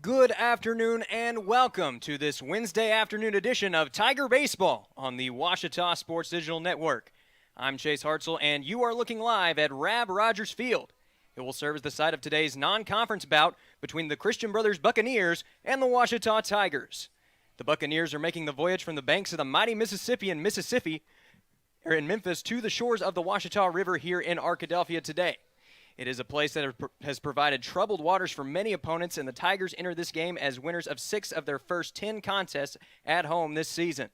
Good afternoon and welcome to this Wednesday afternoon edition of Tiger Baseball on the Ouachita Sports Digital Network. I'm Chase Hartzell and you are looking live at Rab Rogers Field. It will serve as the site of today's non-conference bout between the Christian Brothers Buccaneers and the Ouachita Tigers. The Buccaneers are making the voyage from the banks of the mighty Mississippi in Memphis to the shores of the Ouachita River here in Arkadelphia today. It is a place that has provided troubled waters for many opponents, and the Tigers enter this game as winners of 6 of their first 10 contests at home this season.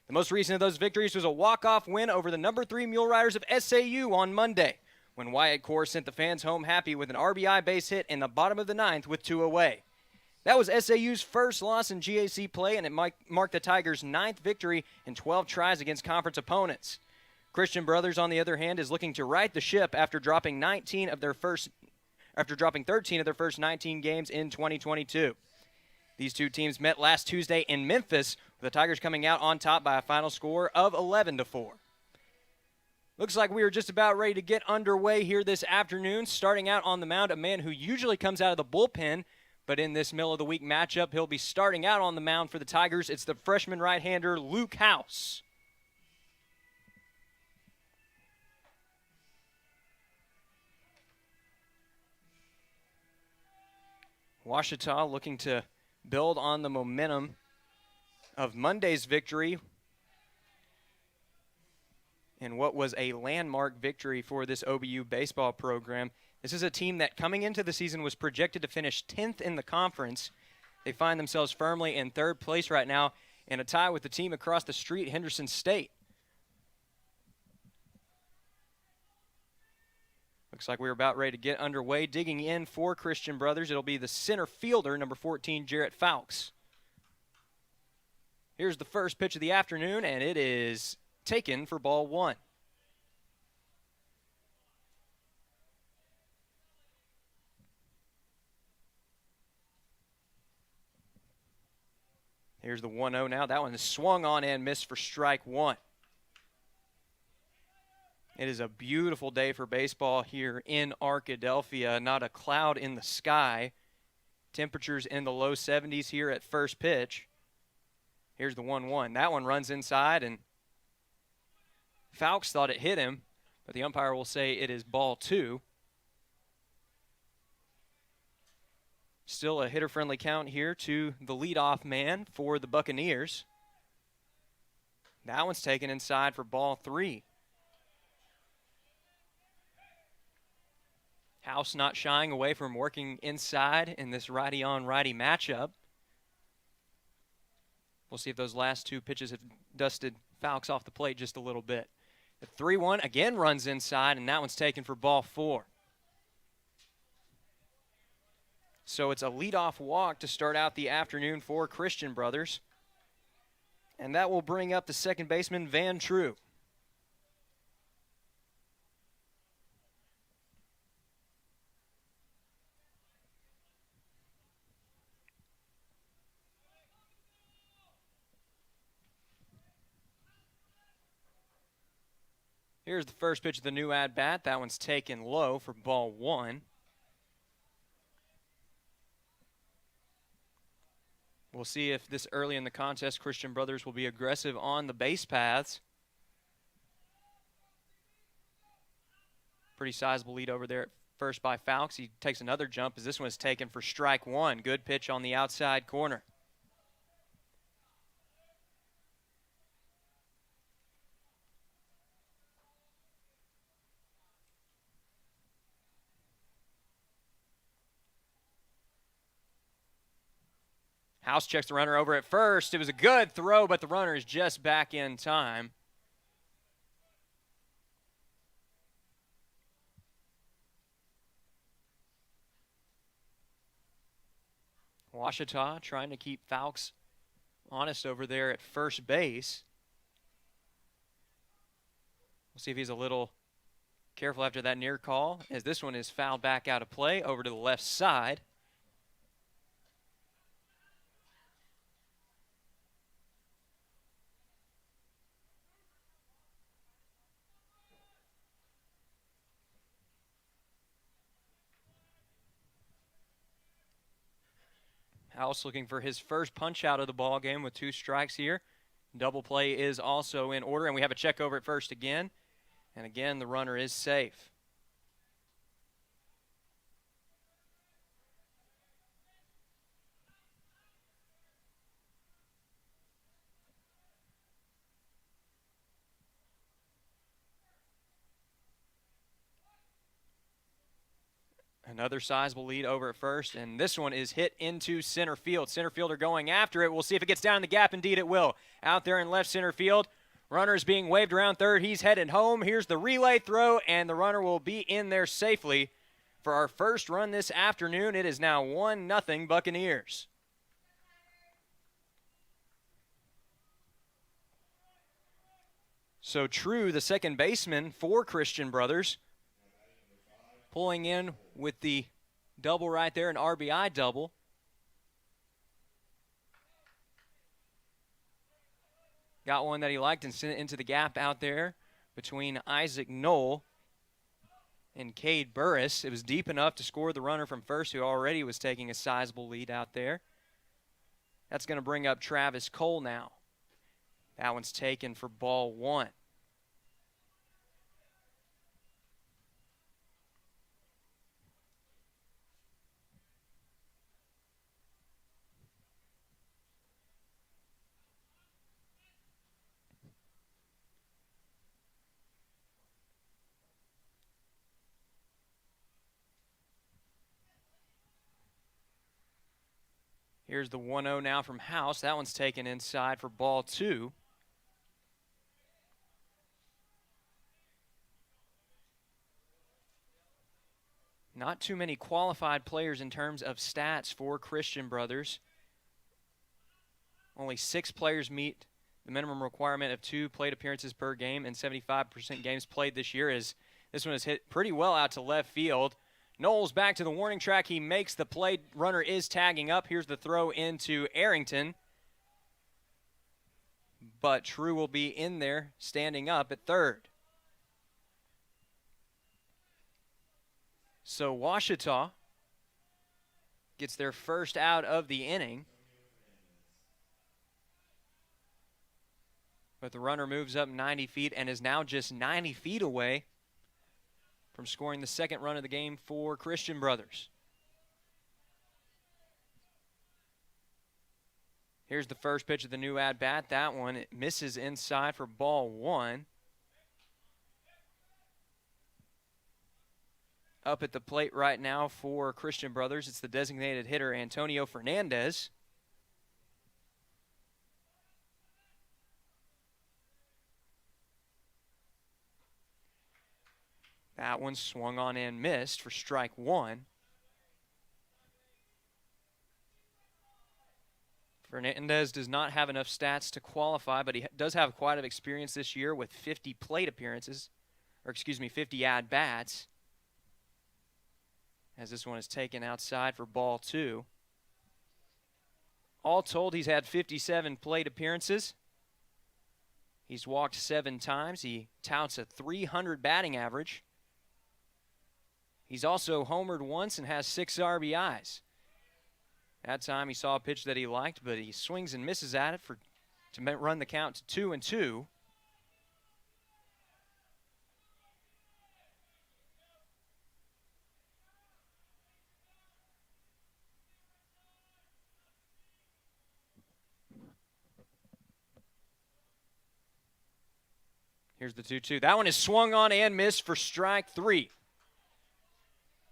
The most recent of those victories was a walk-off win over the number 3 Mule Riders of SAU on Monday, when Wyatt Core sent the fans home happy with an RBI base hit in the bottom of the 9th with 2 away. That was SAU's first loss in GAC play, and it marked the Tigers' 9th victory in 12 tries against conference opponents. Christian Brothers, on the other hand, is looking to right the ship after dropping 13 of their first 19 games in 2022. These two teams met last Tuesday in Memphis, with the Tigers coming out on top by a final score of 11-4. Looks like we are just about ready to get underway here this afternoon. Starting out on the mound, a man who usually comes out of the bullpen, but in this middle-of-the-week matchup, he'll be starting out on the mound for the Tigers. It's the freshman right-hander, Luke House. Ouachita looking to build on the momentum of Monday's victory and what was a landmark victory for this OBU baseball program. This is a team that coming into the season was projected to finish 10th in the conference. They find themselves firmly in 3rd place right now in a tie with the team across the street, Henderson State. Looks like we're about ready to get underway. Digging in for Christian Brothers, it'll be the center fielder, number 14, Jarrett Fowlks. Here's the first pitch of the afternoon, and it is taken for ball 1. Here's the 1-0 now. That one is swung on and missed for strike 1. It is a beautiful day for baseball here in Arkadelphia. Not a cloud in the sky. Temperatures in the low 70s here at first pitch. Here's the 1-1. That one runs inside, and Fowlks thought it hit him, but the umpire will say it is ball 2. Still a hitter-friendly count here to the leadoff man for the Buccaneers. That one's taken inside for ball 3. House not shying away from working inside in this righty-on-righty matchup. We'll see if those last 2 pitches have dusted Fowlks off the plate just a little bit. The 3-1 again runs inside, and that one's taken for ball 4. So it's a leadoff walk to start out the afternoon for Christian Brothers. And that will bring up the second baseman, Van True. Here's the first pitch of the new at-bat. That one's taken low for ball 1. We'll see if this early in the contest, Christian Brothers will be aggressive on the base paths. Pretty sizable lead over there at first by Fowlks. He takes another jump as this one is taken for strike 1. Good pitch on the outside corner. House checks the runner over at first. It was a good throw, but the runner is just back in time. Ouachita trying to keep Fowlks honest over there at first base. We'll see if he's a little careful after that near call, as this one is fouled back out of play over to the left side. House looking for his first punch out of the ball game with 2 strikes here. Double play is also in order, and we have a check over at first again. And again, the runner is safe. Another sizable lead over at first, and this one is hit into center field. Center fielder going after it. We'll see if it gets down in the gap. Indeed, it will. Out there in left center field. Runner's being waved around third. He's headed home. Here's the relay throw, and the runner will be in there safely for our first run this afternoon. It is now 1-0 Buccaneers. So True, the second baseman for Christian Brothers, pulling in with the double right there, an RBI double. Got one that he liked and sent it into the gap out there between Isaac Knoll and Cade Burris. It was deep enough to score the runner from first, who already was taking a sizable lead out there. That's going to bring up Travis Cole now. That one's taken for ball 1. Here's the 1-0 now from House. That one's taken inside for ball 2. Not too many qualified players in terms of stats for Christian Brothers. Only 6 players meet the minimum requirement of 2 plate appearances per game, and 75% games played this year. As this one is hit pretty well out to left field. Knowles back to the warning track. He makes the play. Runner is tagging up. Here's the throw into Arrington. But True will be in there standing up at third. So Ouachita gets their first out of the inning. But the runner moves up 90 feet and is now just 90 feet away from scoring the second run of the game for Christian Brothers. Here's the first pitch of the new at-bat. That one, it misses inside for ball 1. Up at the plate right now for Christian Brothers, it's the designated hitter Antonio Fernandez. That one swung on and missed for strike 1. Fernandez does not have enough stats to qualify, but he does have quite a bit of experience this year with 50 plate appearances, 50 at-bats. As this one is taken outside for ball 2. All told, he's had 57 plate appearances. He's walked 7 times. He touts a .300 batting average. He's also homered once and has 6 RBIs. That time he saw a pitch that he liked, but he swings and misses at it to run the count to 2-2. Here's the 2-2. That one is swung on and missed for strike 3.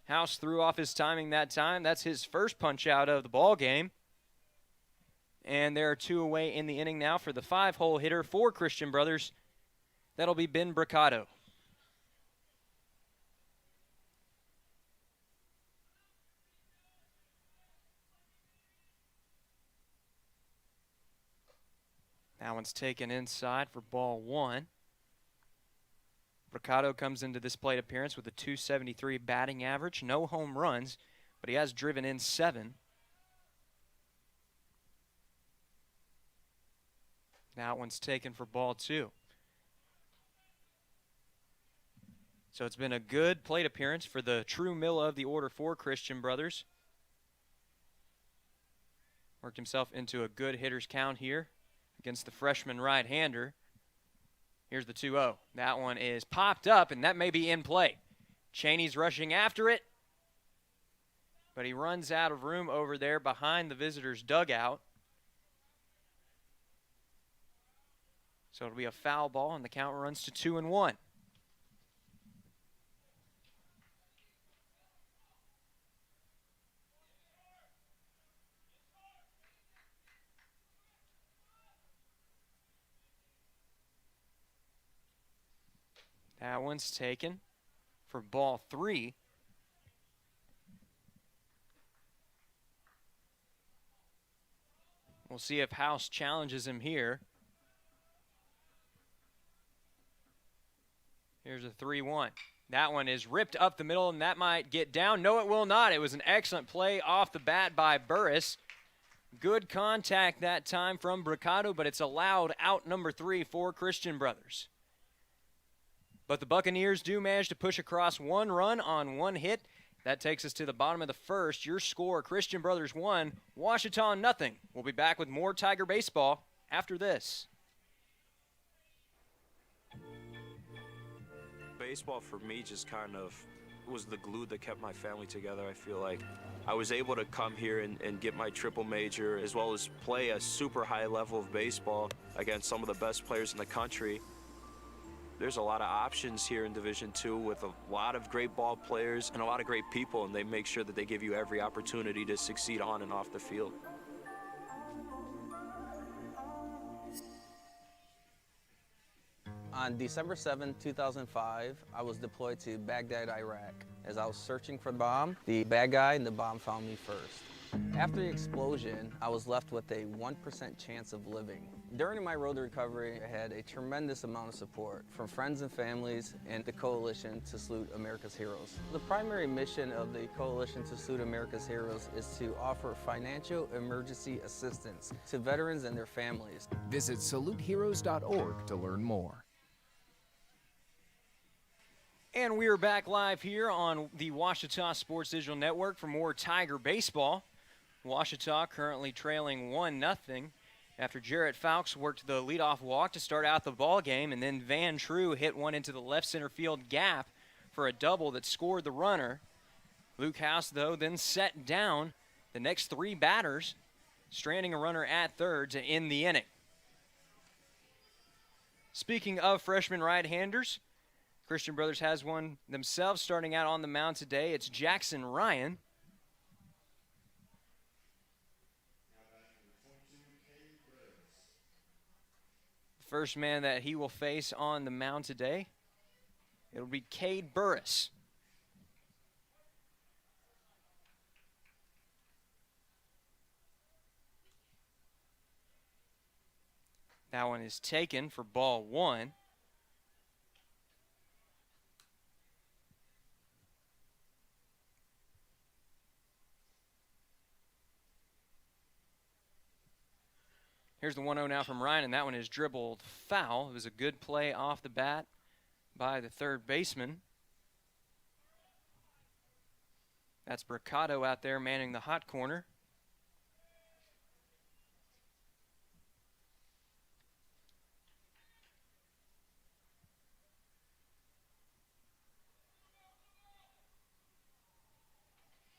House threw off his timing that time. That's his first punch out of the ball game. And there are 2 away in the inning now for the 5-hole hitter for Christian Brothers. That'll be Ben Bricado. That one's taken inside for ball 1. Bricado comes into this plate appearance with a .273 batting average. No home runs, but he has driven in 7. That one's taken for ball 2. So it's been a good plate appearance for the true middle of the order for Christian Brothers. Worked himself into a good hitter's count here against the freshman right-hander. Here's the 2-0. That one is popped up, and that may be in play. Cheney's rushing after it, but he runs out of room over there behind the visitor's dugout. So it'll be a foul ball, and the count runs to 2-1. That one's taken for ball 3. We'll see if House challenges him here. Here's a 3-1. That one is ripped up the middle, and that might get down. No, it will not. It was an excellent play off the bat by Burris. Good contact that time from Bricado, but it's allowed out number 3 for Christian Brothers. But the Buccaneers do manage to push across 1 run on 1 hit. That takes us to the bottom of the first. Your score, Christian Brothers 1, Ouachita 0. We'll be back with more Tiger baseball after this. Baseball for me just kind of was the glue that kept my family together. I feel like I was able to come here and get my triple major, as well as play a super high level of baseball against some of the best players in the country. There's a lot of options here in Division II with a lot of great ball players and a lot of great people, and they make sure that they give you every opportunity to succeed on and off the field. On December 7, 2005, I was deployed to Baghdad, Iraq. As I was searching for the bomb, the bad guy and the bomb found me first. After the explosion, I was left with a 1% chance of living. During my road to recovery, I had a tremendous amount of support from friends and families and the Coalition to Salute America's Heroes. The primary mission of the Coalition to Salute America's Heroes is to offer financial emergency assistance to veterans and their families. Visit saluteheroes.org to learn more. And we are back live here on the Ouachita Sports Digital Network for more Tiger baseball. Ouachita currently trailing 1-0 after Jarrett Fowkes worked the leadoff walk to start out the ball game, and then Van True hit one into the left center field gap for a double that scored the runner. Luke House, though, then set down the next 3 batters, stranding a runner at third to end the inning. Speaking of freshman right-handers, Christian Brothers has one themselves starting out on the mound today. It's Jackson Ryan. The first man that he will face on the mound today, it'll be Cade Burris. That one is taken for ball 1. Here's the 1-0 now from Ryan, and that one is dribbled foul. It was a good play off the bat by the third baseman. That's Bricado out there manning the hot corner.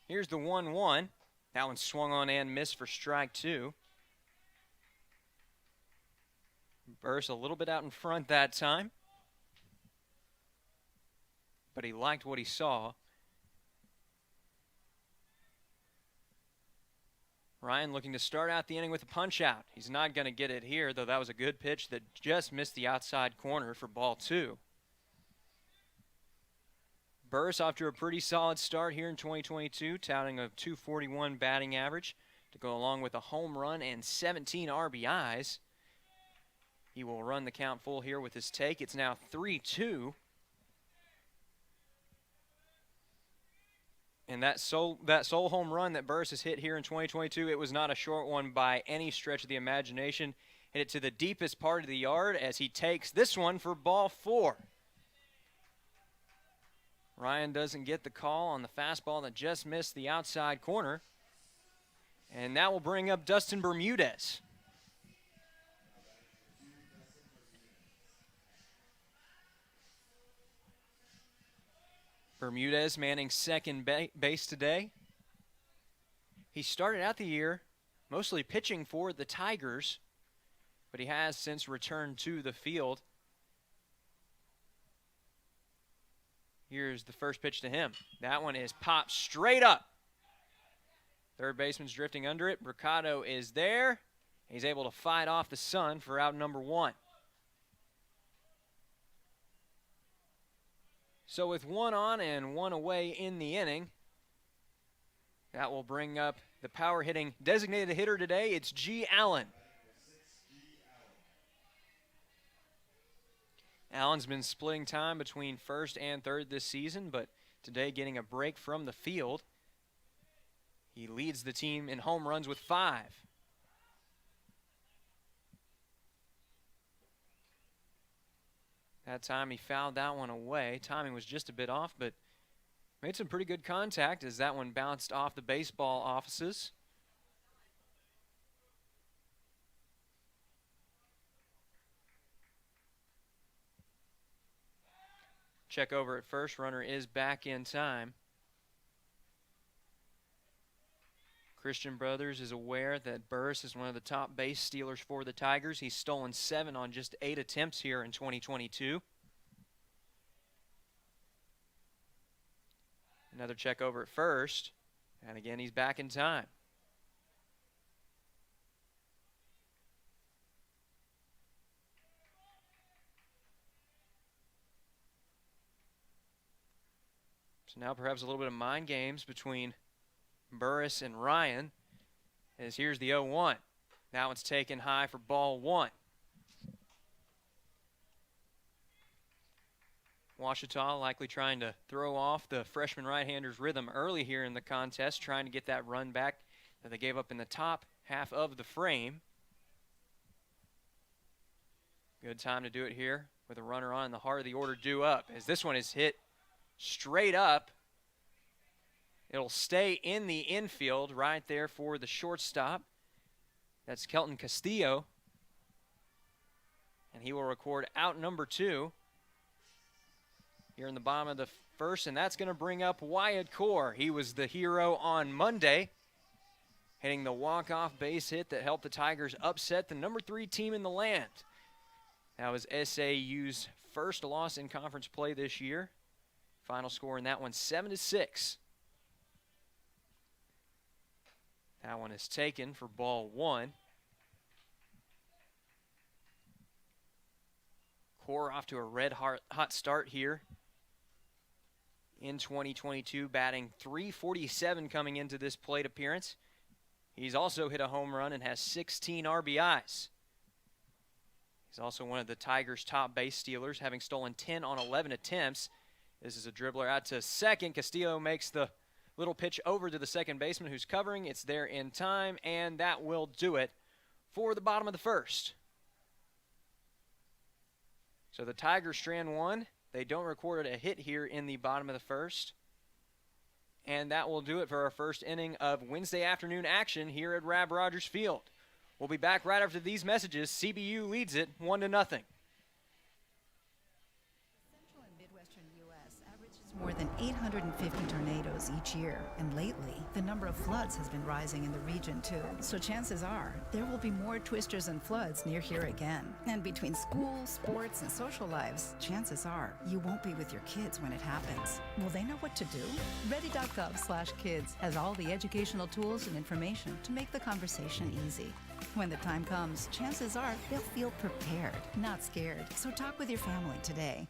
Here's the 1-1. That one swung on and missed for strike 2. Burris a little bit out in front that time, but he liked what he saw. Ryan looking to start out the inning with a punch out. He's not going to get it here, though that was a good pitch that just missed the outside corner for ball 2. Burris off to a pretty solid start here in 2022, touting a .241 batting average to go along with a home run and 17 RBIs. He will run the count full here with his take. It's now 3-2. And that sole home run that Burris has hit here in 2022, it was not a short one by any stretch of the imagination. Hit it to the deepest part of the yard as he takes this one for ball 4. Ryan doesn't get the call on the fastball that just missed the outside corner. And that will bring up Dustin Bermudez. Bermudez manning second base today. He started out the year mostly pitching for the Tigers, but he has since returned to the field. Here's the first pitch to him. That one is popped straight up. Third baseman's drifting under it. Mercado is there. He's able to fight off the sun for out number 1. So with 1 on and 1 away in the inning, that will bring up the power hitting designated hitter today. It's G. Allen. Allen's been splitting time between first and third this season, but today getting a break from the field. He leads the team in home runs with 5. That time he fouled that one away. Timing was just a bit off, but made some pretty good contact as that one bounced off the baseball offices. Check over at first. Runner is back in time. Christian Brothers is aware that Burris is one of the top base stealers for the Tigers. He's stolen 7 on just 8 attempts here in 2022. Another check over at first. And again, he's back in time. So now perhaps a little bit of mind games between Burris and Ryan, as here's the 0-1. That one's taken high for ball 1. Ouachita likely trying to throw off the freshman right-hander's rhythm early here in the contest, trying to get that run back that they gave up in the top half of the frame. Good time to do it here with a runner on in the heart of the order due up, as this one is hit straight up. It'll stay in the infield right there for the shortstop. That's Kelton Castillo. And he will record out number 2 here in the bottom of the first, and that's going to bring up Wyatt Core. He was the hero on Monday, hitting the walk-off base hit that helped the Tigers upset the number 3 team in the land. That was SAU's first loss in conference play this year. Final score in that one, 7-6. That one is taken for ball 1. Core off to a red-hot start here in 2022, batting .347 coming into this plate appearance. He's also hit a home run and has 16 RBIs. He's also one of the Tigers' top base stealers, having stolen 10 on 11 attempts. This is a dribbler out to second. Castillo makes the little pitch over to the second baseman who's covering. It's there in time, and that will do it for the bottom of the first. So the Tigers strand 1. They don't record a hit here in the bottom of the first. And that will do it for our first inning of Wednesday afternoon action here at Rab Rogers Field. We'll be back right after these messages. CBU leads it 1-0. More than 850 tornadoes each year, and lately, the number of floods has been rising in the region too. So chances are, there will be more twisters and floods near here again. And between school, sports, and social lives, chances are, you won't be with your kids when it happens. Will they know what to do? Ready.gov/kids has all the educational tools and information to make the conversation easy. When the time comes, chances are, they'll feel prepared, not scared. So talk with your family today.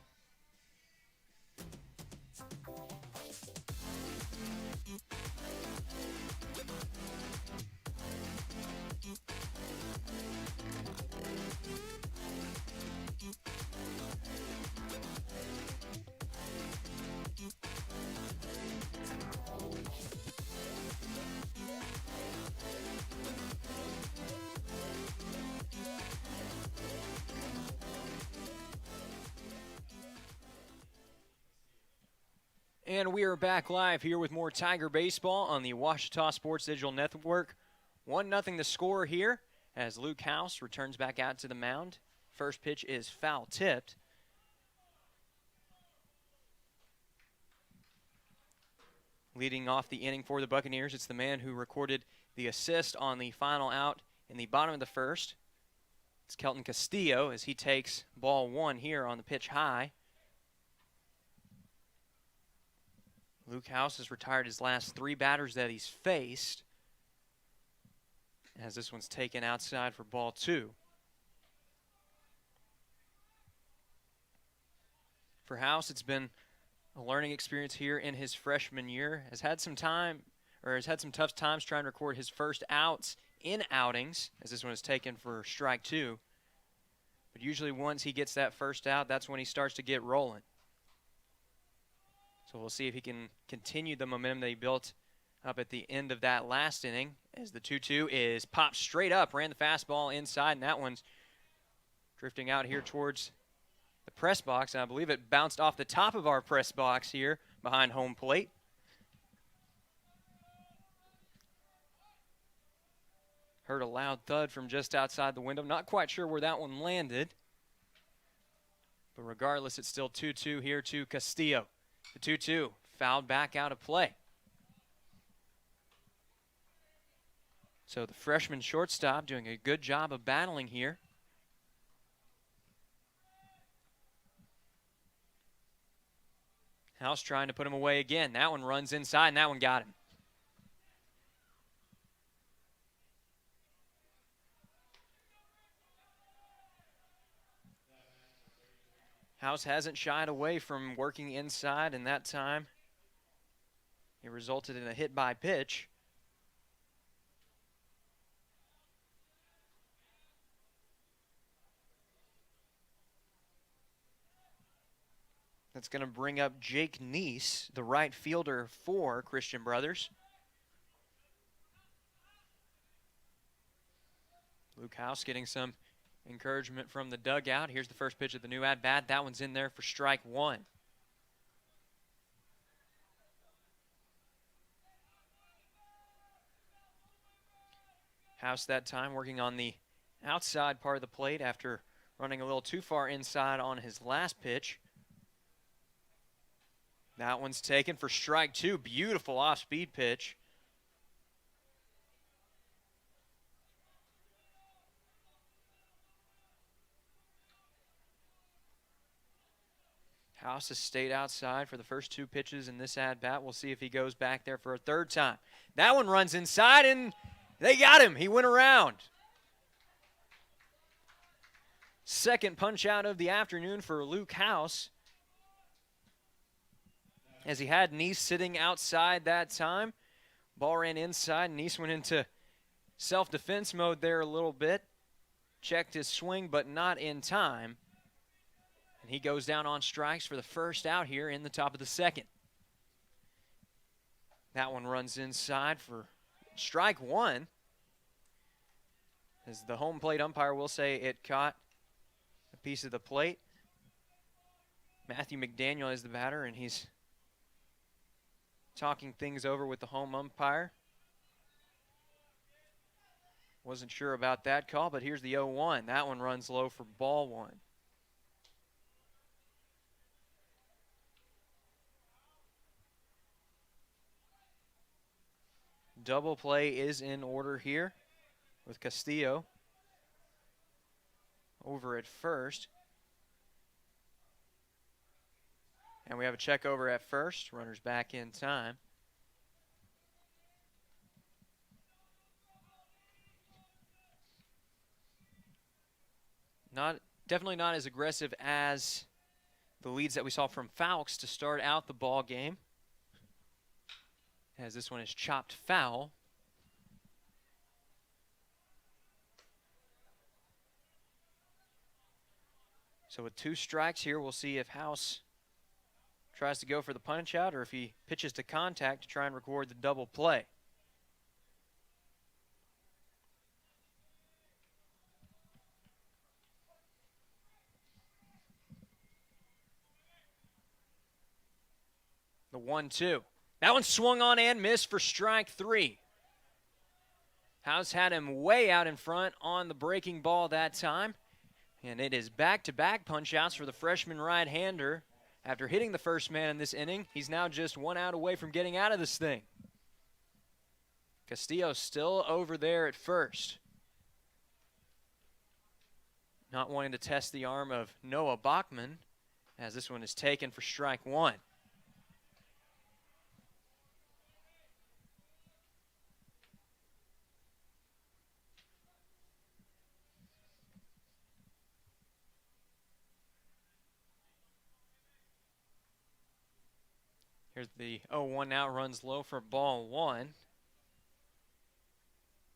And we are back live here with more Tiger Baseball on the Ouachita Sports Digital Network. 1-0 the score here as Luke House returns back out to the mound. First pitch is foul tipped. Leading off the inning for the Buccaneers, it's the man who recorded the assist on the final out in the bottom of the first. It's Kelton Castillo as he takes ball 1 here on the pitch high. Luke House has retired his last 3 batters that he's faced, as this one's taken outside for ball 2. For House, it's been a learning experience here in his freshman year. Has had some tough times trying to record his first outs in outings, as this one is taken for strike 2. But usually once he gets that first out, that's when he starts to get rolling. So we'll see if he can continue the momentum that he built up at the end of that last inning, as the 2-2 is popped straight up, ran the fastball inside, and that one's drifting out here towards the press box. And I believe it bounced off the top of our press box here behind home plate. Heard a loud thud from just outside the window. Not quite sure where that one landed. But regardless, it's still 2-2 here to Castillo. The 2-2 fouled back out of play. So the freshman shortstop doing a good job of battling here. House trying to put him away again. That one runs inside, and that one got him. House hasn't shied away from working inside, and that time it resulted in a hit by pitch. That's going to bring up Jake Neese, the right fielder for Christian Brothers. Luke House getting some encouragement from the dugout. Here's the first pitch of the new at-bat. That one's in there for strike 1. House that time working on the outside part of the plate after running a little too far inside on his last pitch. That one's taken for strike 2. Beautiful off-speed pitch. House has stayed outside for the first 2 pitches in this at-bat. We'll see if he goes back there for a third time. That one runs inside, and they got him. He went around. Second punch out of the afternoon for Luke House, as he had Neese sitting outside that time. Ball ran inside. Neese went into self-defense mode there a little bit. Checked his swing, but not in time. And he goes down on strikes for the first out here in the top of the second. That one runs inside for strike 1. As the home plate umpire will say it caught a piece of the plate. Matthew McDaniel is the batter, and he's talking things over with the home umpire. Wasn't sure about that call, but here's the 0-1. That one runs low for ball 1. Double play is in order here with Castillo over at first. And we have a check over at first. Runners back in time. Definitely not as aggressive as the leads that we saw from Fowlks to start out the ball game, as this one is chopped foul. So with 2 strikes here, we'll see if House tries to go for the punch out or if he pitches to contact to try and record the double play. The 1-2. That one swung on and missed for strike 3. House had him way out in front on the breaking ball that time. And it is back-to-back punch-outs for the freshman right-hander. After hitting the first man in this inning, he's now just 1 out away from getting out of this thing. Castillo still over there at first. Not wanting to test the arm of Noah Bachman, as this one is taken for strike one. Here's the 0-1 now, runs low for ball one.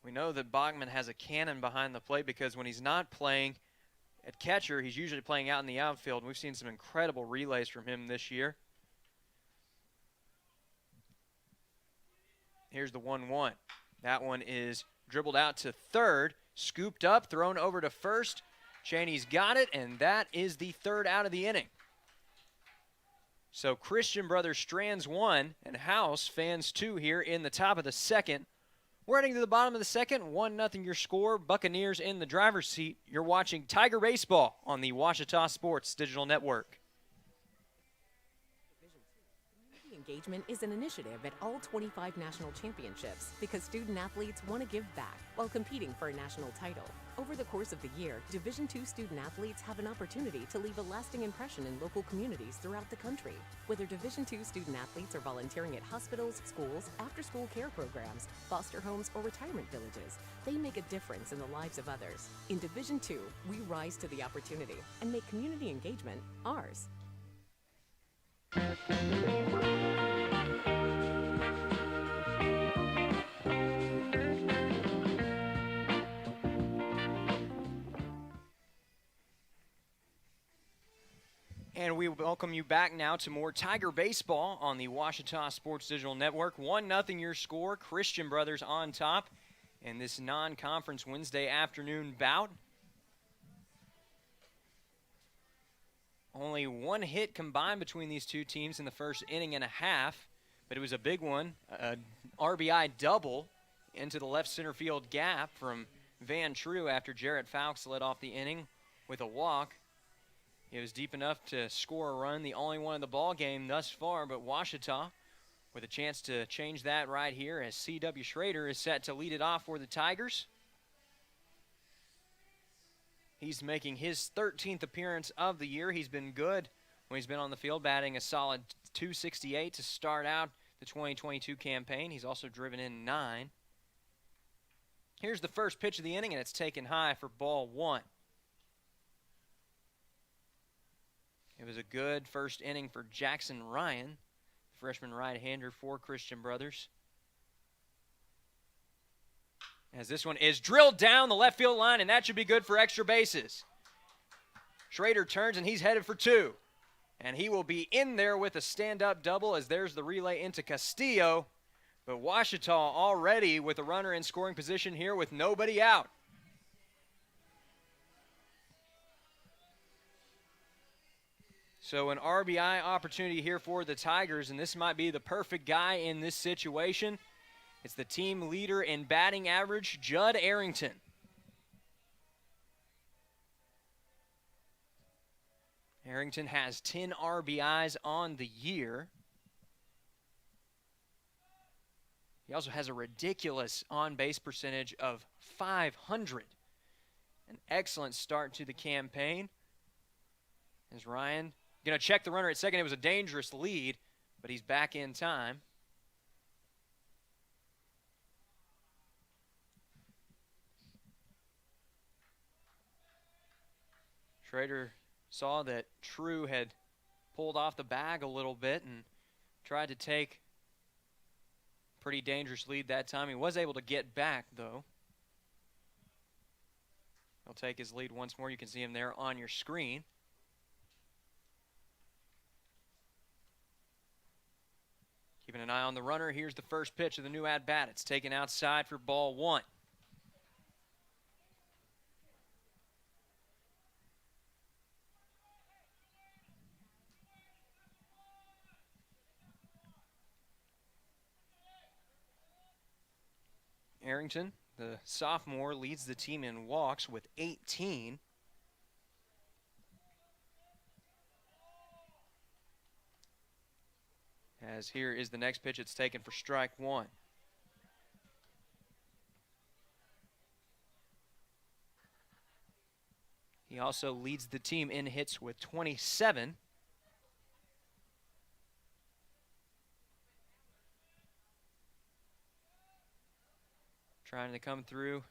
We know that Bachman has a cannon behind the plate because when he's not playing at catcher, he's usually playing out in the outfield. We've seen some incredible relays from him this year. Here's the 1-1. That one is dribbled out to third, scooped up, thrown over to first. Cheney's got it, and that is the third out of the inning. So Christian Brothers strands 1 and House fans 2 here in the top of the second. We're heading to the bottom of the second. 1-0 your score. Buccaneers in the driver's seat. You're watching Tiger Baseball on the Ouachita Sports Digital Network. Engagement is an initiative at all 25 national championships because student athletes want to give back while competing for a national title. Over the course of the year, Division II student athletes have an opportunity to leave a lasting impression in local communities throughout the country. Whether Division II student athletes are volunteering at hospitals, schools, after-school care programs, foster homes, or retirement villages, they make a difference in the lives of others. In Division II, we rise to the opportunity and make community engagement ours. And we welcome you back now to more Tiger Baseball on the Ouachita Sports Digital Network. 1-0 your score. Christian Brothers on top in this non-conference Wednesday afternoon bout. Only one hit combined between these two teams in the first inning and a half, but it was a big one, an RBI double into the left center field gap from Van True after Jarrett Fowkes led off the inning with a walk. It was deep enough to score a run, the only one in the ball game thus far, but Ouachita with a chance to change that right here as C.W. Schrader is set to lead it off for the Tigers. He's making his 13th appearance of the year. He's been good when he's been on the field, batting a solid .268 to start out the 2022 campaign. He's also driven in 9. Here's the first pitch of the inning, and it's taken high for ball one. It was a good first inning for Jackson Ryan, freshman right-hander for Christian Brothers. As this one is drilled down the left field line, and that should be good for extra bases. Schrader turns, and he's headed for 2. And he will be in there with a stand-up double as there's the relay into Castillo. But Ouachita already with a runner in scoring position here with nobody out. So an RBI opportunity here for the Tigers, and this might be the perfect guy in this situation. It's the team leader in batting average, Judd Arrington. Arrington has 10 RBIs on the year. He also has a ridiculous on-base percentage of .500. An excellent start to the campaign. As Ryan going to check the runner at second. It was a dangerous lead, but he's back in time. Schrader saw that True had pulled off the bag a little bit and tried to take a pretty dangerous lead that time. He was able to get back, though. He'll take his lead once more. You can see him there on your screen. Keeping an eye on the runner. Here's the first pitch of the new at-bat. It's taken outside for ball one. Arrington The sophomore leads the team in walks with 18. As here is the next pitch. It's taken for strike one. He also leads the team in hits with 27. Trying to come through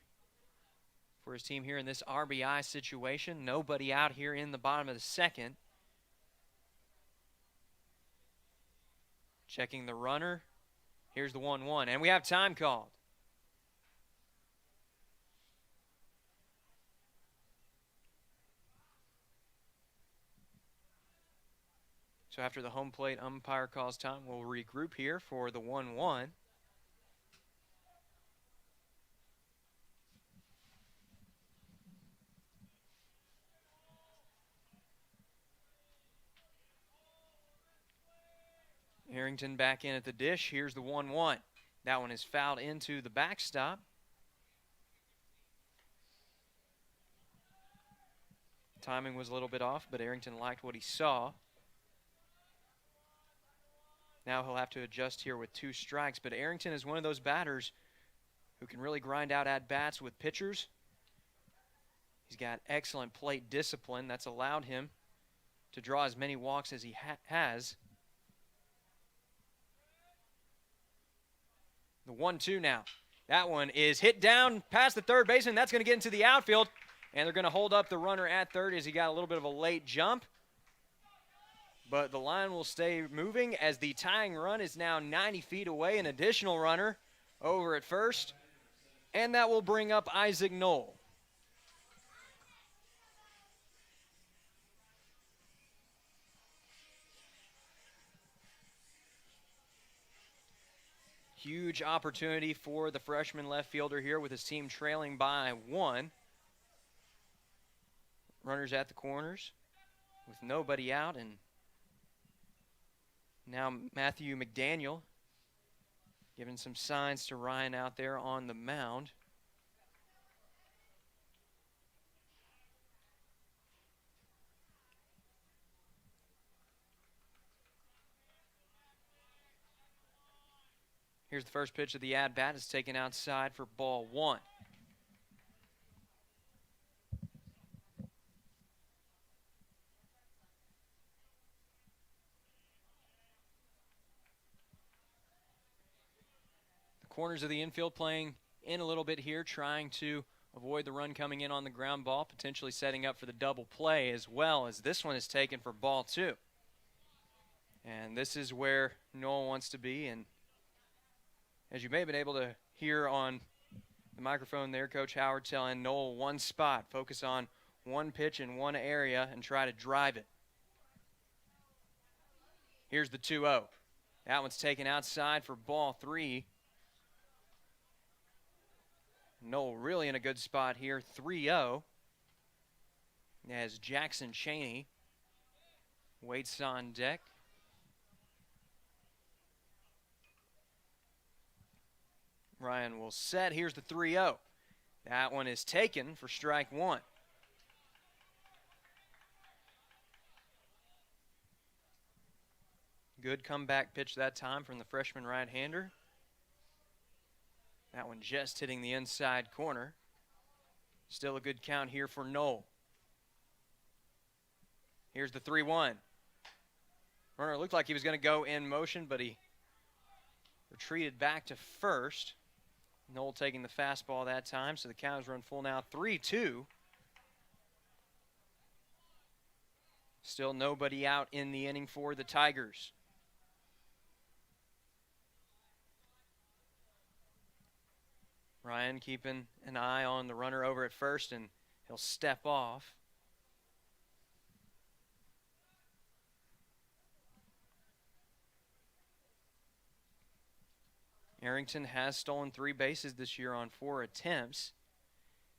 for his team here in this RBI situation. Nobody out here in the bottom of the second. Checking the runner. Here's the 1-1, and we have time called. So after the home plate umpire calls time, we'll regroup here for the 1-1. Arrington back in at the dish. Here's the 1-1. That one is fouled into the backstop. Timing was a little bit off, but Arrington liked what he saw. Now he'll have to adjust here with 2 strikes, but Arrington is one of those batters who can really grind out at-bats with pitchers. He's got excellent plate discipline that's allowed him to draw as many walks as he has. The 1-2 now. That one is hit down past the third baseman. That's going to get into the outfield, and they're going to hold up the runner at third as he got a little bit of a late jump. But the line will stay moving as the tying run is now 90 feet away. An additional runner over at first, and that will bring up Isaac Knoll. Huge opportunity for the freshman left fielder here with his team trailing by 1. Runners at the corners with nobody out, and now Matthew McDaniel giving some signs to Ryan out there on the mound. Here's the first pitch of the at-bat. It's taken outside for ball 1. The corners of the infield playing in a little bit here, trying to avoid the run coming in on the ground ball, potentially setting up for the double play as well, as this one is taken for ball 2. And this is where Knoll wants to be, and as you may have been able to hear on the microphone there, Coach Howard telling Knoll one spot, focus on one pitch in one area and try to drive it. Here's the 2-0. That one's taken outside for ball 3. Knoll really in a good spot here, 3-0, as Jackson Cheney waits on deck. Ryan will set. Here's the 3-0. That one is taken for strike 1. Good comeback pitch that time from the freshman right-hander. That one just hitting the inside corner. Still a good count here for Knoll. Here's the 3-1. Runner looked like he was going to go in motion, but he retreated back to first. Knoll taking the fastball that time, so the count is run full now, 3-2. Still nobody out in the inning for the Tigers. Ryan keeping an eye on the runner over at first, and he'll step off. Arrington has stolen 3 bases this year on 4 attempts.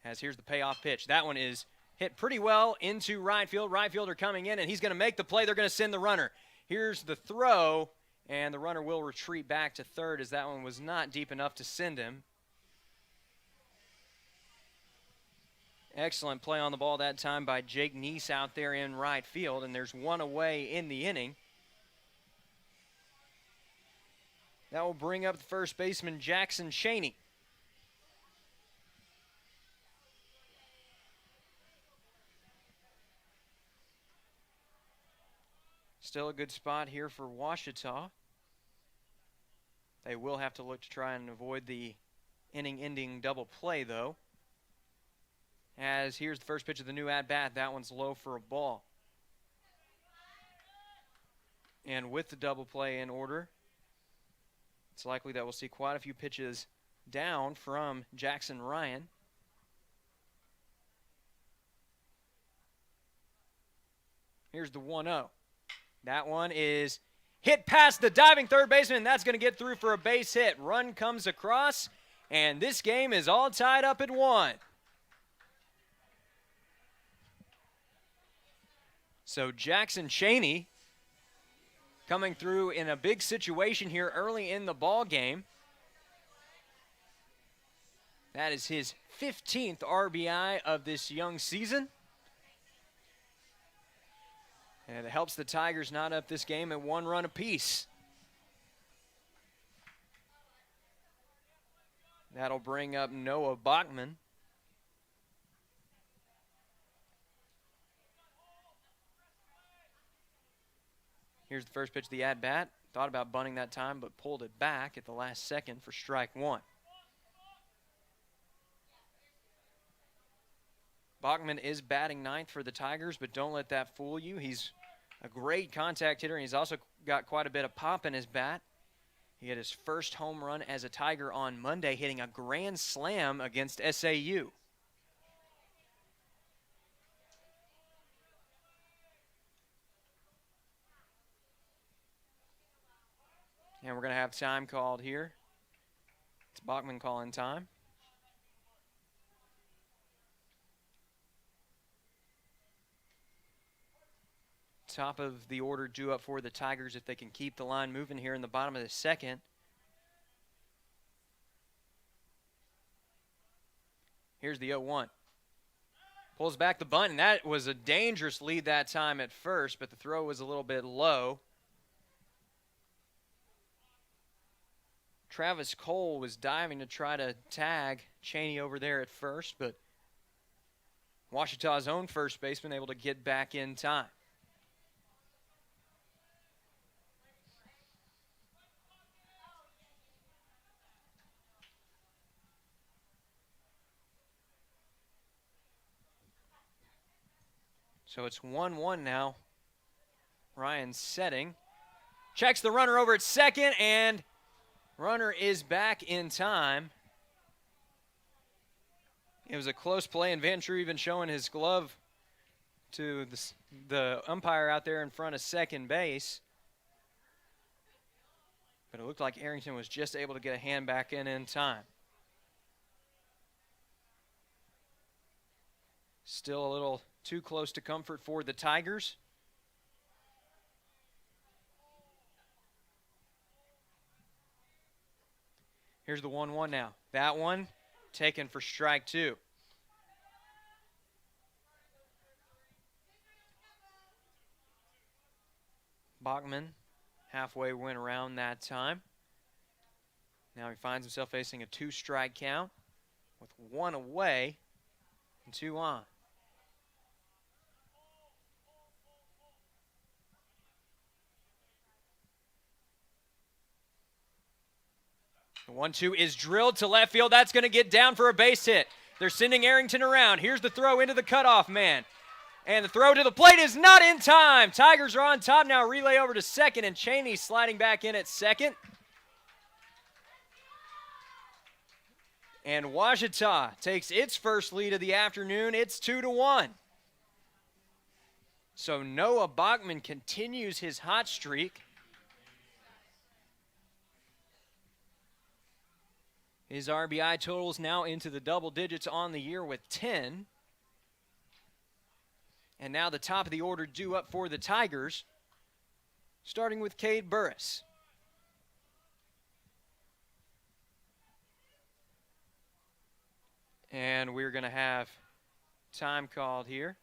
As here's the payoff pitch. That one is hit pretty well into right field. Right fielder coming in, and he's going to make the play. They're going to send the runner. Here's the throw, and the runner will retreat back to third as that one was not deep enough to send him. Excellent play on the ball that time by Jake Neese out there in right field, and there's one away in the inning. That will bring up the first baseman, Jackson Cheney. Still a good spot here for Ouachita. They will have to look to try and avoid the inning-ending double play, though. As here's the first pitch of the new at-bat. That one's low for a ball. And with the double play in order, it's likely that we'll see quite a few pitches down from Jackson Ryan. Here's the 1-0. That one is hit past the diving third baseman. That's going to get through for a base hit. Run comes across, and this game is all tied up at 1. So Jackson Cheney coming through in a big situation here early in the ball game. That is his 15th RBI of this young season. And it helps the Tigers knot up this game at 1 run apiece. That'll bring up Noah Bachman. Here's the first pitch of the at-bat. Thought about bunting that time, but pulled it back at the last second for strike 1. Bachman is batting 9th for the Tigers, but don't let that fool you. He's a great contact hitter, and he's also got quite a bit of pop in his bat. He had his first home run as a Tiger on Monday, hitting a grand slam against SAU. And we're going to have time called here. It's Bachman calling time. Top of the order due up for the Tigers if they can keep the line moving here in the bottom of the second. Here's the 0-1. Pulls back the bunt, and that was a dangerous lead that time at first, but the throw was a little bit low. Travis Cole was diving to try to tag Cheney over there at first, but Ouachita's own first baseman able to get back in time. So it's 1-1 now. Ryan setting. Checks the runner over at second, and runner is back in time. It was a close play, and Van True even showing his glove to the umpire out there in front of second base. But it looked like Arrington was just able to get a hand back in time. Still a little too close to comfort for the Tigers. Here's the 1-1 now. That one taken for strike 2. Bachman halfway went around that time. Now he finds himself facing a 2-strike count with 1 away and 2 on. The 1-2 is drilled to left field. That's going to get down for a base hit. They're sending Arrington around. Here's the throw into the cutoff man. And the throw to the plate is not in time. Tigers are on top now. Relay over to second, and Cheney sliding back in at second. And Ouachita takes its first lead of the afternoon. It's 2-1. So Noah Bachman continues his hot streak. His RBI totals now into the double digits on the year with 10. And now the top of the order due up for the Tigers, starting with Cade Burris. And we're going to have time called here.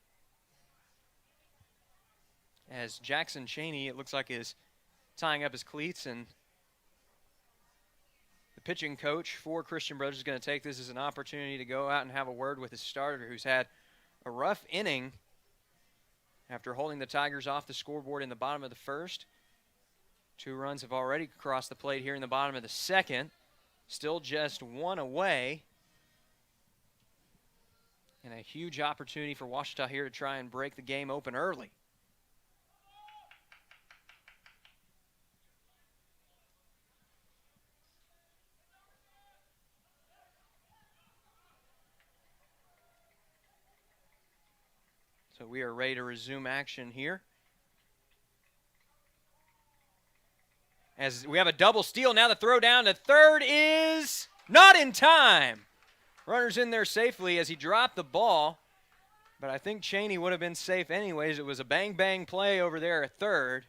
As Jackson Cheney, it looks like, is tying up his cleats, and the pitching coach for Christian Brothers is going to take this as an opportunity to go out and have a word with his starter, who's had a rough inning after holding the Tigers off the scoreboard in the bottom of the first. 2 runs have already crossed the plate here in the bottom of the second. Still just 1 away. And a huge opportunity for Ouachita here to try and break the game open early. So we are ready to resume action here. As we have a double steal, now the throw down to third is not in time. Runner's in there safely as he dropped the ball, but I think Cheney would have been safe anyways. It was a bang-bang play over there at third.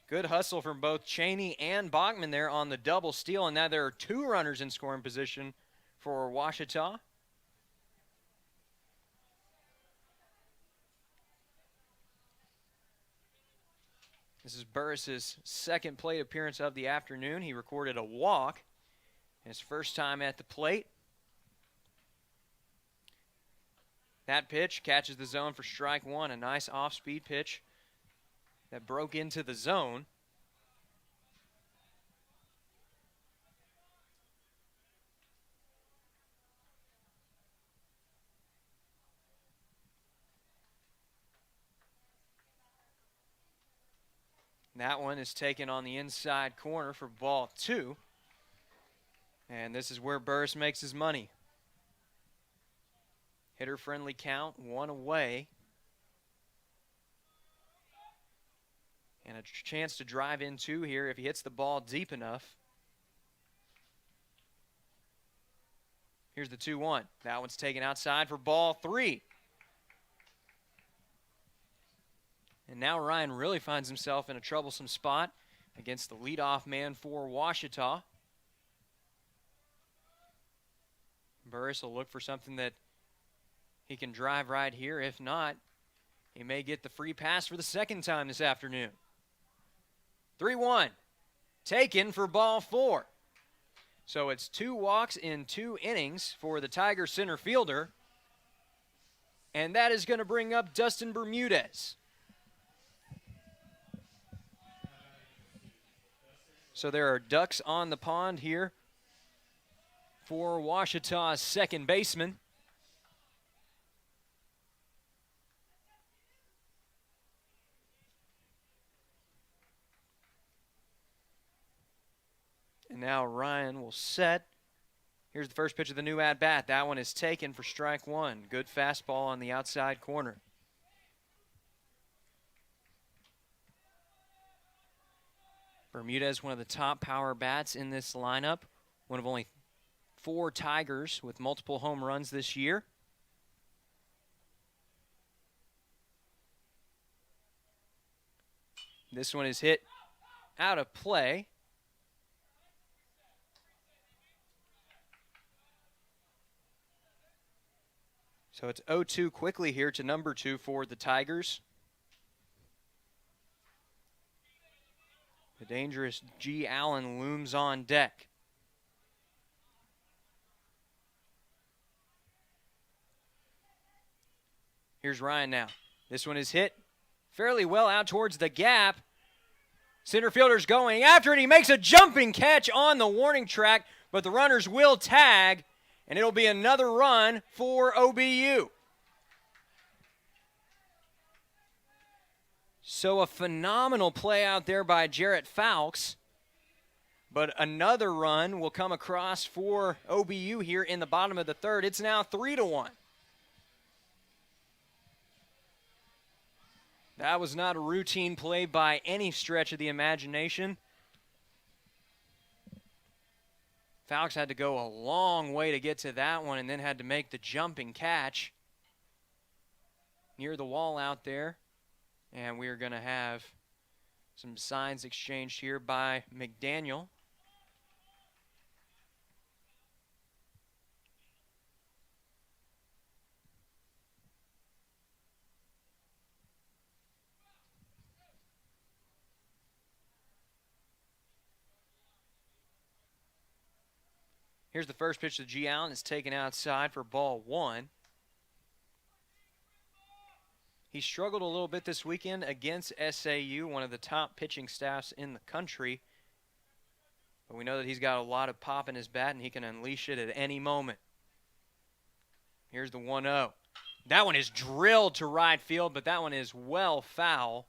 Good hustle from both Cheney and Bachman there on the double steal, and now there are 2 runners in scoring position for Ouachita. This is Burris's second plate appearance of the afternoon. He recorded a walk his first time at the plate. That pitch catches the zone for strike 1, a nice off-speed pitch that broke into the zone. That one is taken on the inside corner for ball 2. And this is where Burris makes his money. Hitter-friendly count, 1 away. And a chance to drive in 2 here if he hits the ball deep enough. Here's the 2-1. That one's taken outside for ball 3. And now Ryan really finds himself in a troublesome spot against the leadoff man for Ouachita. Burris will look for something that he can drive right here. If not, he may get the free pass for the second time this afternoon. 3-1, taken for ball 4. So it's 2 walks in 2 innings for the Tiger center fielder. And that is going to bring up Dustin Bermudez. So there are ducks on the pond here for Ouachita's second baseman. And now Ryan will set. Here's the first pitch of the new at-bat. That one is taken for strike 1. Good fastball on the outside corner. Bermudez, one of the top power bats in this lineup. One of only 4 Tigers with multiple home runs this year. This one is hit out of play. So it's 0-2 quickly here to number 2 for the Tigers. The dangerous G. Allen looms on deck. Here's Ryan now. This one is hit fairly well out towards the gap. Center fielder's going after it. He makes a jumping catch on the warning track, but the runners will tag, and it'll be another run for OBU. So a phenomenal play out there by Jarrett Fowlks. But another run will come across for OBU here in the bottom of the third. It's now 3-1. That was not a routine play by any stretch of the imagination. Fowlks had to go a long way to get to that one and then had to make the jumping catch near the wall out there. And we're going to have some signs exchanged here by McDaniel. Here's the first pitch to G. Allen. It's taken outside for ball 1. He struggled a little bit this weekend against SAU, one of the top pitching staffs in the country. But we know that he's got a lot of pop in his bat, and he can unleash it at any moment. Here's the 1-0. That one is drilled to right field, but that one is well foul.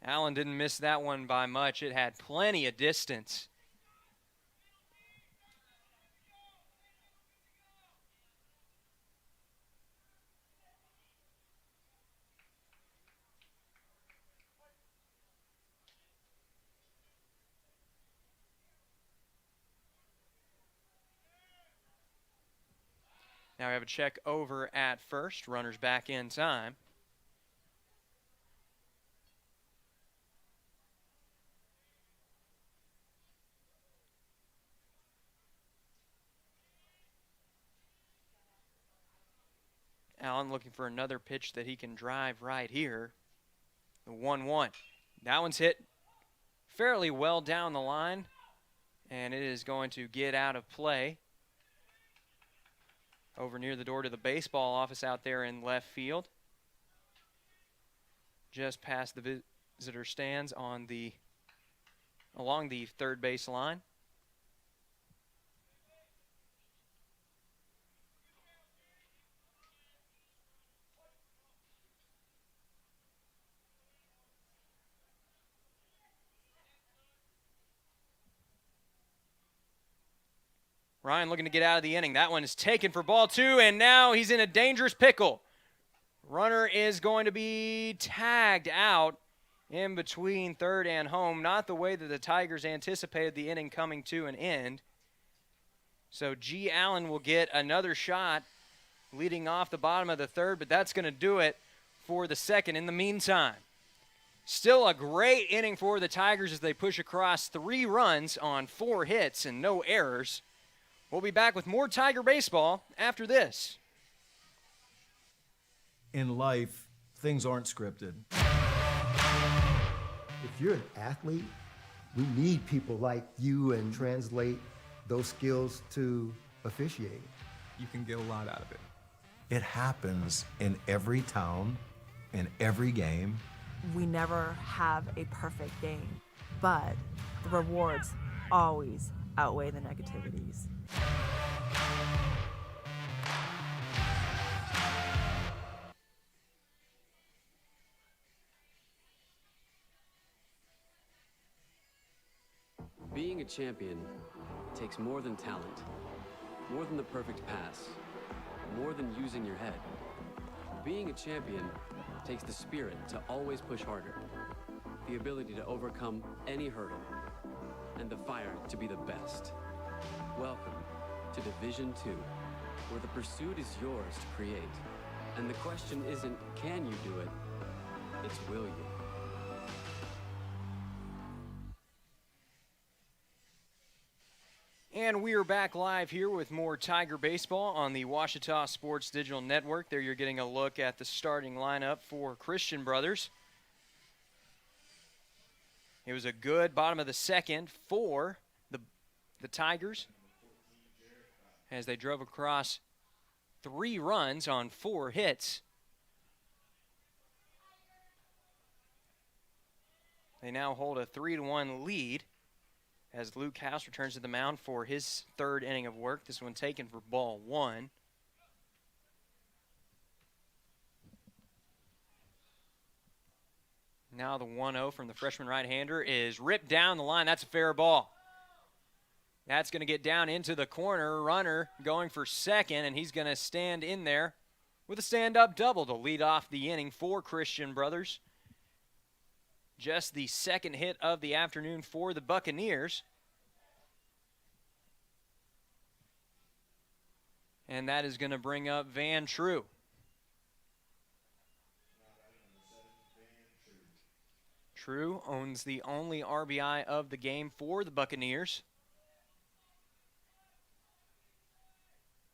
Allen didn't miss that one by much. It had plenty of distance. Now we have a check over at first. Runners back in time. Allen looking for another pitch that he can drive right here. The 1-1. That one's hit fairly well down the line, and it is going to get out of play over near the door to the baseball office out there in left field. Just past the visitor stands along the third base line. Ryan looking to get out of the inning. That one is taken for ball 2, and now he's in a dangerous pickle. Runner is going to be tagged out in between third and home. Not the way that the Tigers anticipated the inning coming to an end. So G. Allen will get another shot leading off the bottom of the third, but that's going to do it for the second. In the meantime, still a great inning for the Tigers as they push across 3 runs on 4 hits and no errors. We'll be back with more Tiger baseball after this. In life, things aren't scripted. If you're an athlete, we need people like you and translate those skills to officiating. You can get a lot out of it. It happens in every town, in every game. We never have a perfect game, but the rewards always outweigh the negativities. Being a champion takes more than talent, more than the perfect pass, more than using your head. Being a champion takes the spirit to always push harder, the ability to overcome any hurdle, and the fire to be the best. Welcome to Division II, where the pursuit is yours to create. And the question isn't, can you do it? It's, will you? And we are back live here with more Tiger baseball on the Ouachita Sports Digital Network. There you're getting a look at the starting lineup for Christian Brothers. It was a good bottom of the second for the Tigers as they drove across 3 runs on 4 hits. They now hold a 3-1 lead as Luke House returns to the mound for his 3rd inning of work. This one taken for ball 1. Now the 1-0 from the freshman right-hander is ripped down the line. That's a fair ball. That's going to get down into the corner. Runner going for second, and he's going to stand in there with a stand-up double to lead off the inning for Christian Brothers. Just the 2nd hit of the afternoon for the Buccaneers. And that is going to bring up Van True. True owns the only RBI of the game for the Buccaneers.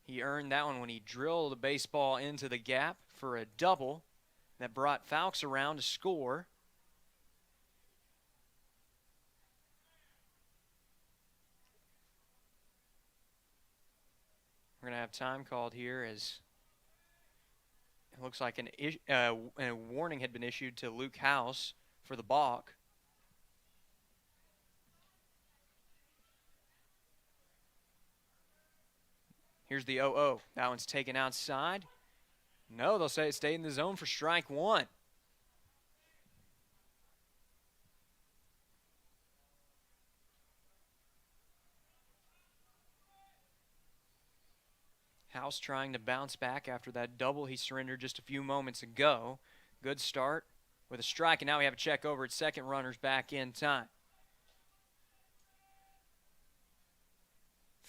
He earned that one when he drilled the baseball into the gap for a double that brought Fowlks around to score. We're going to have time called here as it looks like a warning had been issued to Luke House for the balk. Here's the 0-0. That one's taken outside. No, they'll say it stayed in the zone for strike one. House trying to bounce back after that double he surrendered just a few moments ago. Good start with a strike, and now we have a check over at second. Runners back in time.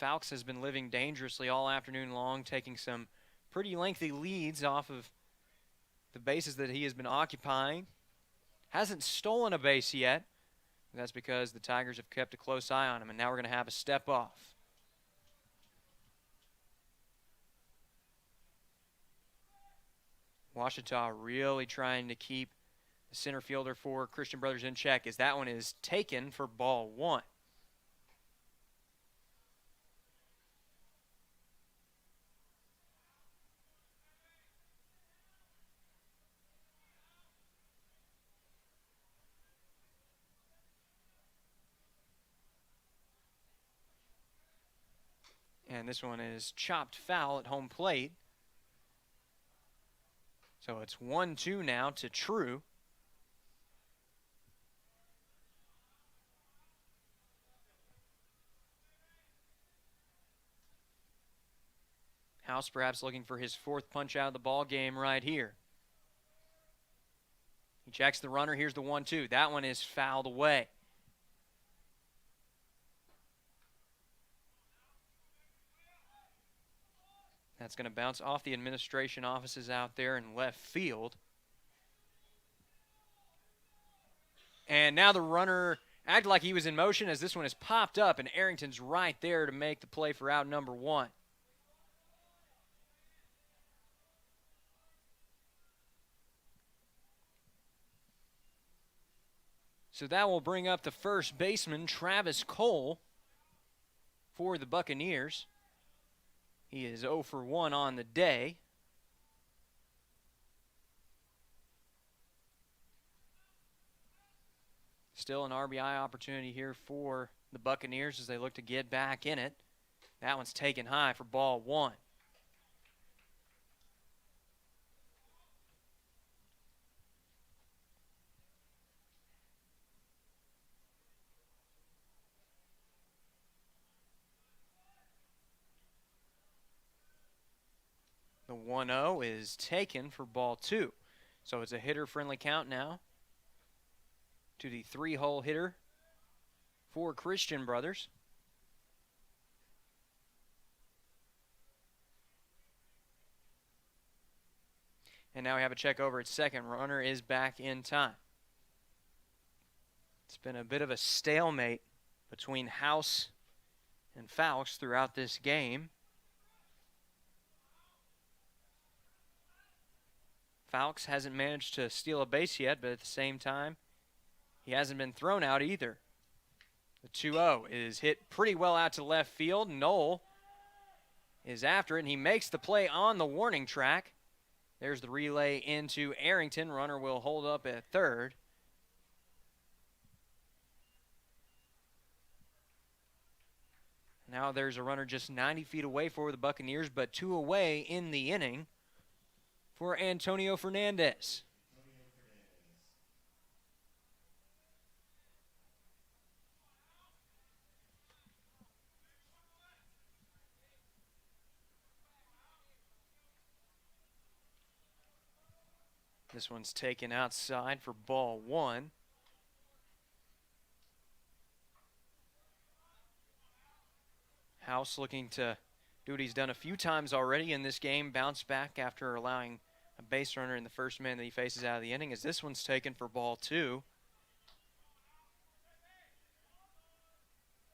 Fowlkes has been living dangerously all afternoon long, taking some pretty lengthy leads off of the bases that he has been occupying. Hasn't stolen a base yet. That's because the Tigers have kept a close eye on him, and now we're going to have a step off. Ouachita really trying to keep the center fielder for Christian Brothers in check as that one is taken for ball one. And this one is chopped foul at home plate. So it's 1-2 now to True. House perhaps looking for his fourth punch out of the ball game right here. He checks the runner. Here's the 1-2. That one is fouled away. That's going to bounce off the administration offices out there in left field. And now the runner acted like he was in motion as this one has popped up, and Arrington's right there to make the play for out number one. So that will bring up the first baseman, Travis Cole, for the Buccaneers. He is 0 for 1 on the day. Still an RBI opportunity here for the Buccaneers as they look to get back in it. That one's taken high for ball one. The 1-0 is taken for ball two. So it's a hitter-friendly count now to the three-hole hitter for Christian Brothers. And now we have a check over at second. Runner is back in time. It's been a bit of a stalemate between House and Fowlkes throughout this game. Fowlkes hasn't managed to steal a base yet, but at the same time, he hasn't been thrown out either. The 2-0 is hit pretty well out to left field. Knoll is after it, and he makes the play on the warning track. There's the relay into Arrington. Runner will hold up at third. Now there's a runner just 90 feet away for the Buccaneers, but two away in the inning for Antonio Fernandez. This one's taken outside for ball one. House looking to do what he's done a few times already in this game, bounce back after allowing a base runner in the first man that he faces out of the inning, as this one's taken for ball two.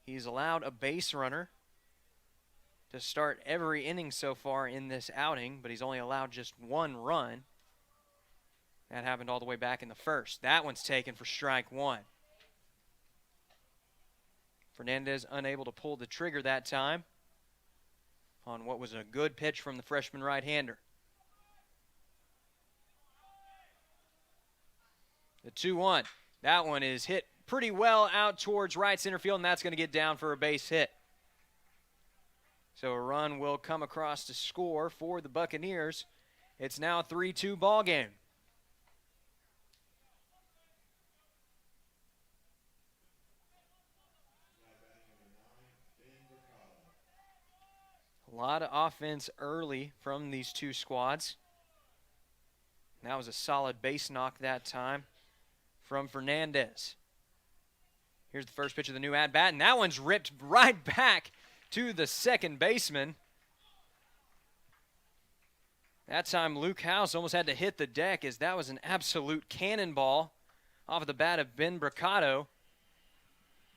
He's allowed a base runner to start every inning so far in this outing, but he's only allowed just one run. That happened all the way back in the first. That one's taken for strike one. Fernandez unable to pull the trigger that time. on what was a good pitch from the freshman right-hander. The 2-1. That one is hit pretty well out towards right center field, and that's going to get down for a base hit. So a run will come across to score for the Buccaneers. It's now a 3-2 ball game. A lot of offense early from these two squads. That was a solid base knock that time from Fernandez. Here's the first pitch of the new at-bat, and that one's ripped right back to the second baseman. That time Luke House almost had to hit the deck, as that was an absolute cannonball off of the bat of Ben Bricado.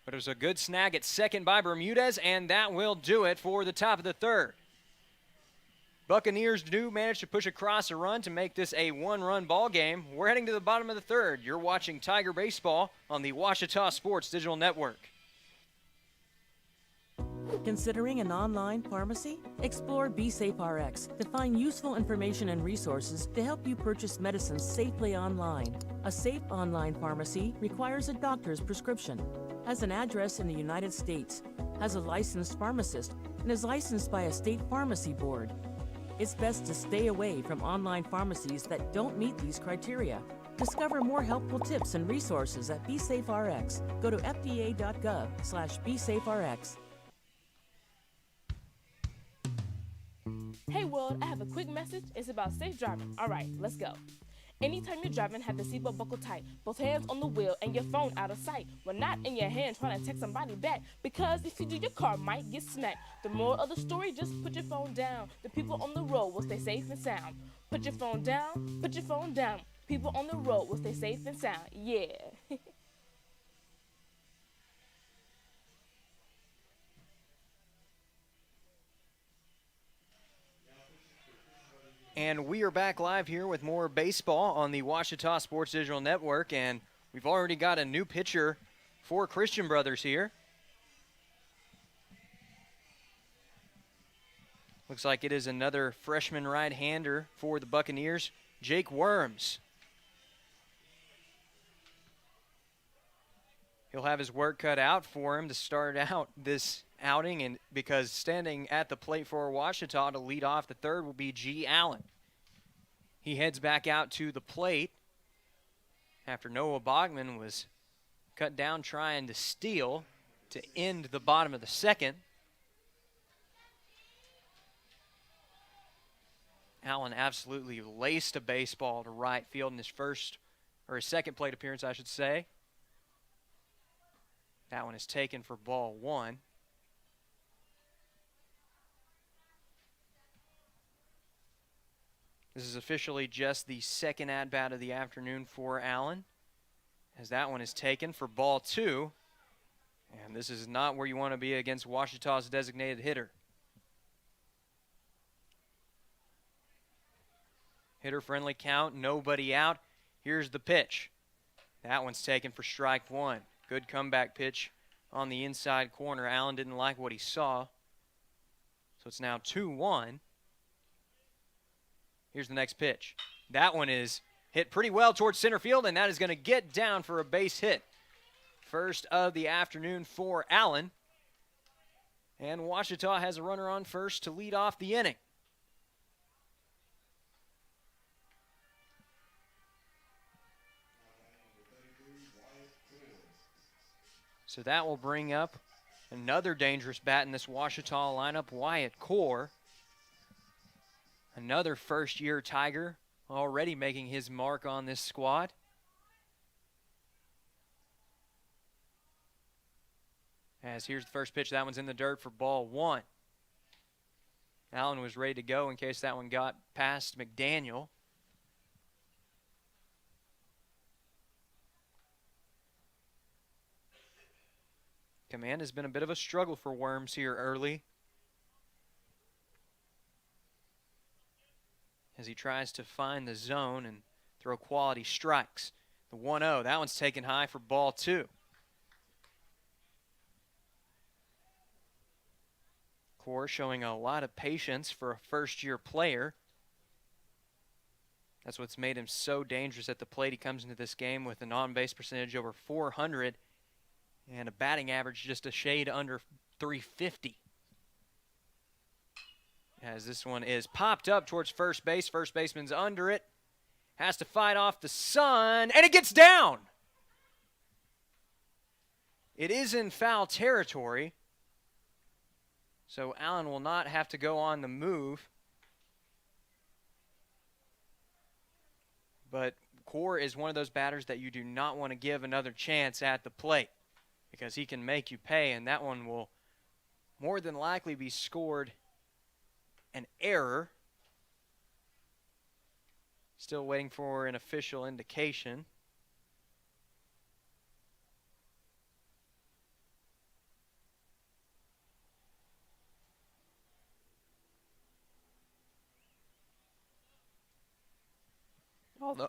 But it was a good snag at second by Bermudez, and that will do it for the top of the third. Buccaneers do manage to push across a run to make this a one-run ball game. We're heading to the bottom of the third. You're watching Tiger Baseball on the Ouachita Sports Digital Network. Considering an online pharmacy? Explore BeSafeRx to find useful information and resources to help you purchase medicines safely online. A safe online pharmacy requires a doctor's prescription, has an address in the United States, has a licensed pharmacist, and is licensed by a state pharmacy board. It's best to stay away from online pharmacies that don't meet these criteria. Discover more helpful tips and resources at BeSafeRx. Go to fda.gov/BeSafeRx. Hey world, I have a quick message. It's about safe driving. All right, let's go. Anytime you're driving, have the seatbelt buckled tight. Both hands on the wheel and your phone out of sight. When not in your hand trying to text somebody back. Because if you do, your car might get smacked. The moral of the story, just put your phone down. The people on the road will stay safe and sound. Put your phone down, put your phone down. People on the road will stay safe and sound. Yeah. And we are back live here with more baseball on the Ouachita Sports Digital Network, and we've already got a new pitcher for Christian Brothers here. Looks like it is another freshman right-hander for the Buccaneers, Jake Worms. He'll have his work cut out for him to start out this outing, and because standing at the plate for Ouachita to lead off the third will be G. Allen. He heads back out to the plate after Noah Bogman was cut down trying to steal to end the bottom of the second. Allen absolutely laced a baseball to right field in his second plate appearance, I should say. That one is taken for ball one. This is officially just the second at-bat of the afternoon for Allen, as that one is taken for ball two. And this is not where you want to be against Ouachita's designated hitter. Hitter-friendly count, nobody out. Here's the pitch. That one's taken for strike one. Good comeback pitch on the inside corner. Allen didn't like what he saw. So it's now 2-1. Here's the next pitch. That one is hit pretty well towards center field, and that is going to get down for a base hit. First of the afternoon for Allen. And Ouachita has a runner on first to lead off the inning. So that will bring up another dangerous bat in this Ouachita lineup, Wyatt Core. Another first-year Tiger, already making his mark on this squad. As here's the first pitch, that one's in the dirt for ball one. Allen was ready to go in case that one got past McDaniel. Command has been a bit of a struggle for Worms here early, as he tries to find the zone and throw quality strikes. The 1-0, that one's taken high for ball two. Core showing a lot of patience for a first-year player. That's what's made him so dangerous at the plate. He comes into this game with an on-base percentage over 400 and a batting average just a shade under 350. As this one is popped up towards first base. First baseman's under it. Has to fight off the sun, and it gets down. It is in foul territory, so Allen will not have to go on the move. But Core is one of those batters that you do not want to give another chance at the plate because he can make you pay, and that one will more than likely be scored an error. Still waiting for an official indication.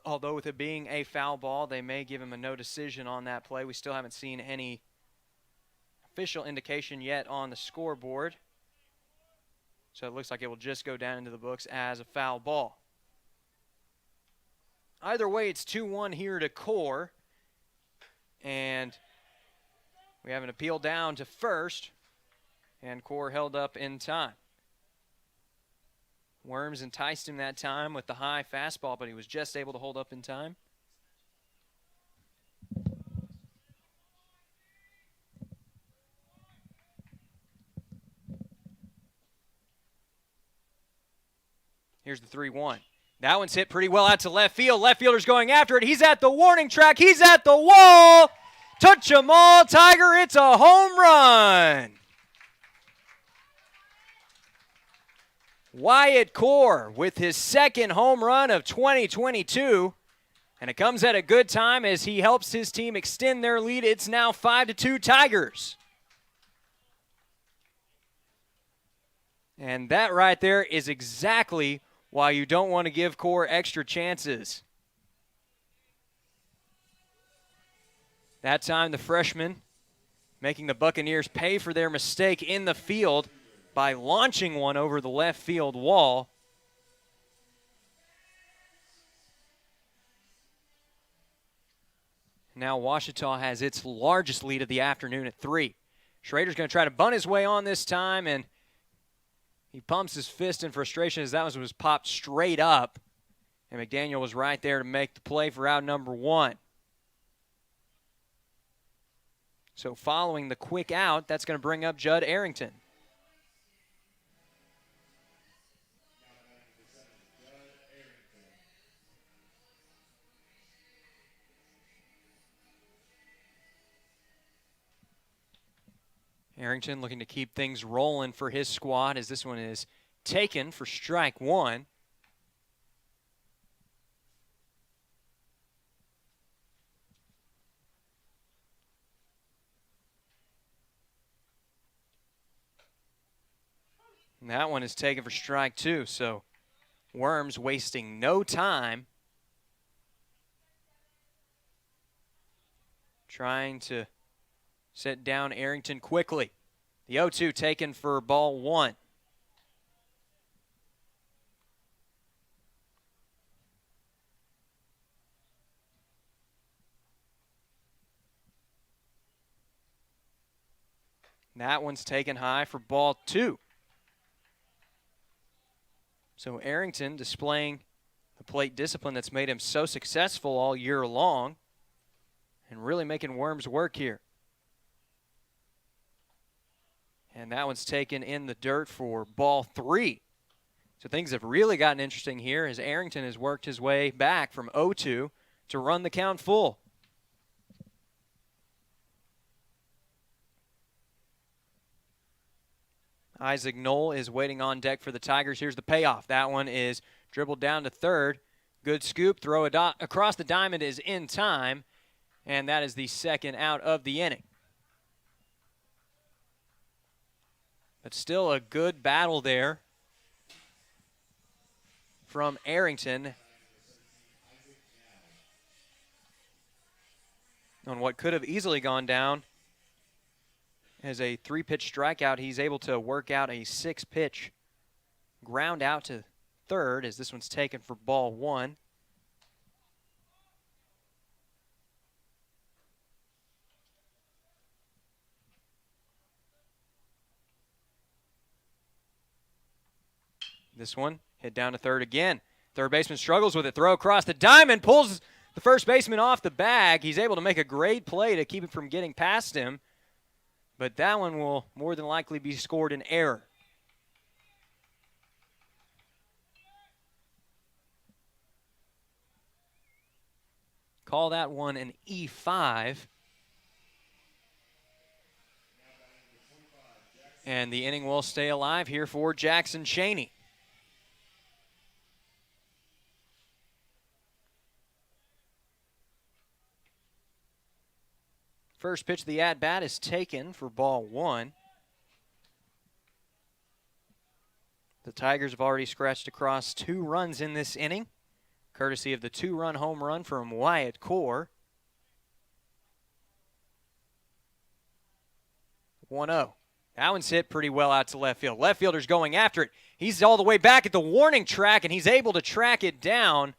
Although with it being a foul ball, they may give him a no decision on that play. We still haven't seen any official indication yet on the scoreboard. So it looks like it will just go down into the books as a foul ball. Either way, it's 2-1 here to Core. And we have an appeal down to first. And Core held up in time. Worms enticed him that time with the high fastball, but he was just able to hold up in time. Here's the 3-1. That one's hit pretty well out to left field. Left fielder's going after it. He's at the warning track. He's at the wall. Touch 'em all, Tiger. It's a home run. Wyatt Core with his second home run of 2022. And it comes at a good time as he helps his team extend their lead. It's now 5-2 Tigers. And that right there is exactly why you don't want to give Core extra chances. That time the freshman making the Buccaneers pay for their mistake in the field by launching one over the left field wall. Now Ouachita has its largest lead of the afternoon at 3. Schrader's going to try to bunt his way on this time, and he pumps his fist in frustration as that one was popped straight up. And McDaniel was right there to make the play for out number 1. So following the quick out, that's going to bring up Judd Arrington. Arrington looking to keep things rolling for his squad as this one is taken for strike 1. And that one is taken for strike 2, so Worms wasting no time trying to set down Arrington quickly. The 0-2 taken for ball 1. That one's taken high for ball 2. So Arrington displaying the plate discipline that's made him so successful all year long and really making Worms work here. And that one's taken in the dirt for ball 3. So things have really gotten interesting here as Arrington has worked his way back from 0-2 to run the count full. Isaac Knoll is waiting on deck for the Tigers. Here's the payoff. That one is dribbled down to third. Good scoop. Throw across the diamond is in time. And that is the second out of the inning. But still a good battle there from Arrington on what could have easily gone down has a 3-pitch strikeout. He's able to work out a 6-pitch ground out to third as this one's taken for ball 1. This one hit down to third again. Third baseman struggles with it. Throw across the diamond, pulls the first baseman off the bag. He's able to make a great play to keep it from getting past him. But that one will more than likely be scored in error. Call that one an E5. And the inning will stay alive here for Jackson Cheney. First pitch of the at-bat is taken for ball 1. The Tigers have already scratched across 2 runs in this inning, courtesy of the 2-run home run from Wyatt Core. 1-0. That one's hit pretty well out to left field. Left fielder's going after it. He's all the way back at the warning track, and he's able to track it down.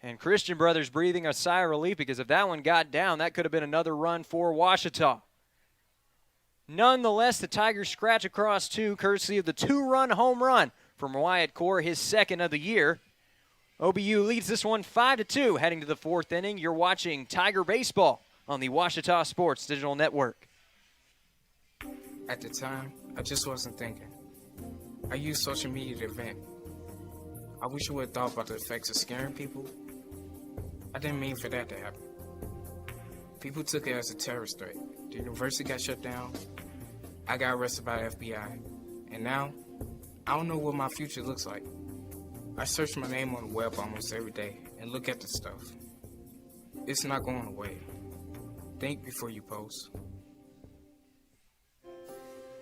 And Christian Brothers breathing a sigh of relief because if that one got down, that could have been another run for Ouachita. Nonetheless, the Tigers scratch across 2, courtesy of the 2-run home run from Wyatt Core, his 2nd of the year. OBU leads this one 5-2, heading to the 4th inning. You're watching Tiger Baseball on the Ouachita Sports Digital Network. At the time, I just wasn't thinking. I used social media to vent. I wish I would have thought about the effects of scaring people. I didn't mean for that to happen. People took it as a terrorist threat. The university got shut down. I got arrested by the FBI. And now, I don't know what my future looks like. I search my name on the web almost every day and look at the stuff. It's not going away. Think before you post.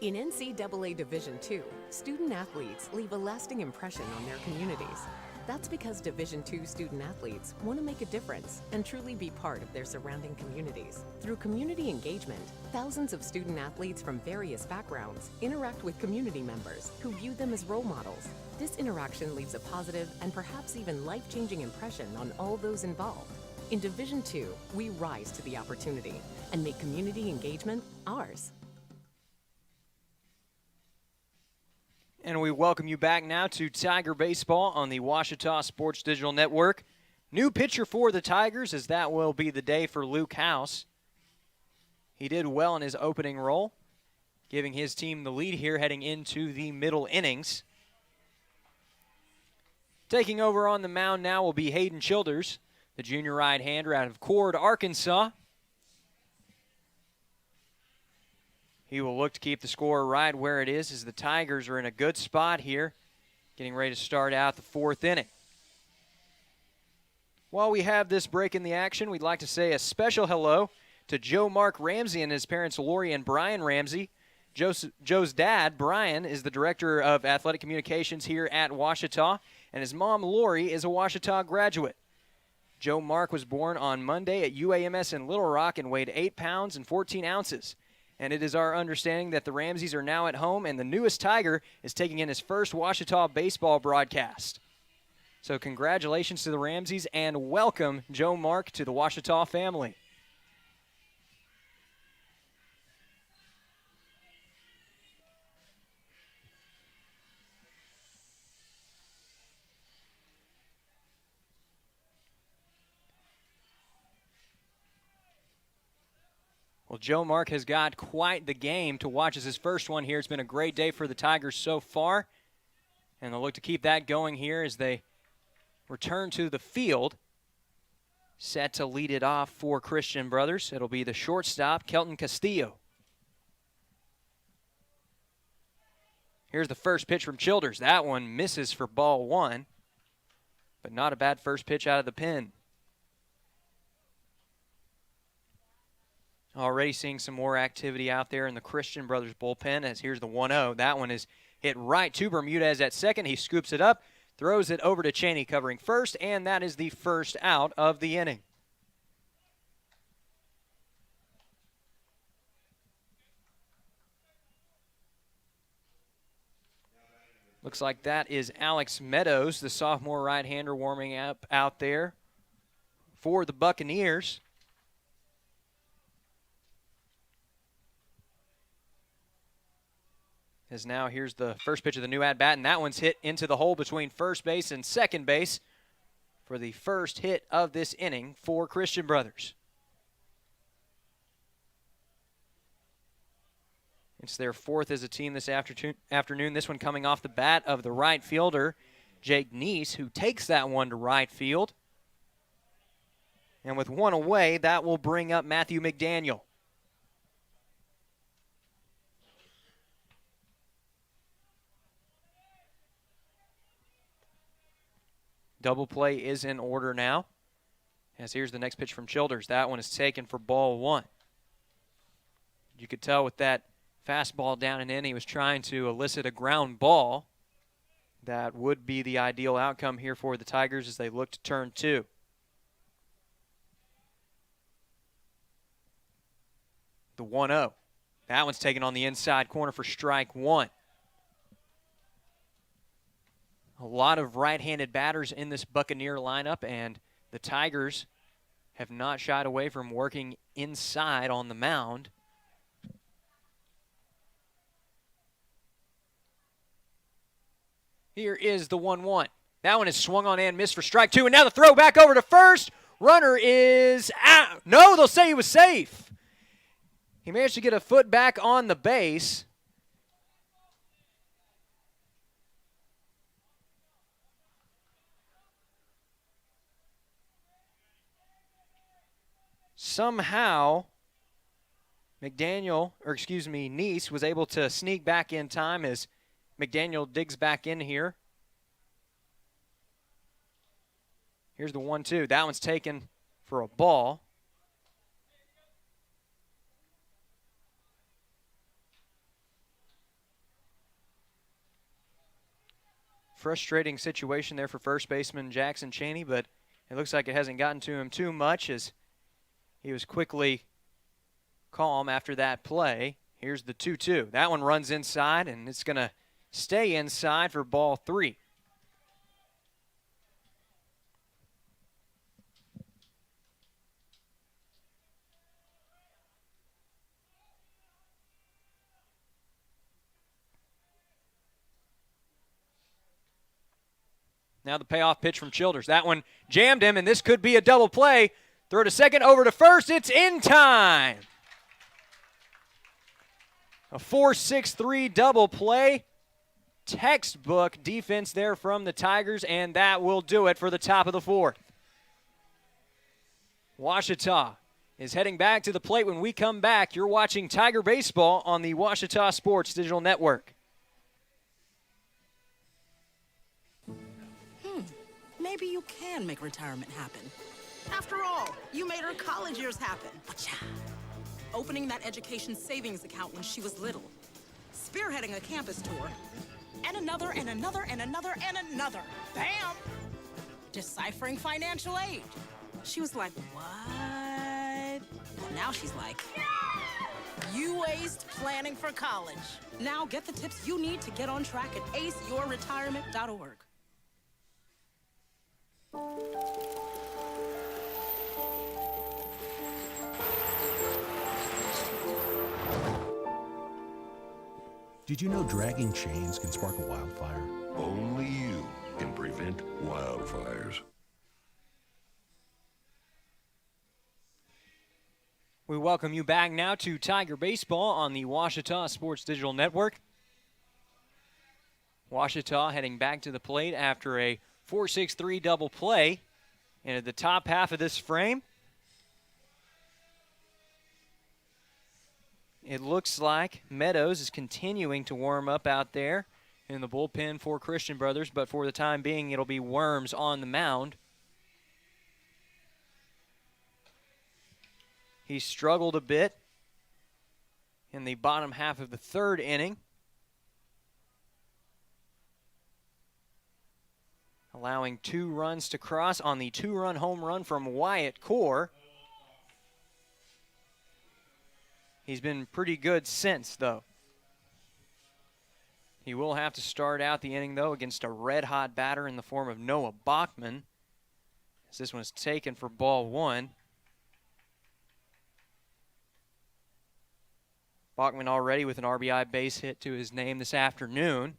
In NCAA Division II, student athletes leave a lasting impression on their communities. That's because Division II student athletes want to make a difference and truly be part of their surrounding communities. Through community engagement, thousands of student athletes from various backgrounds interact with community members who view them as role models. This interaction leaves a positive and perhaps even life-changing impression on all those involved. In Division II, we rise to the opportunity and make community engagement ours. And we welcome you back now to Tiger Baseball on the Ouachita Sports Digital Network. New pitcher for the Tigers, as that will be the day for Luke House. He did well in his opening role, giving his team the lead here heading into the middle innings. Taking over on the mound now will be Hayden Childers, the junior right-hander out of Cord, Arkansas. He will look to keep the score right where it is as the Tigers are in a good spot here, getting ready to start out the 4th inning. While we have this break in the action, we'd like to say a special hello to Joe Mark Ramsey and his parents Lori and Brian Ramsey. Joe's dad, Brian, is the director of athletic communications here at Ouachita, and his mom, Lori, is a Ouachita graduate. Joe Mark was born on Monday at UAMS in Little Rock and weighed 8 pounds and 14 ounces. And it is our understanding that the Ramseys are now at home, and the newest Tiger is taking in his first Ouachita baseball broadcast. So congratulations to the Ramseys, and welcome, Joe Mark, to the Ouachita family. Well, Joe Mark has got quite the game to watch as his first one here. It's been a great day for the Tigers so far, and they'll look to keep that going here as they return to the field. Set to lead it off for Christian Brothers. It'll be the shortstop, Kelton Castillo. Here's the first pitch from Childers. That one misses for ball 1, but not a bad first pitch out of the pen. Already seeing some more activity out there in the Christian Brothers bullpen as here's the 1-0. That one is hit right to Bermudez at second. He scoops it up, throws it over to Cheney covering first, and that is the first out of the inning. Looks like that is Alex Meadows, the sophomore right-hander, warming up out there for the Buccaneers. As now here's the first pitch of the new at-bat, and that one's hit into the hole between first base and second base for the first hit of this inning for Christian Brothers. It's their fourth as a team this afternoon. This one coming off the bat of the right fielder, Jake Neese, who takes that one to right field. And with one away, that will bring up Matthew McDaniel. Double play is in order now. As here's the next pitch from Childers. That one is taken for ball one. You could tell with that fastball down and in, he was trying to elicit a ground ball. That would be the ideal outcome here for the Tigers as they look to turn two. The 1-0. That one's taken on the inside corner for strike one. A lot of right-handed batters in this Buccaneer lineup, and the Tigers have not shied away from working inside on the mound. Here is the 1-1. That one is swung on and missed for strike two, and now the throw back over to first. Runner is out. No, they'll say he was safe. He managed to get a foot back on the base. Somehow, Neese was able to sneak back in time as McDaniel digs back in here. Here's the 1-2. That one's taken for a ball. Frustrating situation there for first baseman Jackson Chaney, but it looks like it hasn't gotten to him too much as he was quickly calm after that play. Here's the 2-2. That one runs inside, and it's going to stay inside for ball three. Now the payoff pitch from Childers. That one jammed him, and this could be a double play. Throw to second, over to first. It's in time. A 4-6-3 double play. Textbook defense there from the Tigers, and that will do it for the top of the fourth. Ouachita is heading back to the plate. When we come back, you're watching Tiger Baseball on the Ouachita Sports Digital Network. Maybe you can make retirement happen. After all, you made her college years happen. Opening that education savings account when she was little. Spearheading a campus tour. And another, and another, and another, and another. Bam! Deciphering financial aid. She was like, what? Well, now she's like, you aced planning for college. Now get the tips you need to get on track at aceyourretirement.org. Did you know dragging chains can spark a wildfire? Only you can prevent wildfires. We welcome you back now to Tiger Baseball on the Ouachita Sports Digital Network. Ouachita heading back to the plate after a 4-6-3 double play. And at the top half of this frame, it looks like Meadows is continuing to warm up out there in the bullpen for Christian Brothers, but for the time being, it'll be Worms on the mound. He struggled a bit in the bottom half of the third inning, allowing 2 runs to cross on the 2-run home run from Wyatt Core. He's been pretty good since, though. He will have to start out the inning, though, against a red-hot batter in the form of Noah Bachman, as this one is taken for ball one. Bachman already with an RBI base hit to his name this afternoon.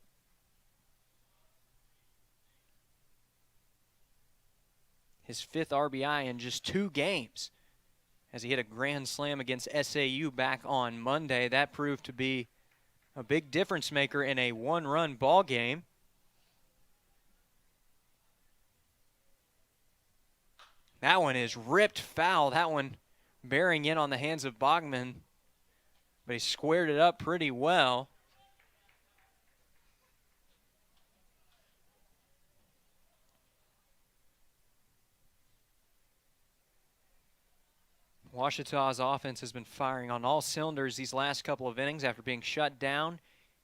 His 5th RBI in just 2 games, as he hit a grand slam against SAU back on Monday. That proved to be a big difference maker in a 1-run ball game. That one is ripped foul. That one bearing in on the hands of Bachman, but he squared it up pretty well. Ouachita's offense has been firing on all cylinders these last couple of innings after being shut down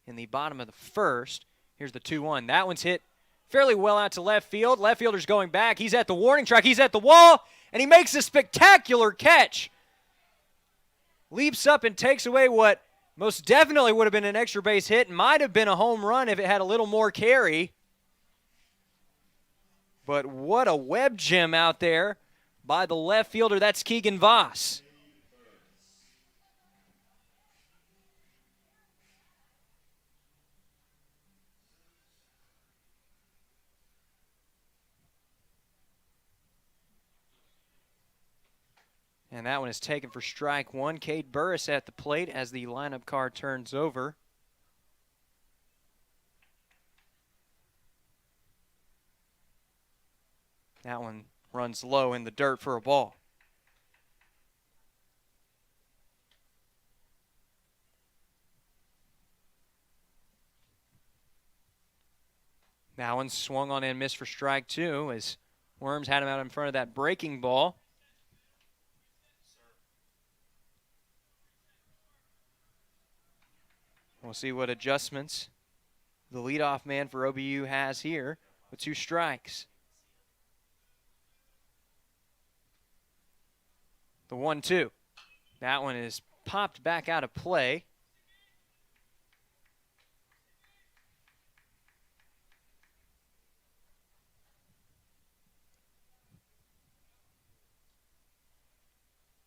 in the bottom of the first. Here's the 2-1. That one's hit fairly well out to left field. Left fielder's going back. He's at the warning track. He's at the wall, and he makes a spectacular catch. Leaps up and takes away what most definitely would have been an extra base hit. Might have been a home run if it had a little more carry. But what a web gem out there by the left fielder. That's Keegan Voss. And that one is taken for strike one. Cade Burris at the plate as the lineup card turns over. That one runs low in the dirt for a ball. That one swung on and missed for strike two as Worms had him out in front of that breaking ball. We'll see what adjustments the leadoff man for OBU has here with 2 strikes. The 1-2. That one is popped back out of play.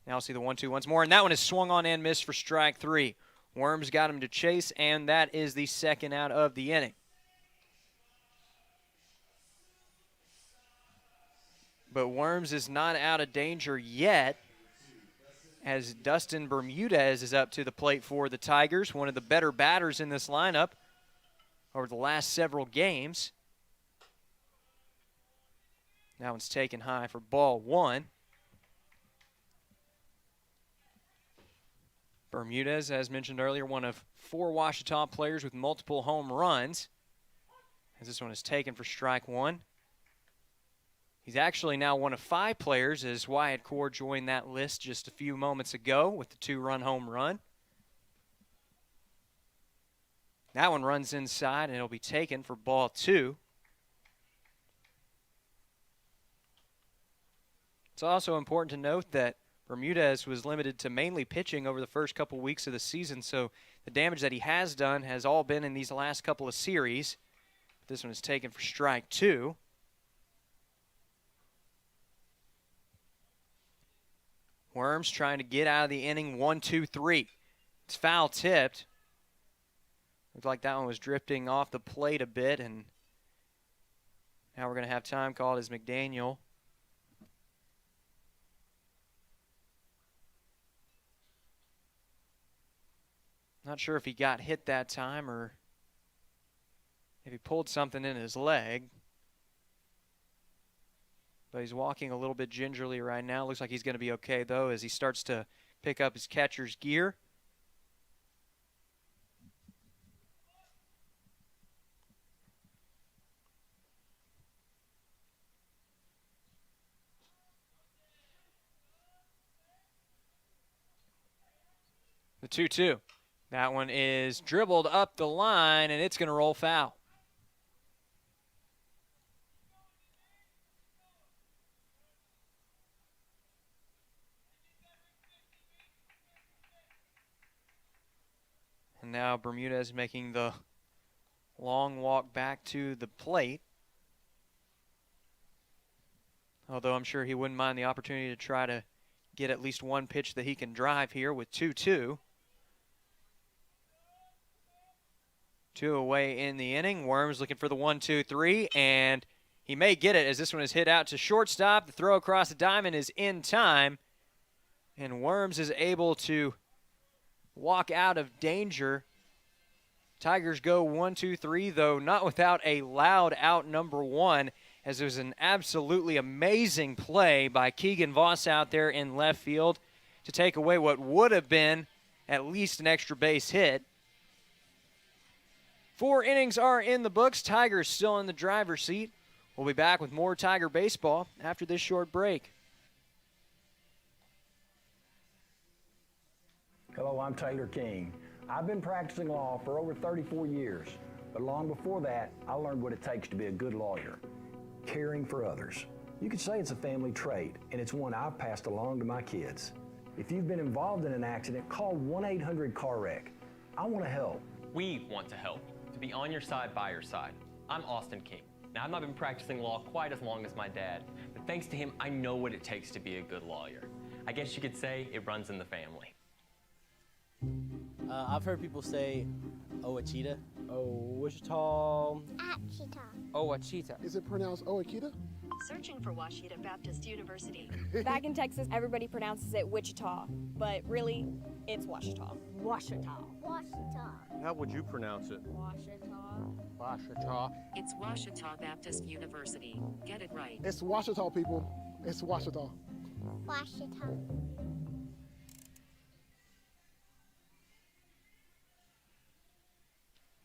Now we'll see the 1-2 once more, and that one is swung on and missed for strike 3. Worms got him to chase, and that is the second out of the inning. But Worms is not out of danger yet, as Dustin Bermudez is up to the plate for the Tigers, one of the better batters in this lineup over the last several games. That one's taken high for ball one. Bermudez, as mentioned earlier, one of 4 Ouachita players with multiple home runs, as this one is taken for strike one. He's actually now one of 5 players, as Wyatt Core joined that list just a few moments ago with the 2-run home run. That one runs inside, and it'll be taken for ball 2. It's also important to note that Bermudez was limited to mainly pitching over the first couple weeks of the season, so the damage that he has done has all been in these last couple of series. This one is taken for strike 2. Worms trying to get out of the inning. 1-2-3. It's foul tipped. Looked like that one was drifting off the plate a bit, and now we're going to have time called as McDaniel not sure if he got hit that time or if he pulled something in his leg. But he's walking a little bit gingerly right now. Looks like he's going to be okay, though, as he starts to pick up his catcher's gear. The 2-2. That one is dribbled up the line, and it's going to roll foul. And now Bermudez making the long walk back to the plate. Although I'm sure he wouldn't mind the opportunity to try to get at least one pitch that he can drive here with 2-2. 2 away in the inning. Worms looking for the 1-2-3, and he may get it as this one is hit out to shortstop. The throw across the diamond is in time, and Worms is able to walk out of danger. Tigers go 1-2-3, though not without a loud out number 1, as it was an absolutely amazing play by Keegan Voss out there in left field to take away what would have been at least an extra base hit. 4 innings are in the books. Tigers still in the driver's seat. We'll be back with more Tiger baseball after this short break. Hello, I'm Taylor King. I've been practicing law for over 34 years, but long before that, I learned what it takes to be a good lawyer. Caring for others. You could say it's a family trait, and it's one I've passed along to my kids. If you've been involved in an accident, call 1-800-CAR-WRECK. I want to help. We want to help, to be on your side, by your side. I'm Austin King. Now, I've not been practicing law quite as long as my dad, but thanks to him, I know what it takes to be a good lawyer. I guess you could say it runs in the family. I've heard people say Ouachita. Ouachita. Achita. Ouachita. Is it pronounced Ouachita? Searching for Ouachita Baptist University. Back in Texas, everybody pronounces it Wichita, but really, it's Washita. Washita. Washita. How would you pronounce it? Washita. Washita. It's Washita Baptist University. Get it right. It's Washita, people. It's Washita. Washita.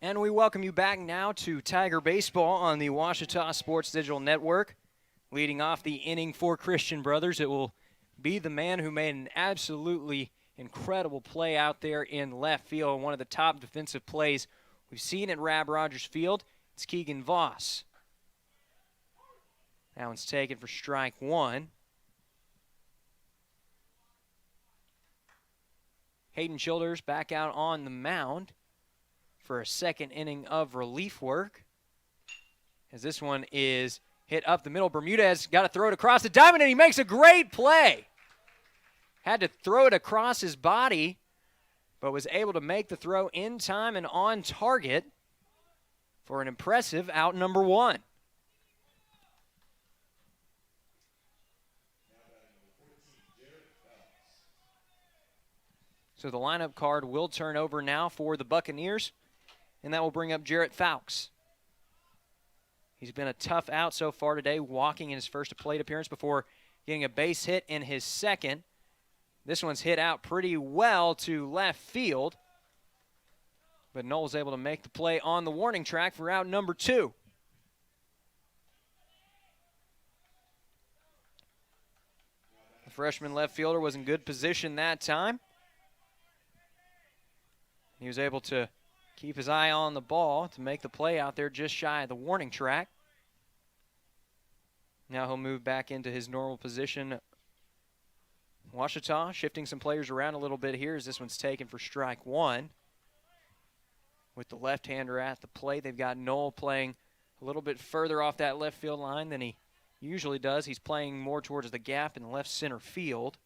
And we welcome you back now to Tiger Baseball on the Washita Sports Digital Network. Leading off the inning for Christian Brothers, it will be the man who made an absolutely incredible play out there in left field, one of the top defensive plays we've seen at Rab Rogers Field. It's Keegan Voss. That one's taken for strike 1. Hayden Childers back out on the mound for a second inning of relief work, as this one is hit up the middle. Bermudez got to throw it across the diamond, and he makes a great play. Had to throw it across his body, but was able to make the throw in time and on target for an impressive out number 1. So the lineup card will turn over now for the Buccaneers, and that will bring up Jarrett Fowkes. He's been a tough out so far today, walking in his first plate appearance before getting a base hit in his second. This one's hit out pretty well to left field, but Noel's able to make the play on the warning track for out number 2. The freshman left fielder was in good position that time. He was able to keep his eye on the ball to make the play out there just shy of the warning track. Now he'll move back into his normal position. Washita shifting some players around a little bit here as this one's taken for strike 1. With the left-hander at the plate, they've got Noel playing a little bit further off that left field line than he usually does. He's playing more towards the gap in left center field.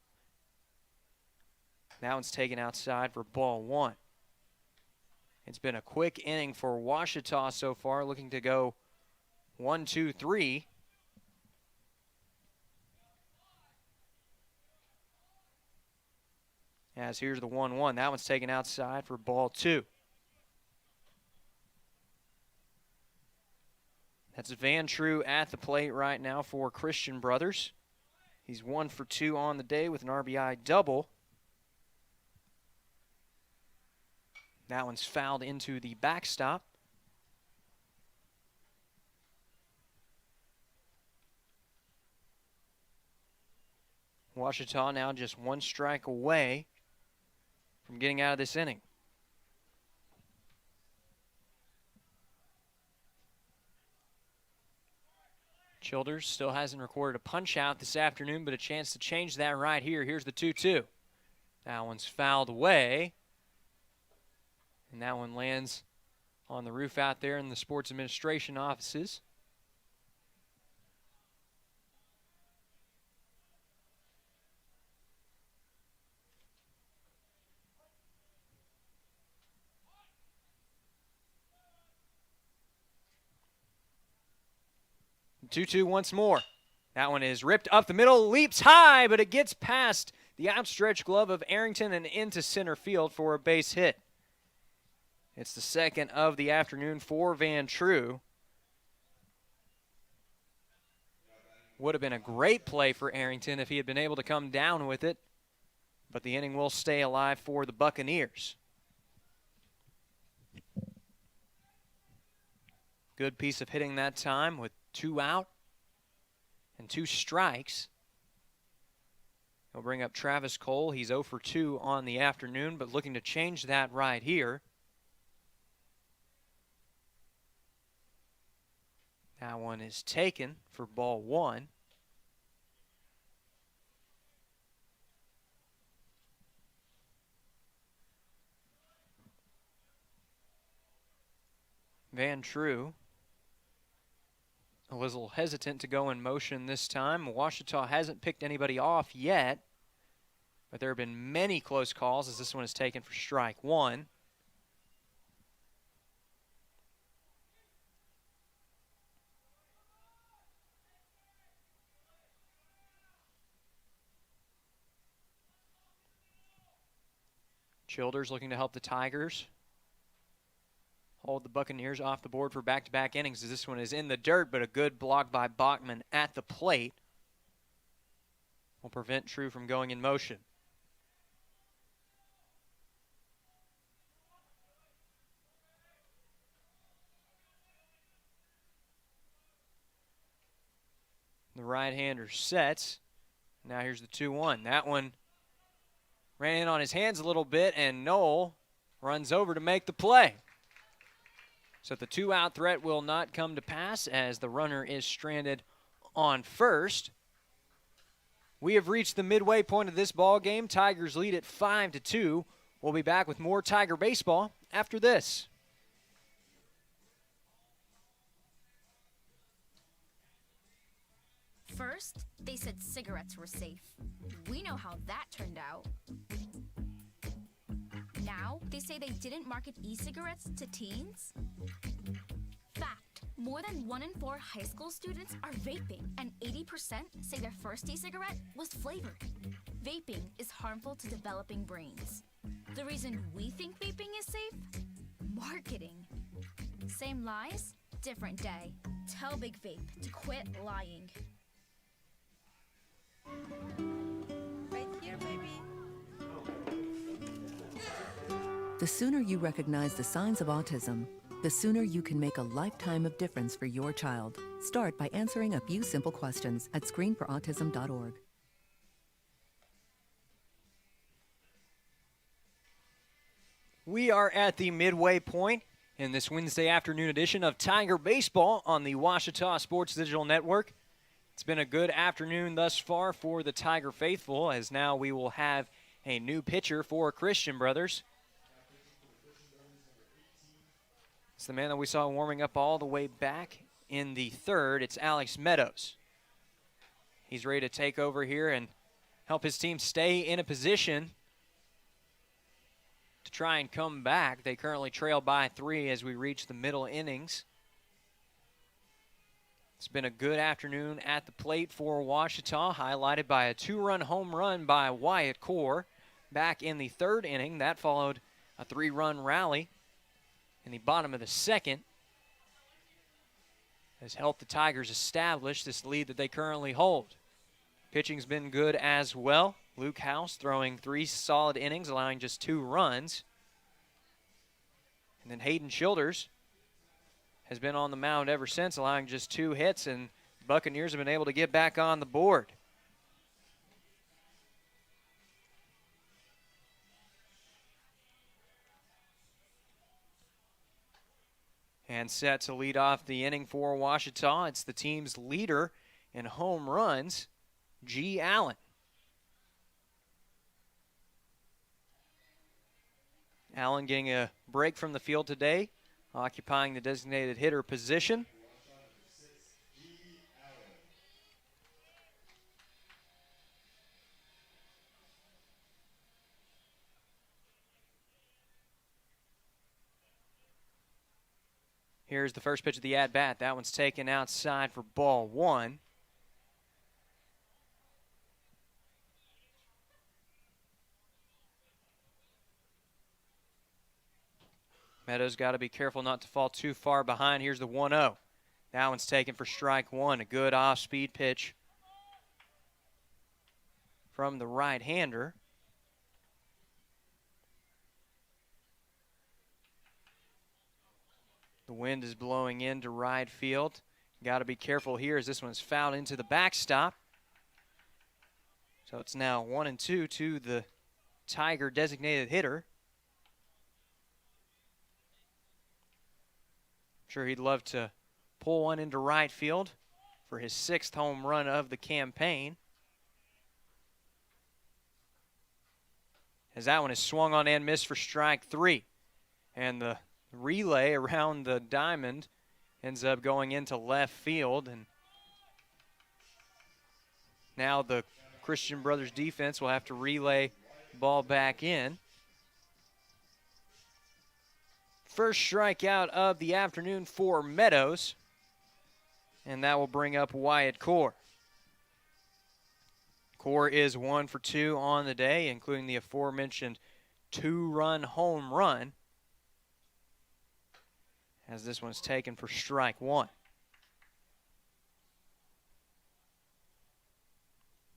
That one's taken outside for ball 1. It's been a quick inning for Washita so far, looking to go 1-2-3. As here's the 1-1. That one's taken outside for ball 2. That's Van True at the plate right now for Christian Brothers. He's 1 for 2 on the day with an RBI double. That one's fouled into the backstop. Washita now just 1 strike away from getting out of this inning. Childers still hasn't recorded a punch out this afternoon, but a chance to change that right here. Here's the 2-2. That one's fouled away. And that one lands on the roof out there in the sports administration offices. Two once more. That one is ripped up the middle, leaps high, but it gets past the outstretched glove of Arrington and into center field for a base hit. It's the second of the afternoon for Van True. Would have been a great play for Arrington if he had been able to come down with it, but the inning will stay alive for the Buccaneers. Good piece of hitting that time with 2 out and 2 strikes. He'll bring up Travis Cole. He's 0 for 2 on the afternoon, but looking to change that right here. That one is taken for ball 1. Van True was a little hesitant to go in motion this time. Ouachita hasn't picked anybody off yet, but there have been many close calls as this one is taken for strike 1. Childers looking to help the Tigers hold the Buccaneers off the board for back-to-back innings as this one is in the dirt, but a good block by Bachman at the plate will prevent True from going in motion. The right-hander sets. Now here's the 2-1. That one ran in on his hands a little bit, and Noel runs over to make the play. So the 2-out threat will not come to pass as the runner is stranded on first. We have reached the midway point of this ball game. Tigers lead at 5-2. We'll be back with more Tiger baseball after this. First, they said cigarettes were safe. We know how that turned out. Now, they say they didn't market e-cigarettes to teens? Fact, more than 1 in 4 high school students are vaping, and 80% say their first e-cigarette was flavored. Vaping is harmful to developing brains. The reason we think vaping is safe? Marketing. Same lies, different day. Tell Big Vape to quit lying. Right here, baby. The sooner you recognize the signs of autism, the sooner you can make a lifetime of difference for your child. Start by answering a few simple questions at screenforautism.org. We are at the midway point in this Wednesday afternoon edition of Tiger Baseball on the Ouachita Sports Digital Network. It's been a good afternoon thus far for the Tiger faithful, as now we will have a new pitcher for Christian Brothers. It's the man that we saw warming up all the way back in the third. It's Alex Meadows. He's ready to take over here and help his team stay in a position to try and come back. They currently trail by 3 as we reach the middle innings. It's been a good afternoon at the plate for Ouachita, highlighted by a 2-run home run by Wyatt Core back in the third inning. That followed a 3-run rally in the bottom of the second has helped the Tigers establish this lead that they currently hold. Pitching's been good as well. Luke House throwing 3 solid innings, allowing just 2 runs. And then Hayden Childers has been on the mound ever since, allowing just 2 hits, and the Buccaneers have been able to get back on the board. And set to lead off the inning for Ouachita, it's the team's leader in home runs, G. Allen. Allen getting a break from the field today occupying the designated hitter position. Here's the first pitch of the at-bat. That one's taken outside for ball one. Meadows got to be careful not to fall too far behind. Here's the 1-0. That one's taken for strike one. A good off-speed pitch from the right-hander. The wind is blowing into right field. Got to be careful here as this one's fouled into the backstop. So it's now 1-2 to the Tiger designated hitter. I'm sure he'd love to pull one into right field for his 6th home run of the campaign. As that one is swung on and missed for strike three. And the relay around the diamond ends up going into left field, and now the Christian Brothers defense will have to relay the ball back in. First strikeout of the afternoon for Meadows, and that will bring up Wyatt Core. Core is 1 for 2 on the day, including the aforementioned 2-run home run, as this one's taken for strike one.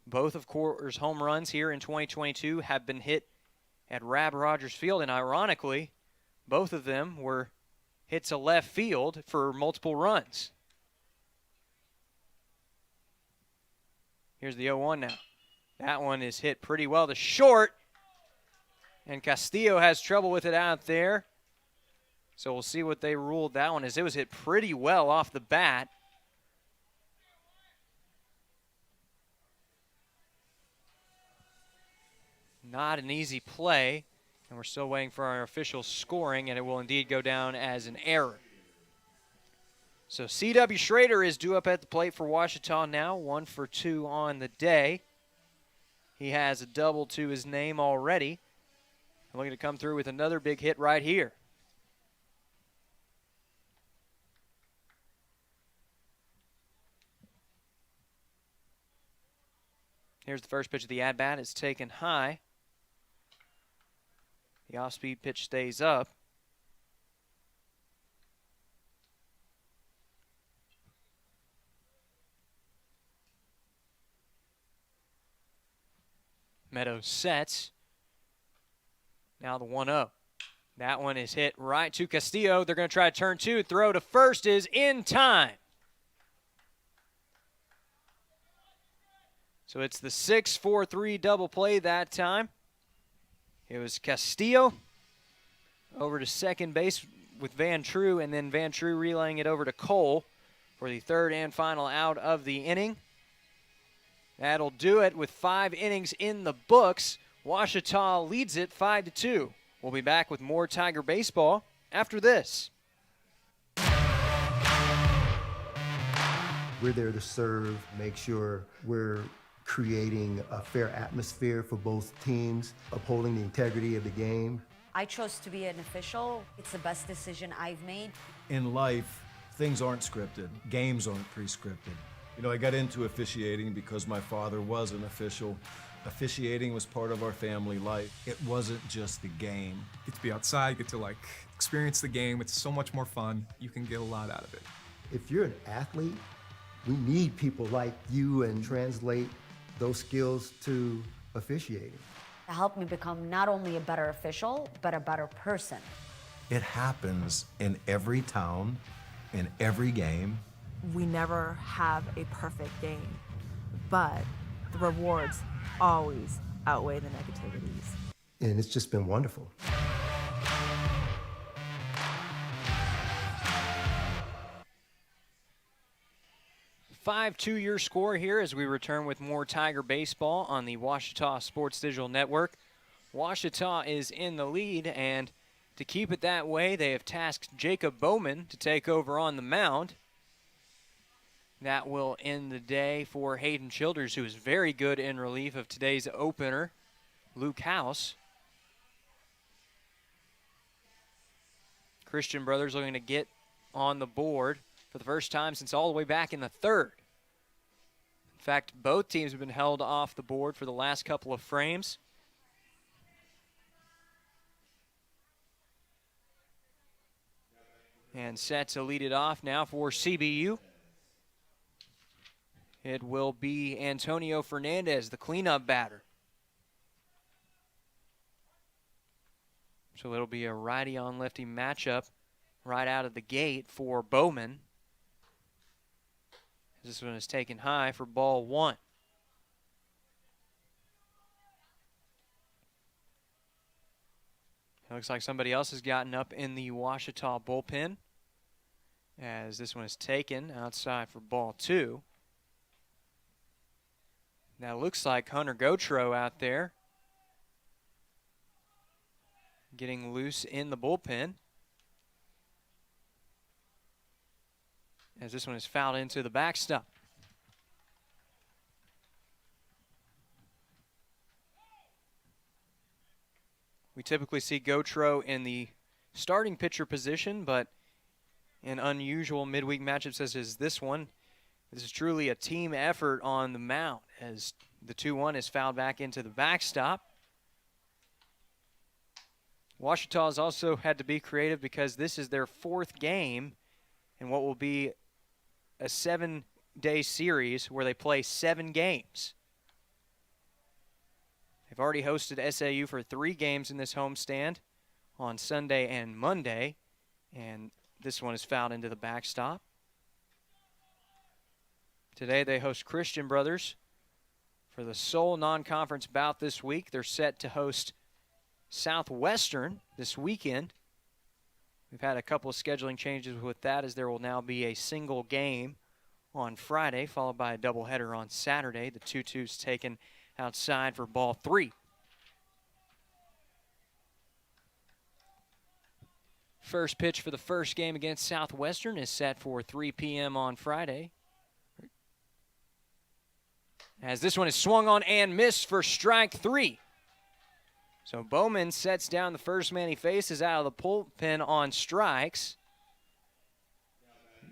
Both of Core's home runs here in 2022 have been hit at Rab Rogers Field, and ironically, both of them were hit to left field for multiple runs. Here's the 0-1 now. That one is hit pretty well to short, and Castillo has trouble with it out there. So we'll see what they ruled that one, as it was hit pretty well off the bat. Not an easy play, and we're still waiting for our official scoring, and it will indeed go down as an error. So C.W. Schrader is due up at the plate for Ouachita now, 1 for 2 on the day. He has a double to his name already. And looking to come through with another big hit right here. Here's the first pitch of the at-bat. It's taken high. The off-speed pitch stays up. Meadows sets. Now the 1-0. That one is hit right to Castillo. They're going to try to turn two. Throw to first is in time. So it's the 6-4-3 double play that time. It was Castillo over to second base with Van True, and then Van True relaying it over to Cole for the third and final out of the inning. That'll do it with 5 innings in the books. Ouachita leads it 5-2. We'll be back with more Tiger baseball after this. We're there to serve, make sure we're creating a fair atmosphere for both teams, upholding the integrity of the game. I chose to be an official. It's the best decision I've made. In life, things aren't scripted. Games aren't pre-scripted. You know, I got into officiating because my father was an official. Officiating was part of our family life. It wasn't just the game. Get to be outside, get to experience the game. It's so much more fun. You can get a lot out of it. If you're an athlete, we need people like you and translate those skills to officiating. It helped me become not only a better official, but a better person. It happens in every town, in every game. We never have a perfect game, but the rewards always outweigh the negativities. And it's just been wonderful. 5-2 your score here as we return with more Tiger baseball on the Ouachita Sports Digital Network. Ouachita is in the lead, and To keep it that way, they have tasked Jacob Bowman to take over on the mound. That will end the day for Hayden Childers, who is very good in relief of today's opener, Luke House. Christian Brothers looking to get on the board for the first time since all the way back in the third. In fact, both teams have been held off the board for the last couple of frames. And set to lead it off now for CBU. It will be Antonio Fernandez, the cleanup batter. So it'll be a righty on lefty matchup right out of the gate for Bowman. This one is taken high for ball one. It looks like somebody else has gotten up in the Ouachita bullpen, as this one is taken outside for ball two. Now it looks like Hunter Gotro out there getting loose in the bullpen, as this one is fouled into the backstop. We typically see Gotro in the starting pitcher position, but in unusual midweek matchups such as this one, this is truly a team effort on the mound, as the 2-1 is fouled back into the backstop. Ouachita has also had to be creative because this is their fourth game in what will be a 7-day series where they play 7 games. They've already hosted SAU for 3 games in this homestand on Sunday and Monday, and this one is fouled into the backstop. Today they host Christian Brothers for the sole non-conference bout this week. They're set to host Southwestern this weekend. We've had a couple of scheduling changes with that, as there will now be a single game on Friday, followed by a doubleheader on Saturday. The 2-2's taken outside for ball 3. First pitch for the first game against Southwestern is set for 3 p.m. on Friday, as this one is swung on and missed for strike 3. So Bowman sets down the first man he faces out of the bullpen on strikes,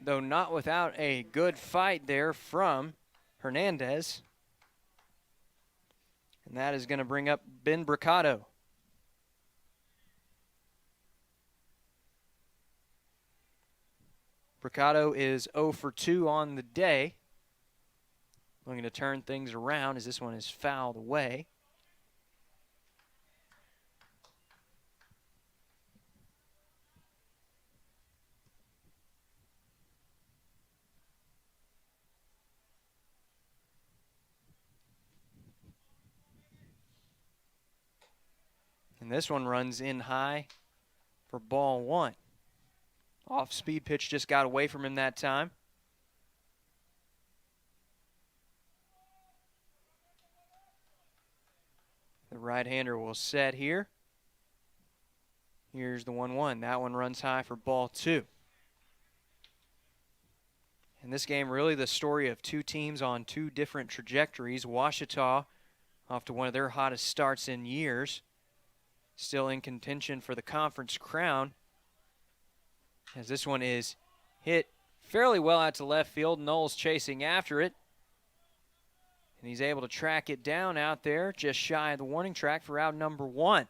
though not without a good fight there from Hernandez. And that is going to bring up Ben Bricado. Bricado is 0 for 2 on the day. Looking to turn things around as this one is fouled away. And this one runs in high for ball 1. Off-speed pitch just got away from him that time. The right-hander will set here. Here's the 1-1. That one runs high for ball 2. In this game, really the story of two teams on two different trajectories. Ouachita, off to one of their hottest starts in years, still in contention for the conference crown, as this one is hit fairly well out to left field. Knowles chasing after it, and he's able to track it down out there just shy of the warning track for out number 1.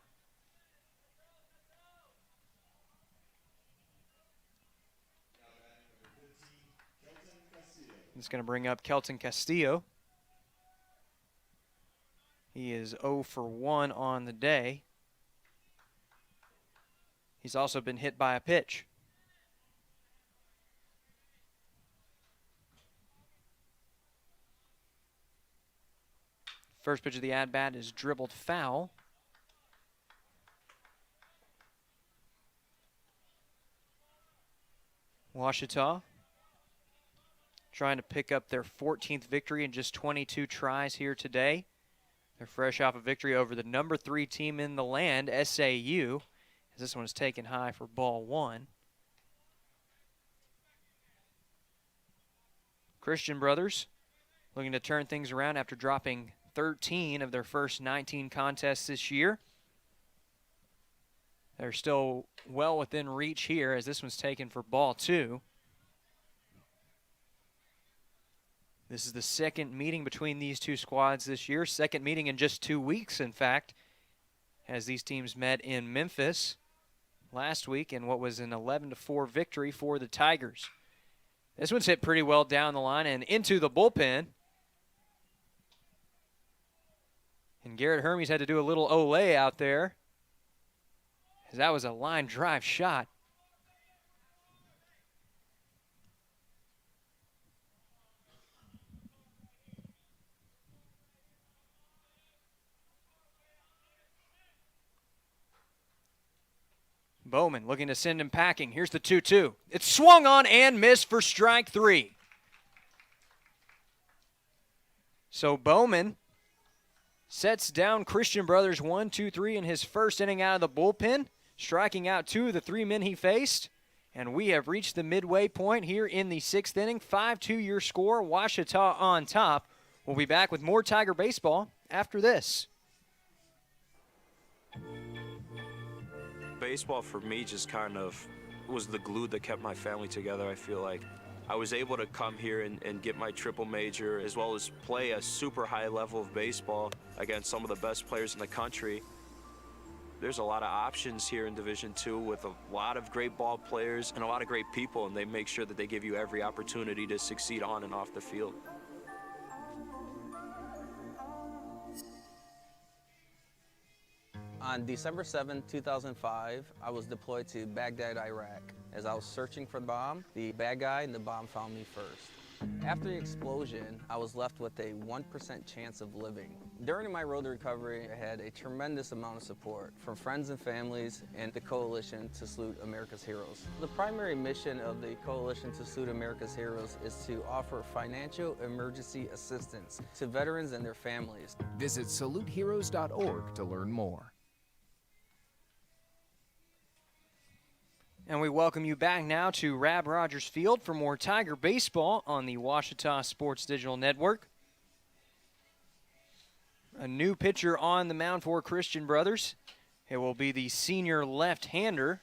It's going to bring up Kelton Castillo. He is 0 for 1 on the day. He's also been hit by a pitch. First pitch of the at-bat is dribbled foul. Ouachita trying to pick up their 14th victory in just 22 tries here today. They're fresh off a victory over the number 3 team in the land, SAU, as this one is taken high for ball one. Christian Brothers looking to turn things around after dropping 13 of their first 19 contests this year. They're still well within reach here as this one's taken for ball two. This is the second meeting between these two squads this year. Second meeting in just 2 weeks, in fact, as these teams met in Memphis last week in what was an 11-4 victory for the Tigers. This one's hit pretty well down the line and into the bullpen. And Garrett Hermes had to do a little Olay out there, as that was a line drive shot. Bowman looking to send him packing. Here's the 2-2. It's swung on and missed for strike three. So Bowman sets down Christian Brothers 1-2-3 in his first inning out of the bullpen, striking out 2 of the 3 men he faced. And we have reached the midway point here in the 6th inning. 5-2 your score, Ouachita on top. We'll be back with more Tiger baseball after this. Baseball for me just kind of was the glue that kept my family together. I feel like I was able to come here and get my triple major, as well as play a super high level of baseball against some of the best players in the country. There's a lot of options here in Division II with a lot of great ball players and a lot of great people, and they make sure that they give you every opportunity to succeed on and off the field. On December 7, 2005, I was deployed to Baghdad, Iraq. As I was searching for the bomb, the bad guy and the bomb found me first. After the explosion, I was left with a 1% chance of living. During my road to recovery, I had a tremendous amount of support from friends and families and the Coalition to Salute America's Heroes. The primary mission of the Coalition to Salute America's Heroes is to offer financial emergency assistance to veterans and their families. Visit saluteheroes.org to learn more. And we welcome you back now to Rab Rogers Field for more Tiger baseball on the Ouachita Sports Digital Network. A new pitcher on the mound for Christian Brothers. It will be the senior left-hander.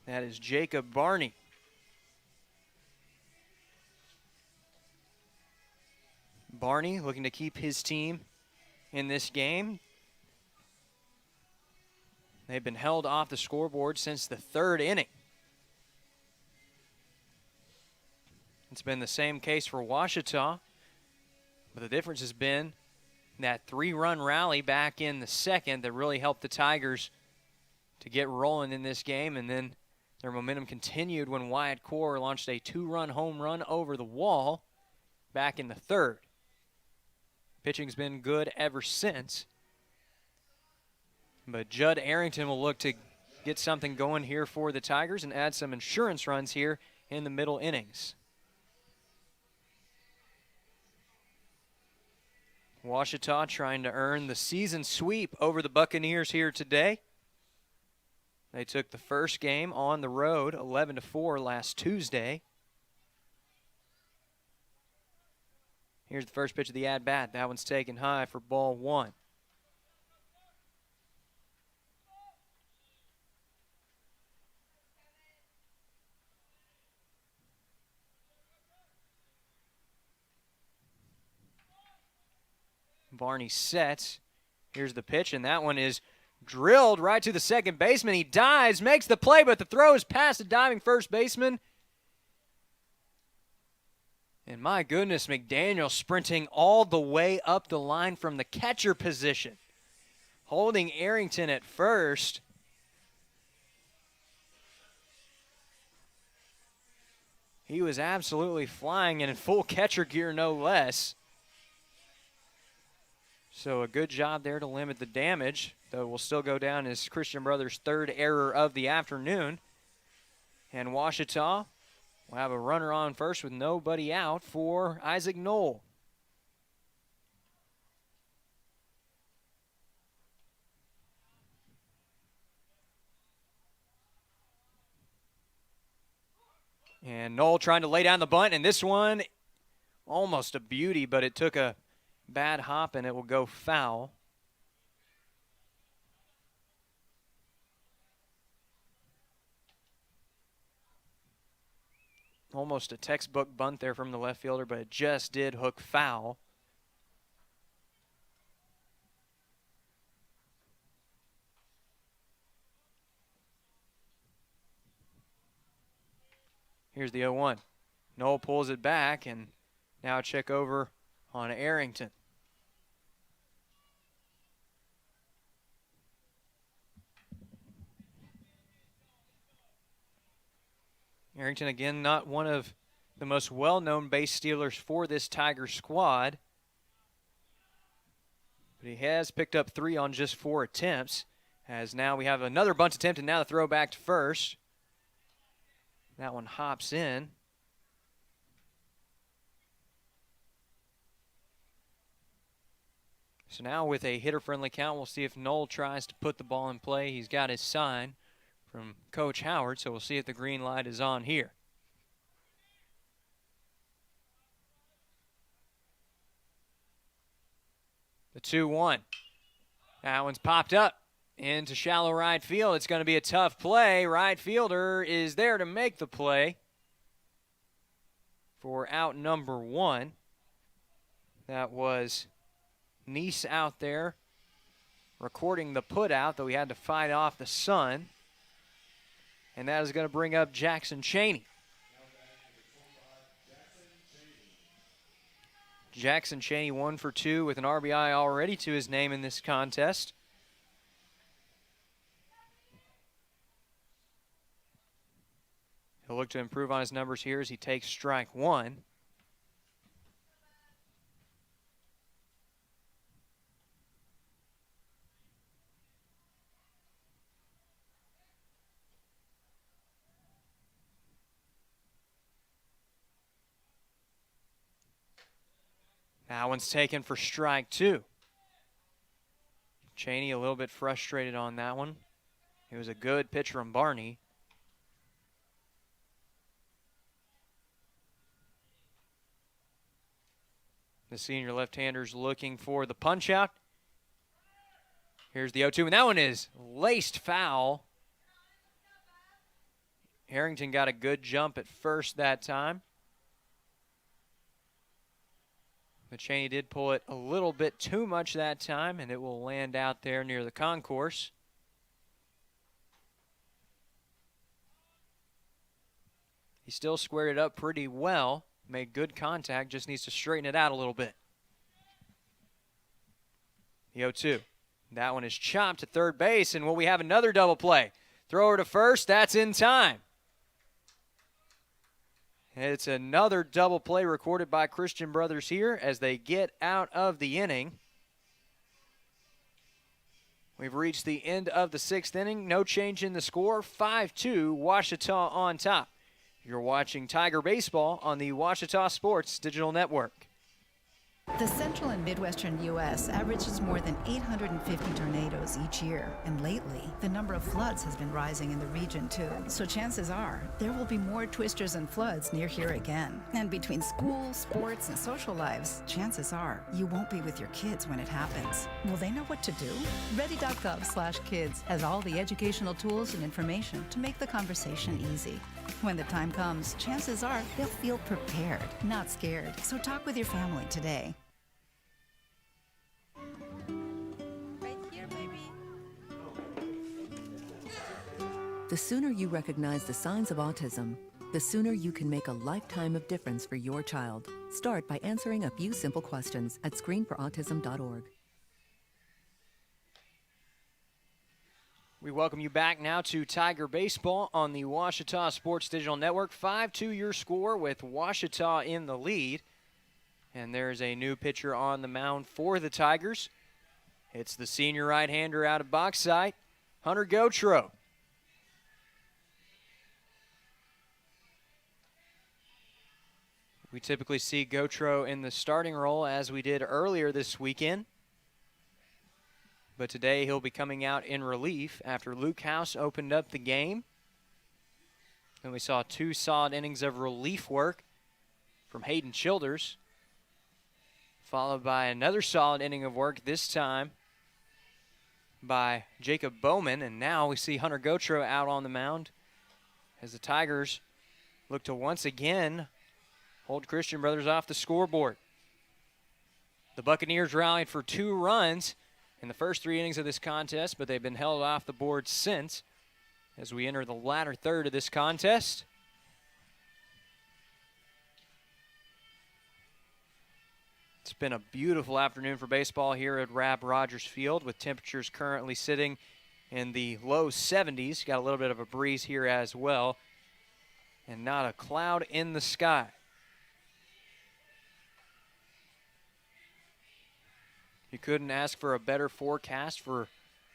That is Jacob Barney. Barney looking to keep his team in this game. They've been held off the scoreboard since the 3rd inning. It's been the same case for Ouachita, but the difference has been that 3-run rally back in the 2nd that really helped the Tigers to get rolling in this game, and then their momentum continued when Wyatt Core launched a 2-run home run over the wall back in the 3rd. Pitching's been good ever since. But Judd Arrington will look to get something going here for the Tigers and add some insurance runs here in the middle innings. Ouachita trying to earn the season sweep over the Buccaneers here today. They took the first game on the road, 11-4 last Tuesday. Here's the first pitch of the at-bat. That one's taken high for ball one. Barney sets. Here's the pitch, and that one is drilled right to the second baseman. He dives, makes the play, but the throw is past the diving first baseman. And my goodness, McDaniel sprinting all the way up the line from the catcher position, holding Arrington at first. He was absolutely flying and in full catcher gear, no less. So a good job there to limit the damage, though will still go down as Christian Brothers' 3rd error of the afternoon. And Ouachita will have a runner on first with nobody out for Isaac Knoll. And Knoll trying to lay down the bunt, and this one almost a beauty, but it took a bad hop, and it will go foul. Almost a textbook bunt there from the left fielder, but it just did hook foul. Here's the 0-1. Knoll pulls it back, and now check over on Arrington. Arrington, again, not one of the most well-known base stealers for this Tiger squad. But he has picked up 3 on just 4 attempts, as now we have another bunt attempt, and now the throw back to first. That one hops in. So now with a hitter-friendly count, we'll see if Knoll tries to put the ball in play. He's got his sign from Coach Howard, so we'll see if the green light is on here. The 2-1. That one's popped up into shallow right field. It's going to be a tough play. Right fielder is there to make the play for out number 1. That was Neese out there recording the put out, though he had to fight off the sun. And that is going to bring up Jackson Cheney. Jackson Cheney 1 for 2 with an RBI already to his name in this contest. He'll look to improve on his numbers here as he takes strike 1. That one's taken for strike 2. Cheney a little bit frustrated on that one. It was a good pitch from Barney. The senior left-hander's looking for the punch-out. Here's the 0-2, and that one is laced foul. Harrington got a good jump at first that time. But Cheney did pull it a little bit too much that time, and it will land out there near the concourse. He still squared it up pretty well, made good contact, just needs to straighten it out a little bit. The 0-2. That one is chopped to third base, and will we have another double play? Thrower to first, that's in time. It's another double play recorded by Christian Brothers here as they get out of the inning. We've reached the end of the 6th inning. No change in the score. 5-2, Ouachita on top. You're watching Tiger Baseball on the Ouachita Sports Digital Network. The central and midwestern U.S. averages more than 850 tornadoes each year, and lately, the number of floods has been rising in the region too. So chances are, there will be more twisters and floods near here again. And between school, sports, and social lives, chances are, you won't be with your kids when it happens. Will they know what to do? Ready.gov/kids has all the educational tools and information to make the conversation easy. When the time comes, chances are they'll feel prepared, not scared. So talk with your family today. Right here, baby. The sooner you recognize the signs of autism, the sooner you can make a lifetime of difference for your child. Start by answering a few simple questions at screenforautism.org. We welcome you back now to Tiger Baseball on the Ouachita Sports Digital Network. 5-2 your score with Ouachita in the lead. And there's a new pitcher on the mound for the Tigers. It's the senior right-hander out of Bauxite, Hunter Gautreaux. We typically see Gautreaux in the starting role as we did earlier this weekend. But today he'll be coming out in relief after Luke House opened up the game. Then we saw 2 solid innings of relief work from Hayden Childers, followed by another solid inning of work, this time by Jacob Bowman. And now we see Hunter Gotro out on the mound as the Tigers look to once again hold Christian Brothers off the scoreboard. The Buccaneers rallied for 2 runs in the first 3 innings of this contest, but they've been held off the board since as we enter the latter third of this contest. It's been a beautiful afternoon for baseball here at Rab Rogers Field, with temperatures currently sitting in the low 70s. Got a little bit of a breeze here as well, and not a cloud in the sky. You couldn't ask for a better forecast for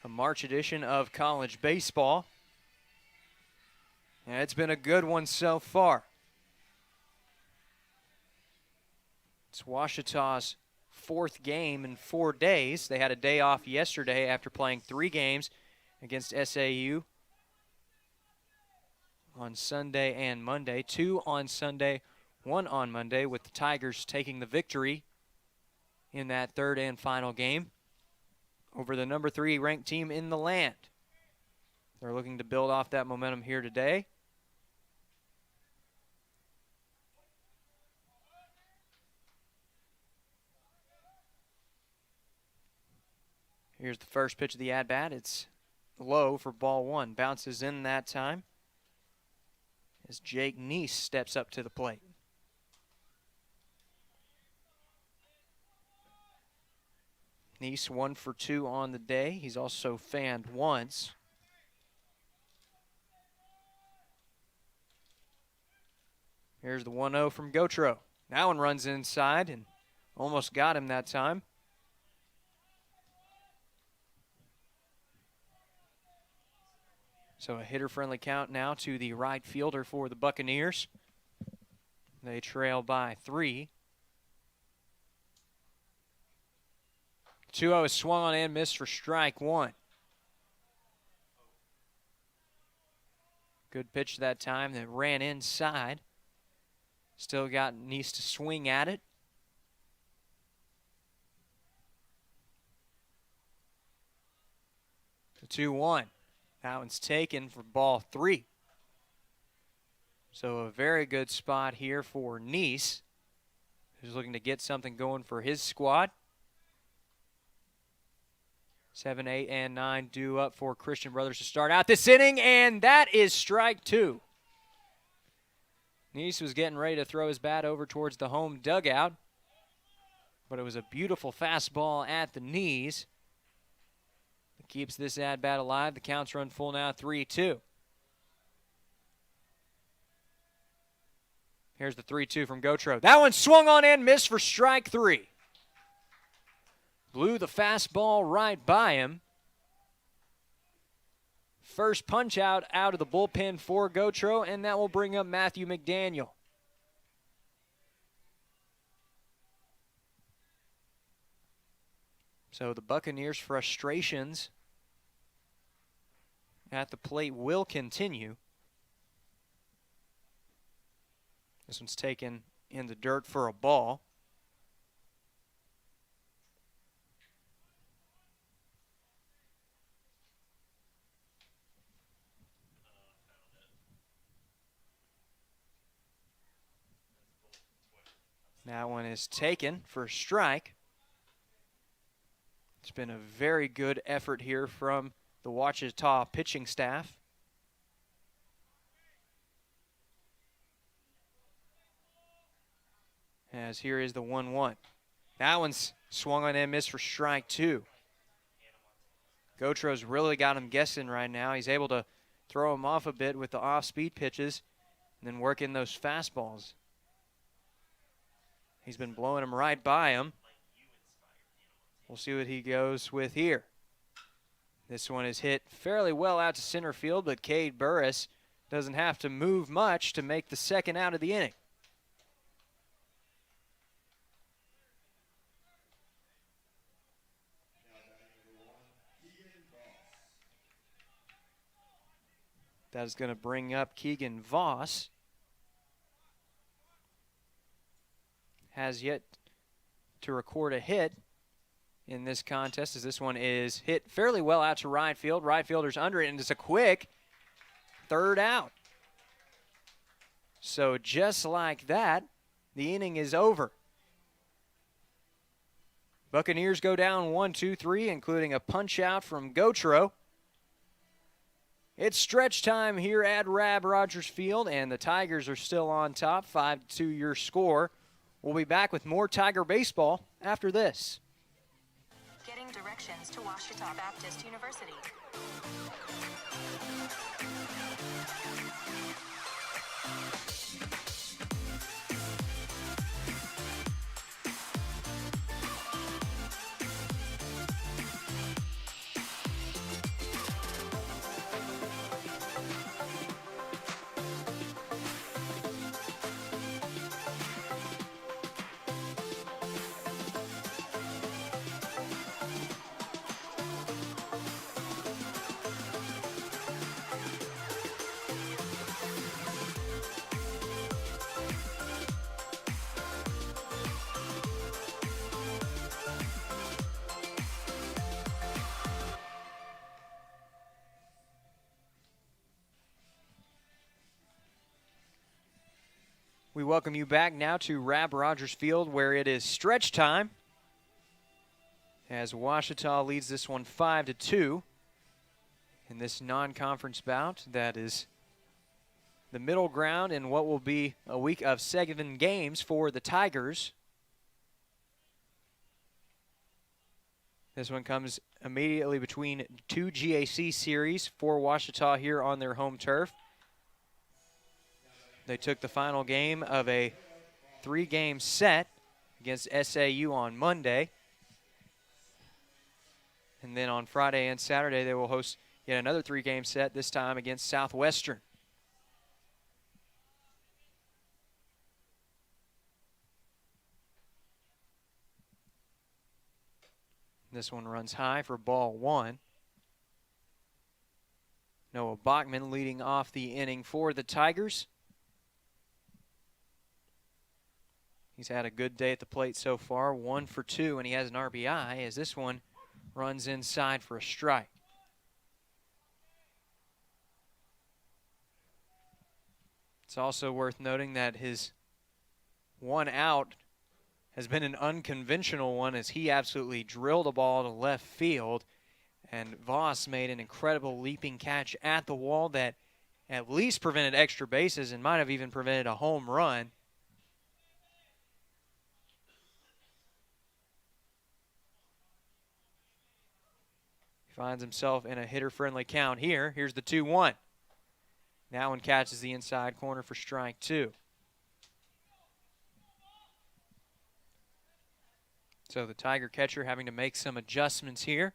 a March edition of college baseball. And it's been a good one so far. It's Ouachita's 4th game in 4 days. They had a day off yesterday after playing 3 games against SAU on Sunday and Monday. 2 on Sunday, 1 on Monday, with the Tigers taking the victory in that 3rd and final game over the number 3 ranked team in the land. They're looking to build off that momentum here today. Here's the first pitch of the at-bat. It's low for ball 1. Bounces in that time as Jake Neese steps up to the plate. Neese 1 for 2 on the day. He's also fanned once. Here's the 1-0 from Gotro. That one runs inside and almost got him that time. So a hitter-friendly count now to the right fielder for the Buccaneers. They trail by 3. 2-0 is swung on and missed for strike 1. Good pitch that time that ran inside. Still got Neese to swing at it. The 2-1. That one's taken for ball 3. So a very good spot here for Neese, who's looking to get something going for his squad. 7, 8, and 9 due up for Christian Brothers to start out this inning, and that is strike 2. Neese was getting ready to throw his bat over towards the home dugout, but it was a beautiful fastball at the knees that keeps this at-bat alive. The count's run full now, 3-2. Here's the 3-2 from Gotro. That one swung on and missed for strike 3. Blew the fastball right by him. First punch out of the bullpen for Gotro, and that will bring up Matthew McDaniel. So the Buccaneers' frustrations at the plate will continue. This one's taken in the dirt for a ball. That one is taken for a strike. It's been a very good effort here from the Ouachita pitching staff. As here is the 1-1. That one's swung on and missed for strike 2. Gotro's really got him guessing right now. He's able to throw him off a bit with the off-speed pitches and then work in those fastballs. He's been blowing him right by him. We'll see what he goes with here. This one is hit fairly well out to center field, but Cade Burris doesn't have to move much to make the second out of the inning. That is going to bring up Keegan Voss. Has yet to record a hit in this contest, as this one is hit fairly well out to right field. Right fielder's under it, and it's a quick third out. So just like that, the inning is over. Buccaneers go down 1-2-3, including a punch out from Gautreaux. It's stretch time here at Rab Rogers Field, and the Tigers are still on top, 5-2 your score. We'll be back with more Tiger baseball after this. Getting directions to Ouachita Baptist University. We welcome you back now to Rab Rogers Field, where it is stretch time, as Ouachita leads this one 5-2 in this non-conference bout. That is the middle ground in what will be a week of 7 games for the Tigers. This one comes immediately between 2 GAC series for Ouachita here on their home turf. They took the final game of a 3-game set against SAU on Monday. And then on Friday and Saturday, they will host yet another 3-game set, this time against Southwestern. This one runs high for ball 1. Noah Bachman leading off the inning for the Tigers. He's had a good day at the plate so far, 1 for 2, and he has an RBI as this one runs inside for a strike. It's also worth noting that his 1 out has been an unconventional one, as he absolutely drilled a ball to left field, and Voss made an incredible leaping catch at the wall that at least prevented extra bases and might have even prevented a home run. Finds himself in a hitter-friendly count here. Here's the 2-1. That one catches the inside corner for strike 2. So the Tiger catcher having to make some adjustments here.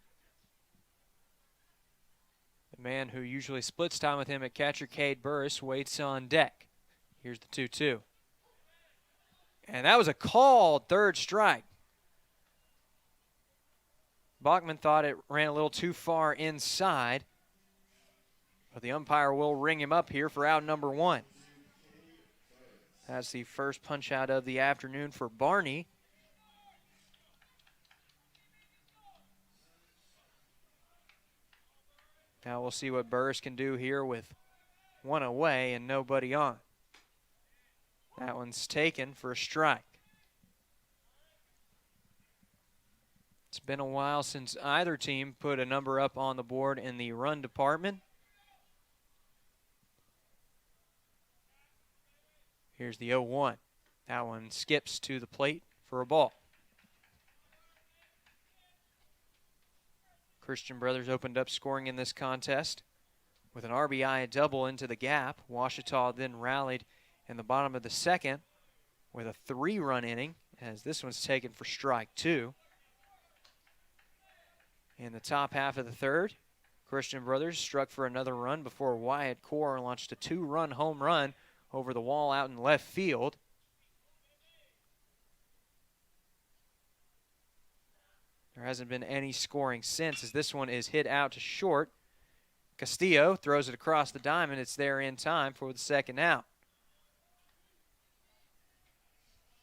The man who usually splits time with him at catcher, Cade Burris, waits on deck. Here's the 2-2. And that was a called third strike. Bachman thought it ran a little too far inside, but the umpire will ring him up here for out number 1. That's the first punch out of the afternoon for Barney. Now we'll see what Burris can do here with 1 away and nobody on. That one's taken for a strike. It's been a while since either team put a number up on the board in the run department. Here's the 0-1. That one skips to the plate for a ball. Christian Brothers opened up scoring in this contest with an RBI double into the gap. Ouachita then rallied in the bottom of the second with a 3-run inning, as this one's taken for strike 2. In the top half of the third, Christian Brothers struck for another run before Wyatt Core launched a 2-run home run over the wall out in left field. There hasn't been any scoring since, as this one is hit out to short. Castillo throws it across the diamond. It's there in time for the second out.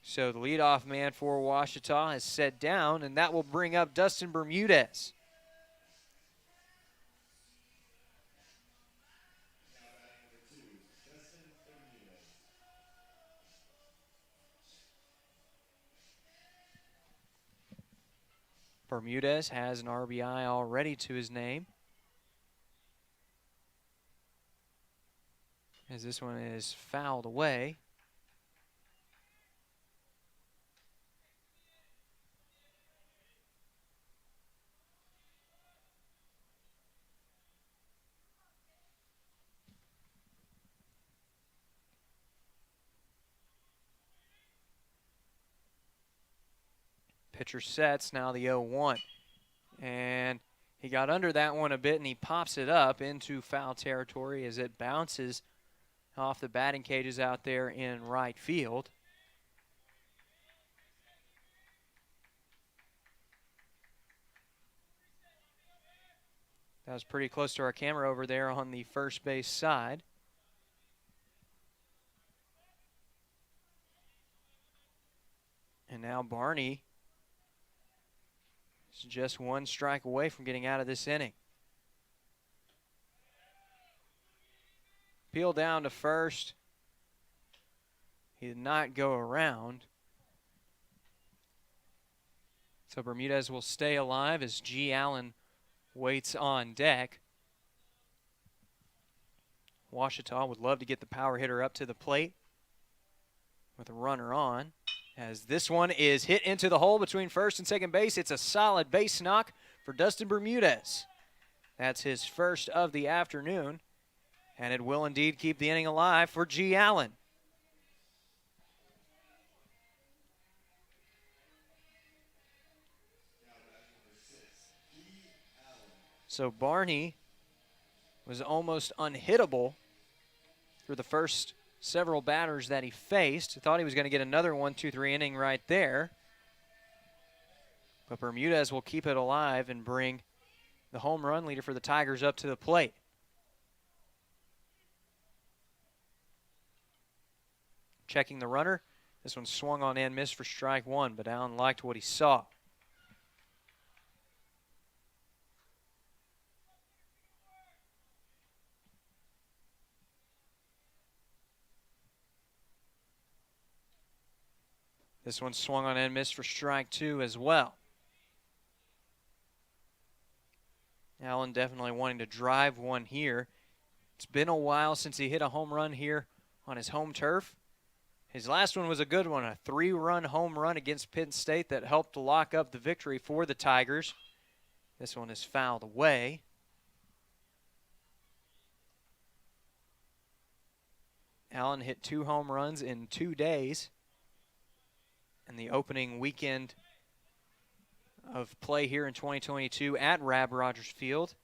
So the leadoff man for Ouachita is set down, and that will bring up Dustin Bermudez. Bermudez has an RBI already to his name, as this one is fouled away. Pitcher sets, now the 0-1. And he got under that one a bit, and he pops it up into foul territory as it bounces off the batting cages out there in right field. That was pretty close to our camera over there on the first base side. And now Barney is just one strike away from getting out of this inning. Peel down to first. He did not go around. So Bermudez will stay alive as G. Allen waits on deck. Ouachita would love to get the power hitter up to the plate with a runner on, as this one is hit into the hole between first and second base. It's a solid base knock for Dustin Bermudez. That's his first of the afternoon, and it will indeed keep the inning alive for G. Allen. So Barney was almost unhittable through the first several batters that he faced. Thought he was going to get another 1-2-3 inning right there. But Bermudez will keep it alive and bring the home run leader for the Tigers up to the plate. Checking the runner. This one swung on and missed for strike one, but Allen liked what he saw. This one swung on and missed for strike two as well. Allen definitely wanting to drive one here. It's been a while since he hit a home run here on his home turf. His last one was a good one, a 3-run home run against Penn State that helped lock up the victory for the Tigers. This one is fouled away. Allen hit 2 home runs in 2 days. And the opening weekend of play here in 2022 at Rab Rogers Field.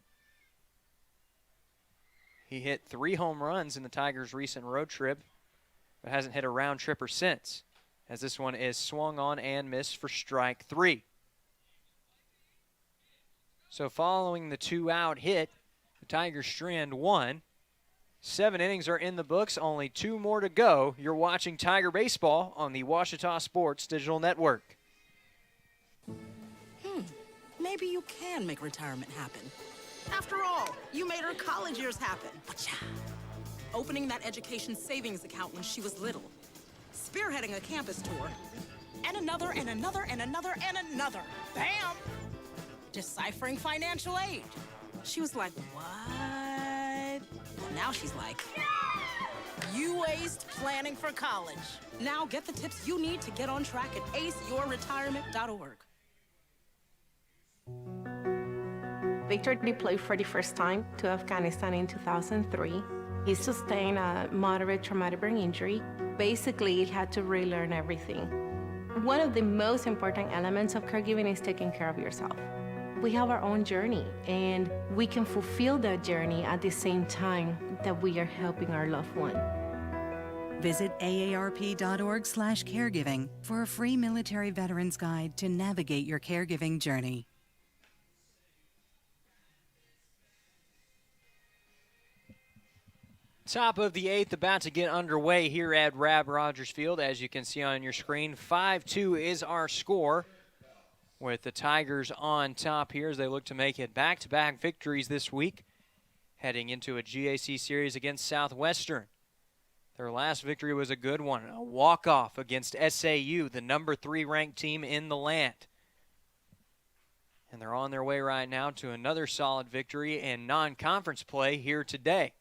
He hit 3 home runs in the Tigers' recent road trip, but hasn't hit a round tripper since, as this one is swung on and missed for strike 3. So following the 2-out hit, the Tigers strand 1. 7 innings are in the books, only 2 more to go. You're watching Tiger Baseball on the Ouachita Sports Digital Network. Maybe you can make retirement happen. After all, you made her college years happen. Opening that education savings account when she was little. Spearheading a campus tour. And another, and another, and another, and another. Bam! Deciphering financial aid. She was like, what? Well, now she's like, you aced planning for college. Now get the tips you need to get on track at aceyourretirement.org. Victor deployed for the first time to Afghanistan in 2003. He sustained a moderate traumatic brain injury. Basically, he had to relearn everything. One of the most important elements of caregiving is taking care of yourself. We have our own journey, and we can fulfill that journey at the same time that we are helping our loved one. Visit aarp.org/caregiving for a free military veterans guide to navigate your caregiving journey. Top of the 8th, about to get underway here at Rab Rogers Field. As you can see on your screen, 5-2 is our score, with the Tigers on top here as they look to make it back-to-back victories this week, heading into a GAC series against Southwestern. Their last victory was a good one, a walk-off against SAU, the number 3 ranked team in the land. And they're on their way right now to another solid victory in non-conference play here today.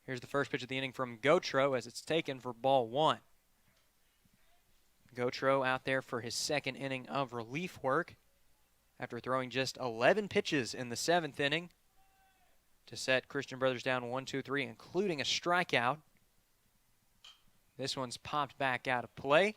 Here's the first pitch of the inning from Gautreaux as it's taken for ball 1. Gautreaux out there for his second inning of relief work after throwing just 11 pitches in the 7th inning to set Christian Brothers down 1-2-3, including a strikeout. This one's popped back out of play.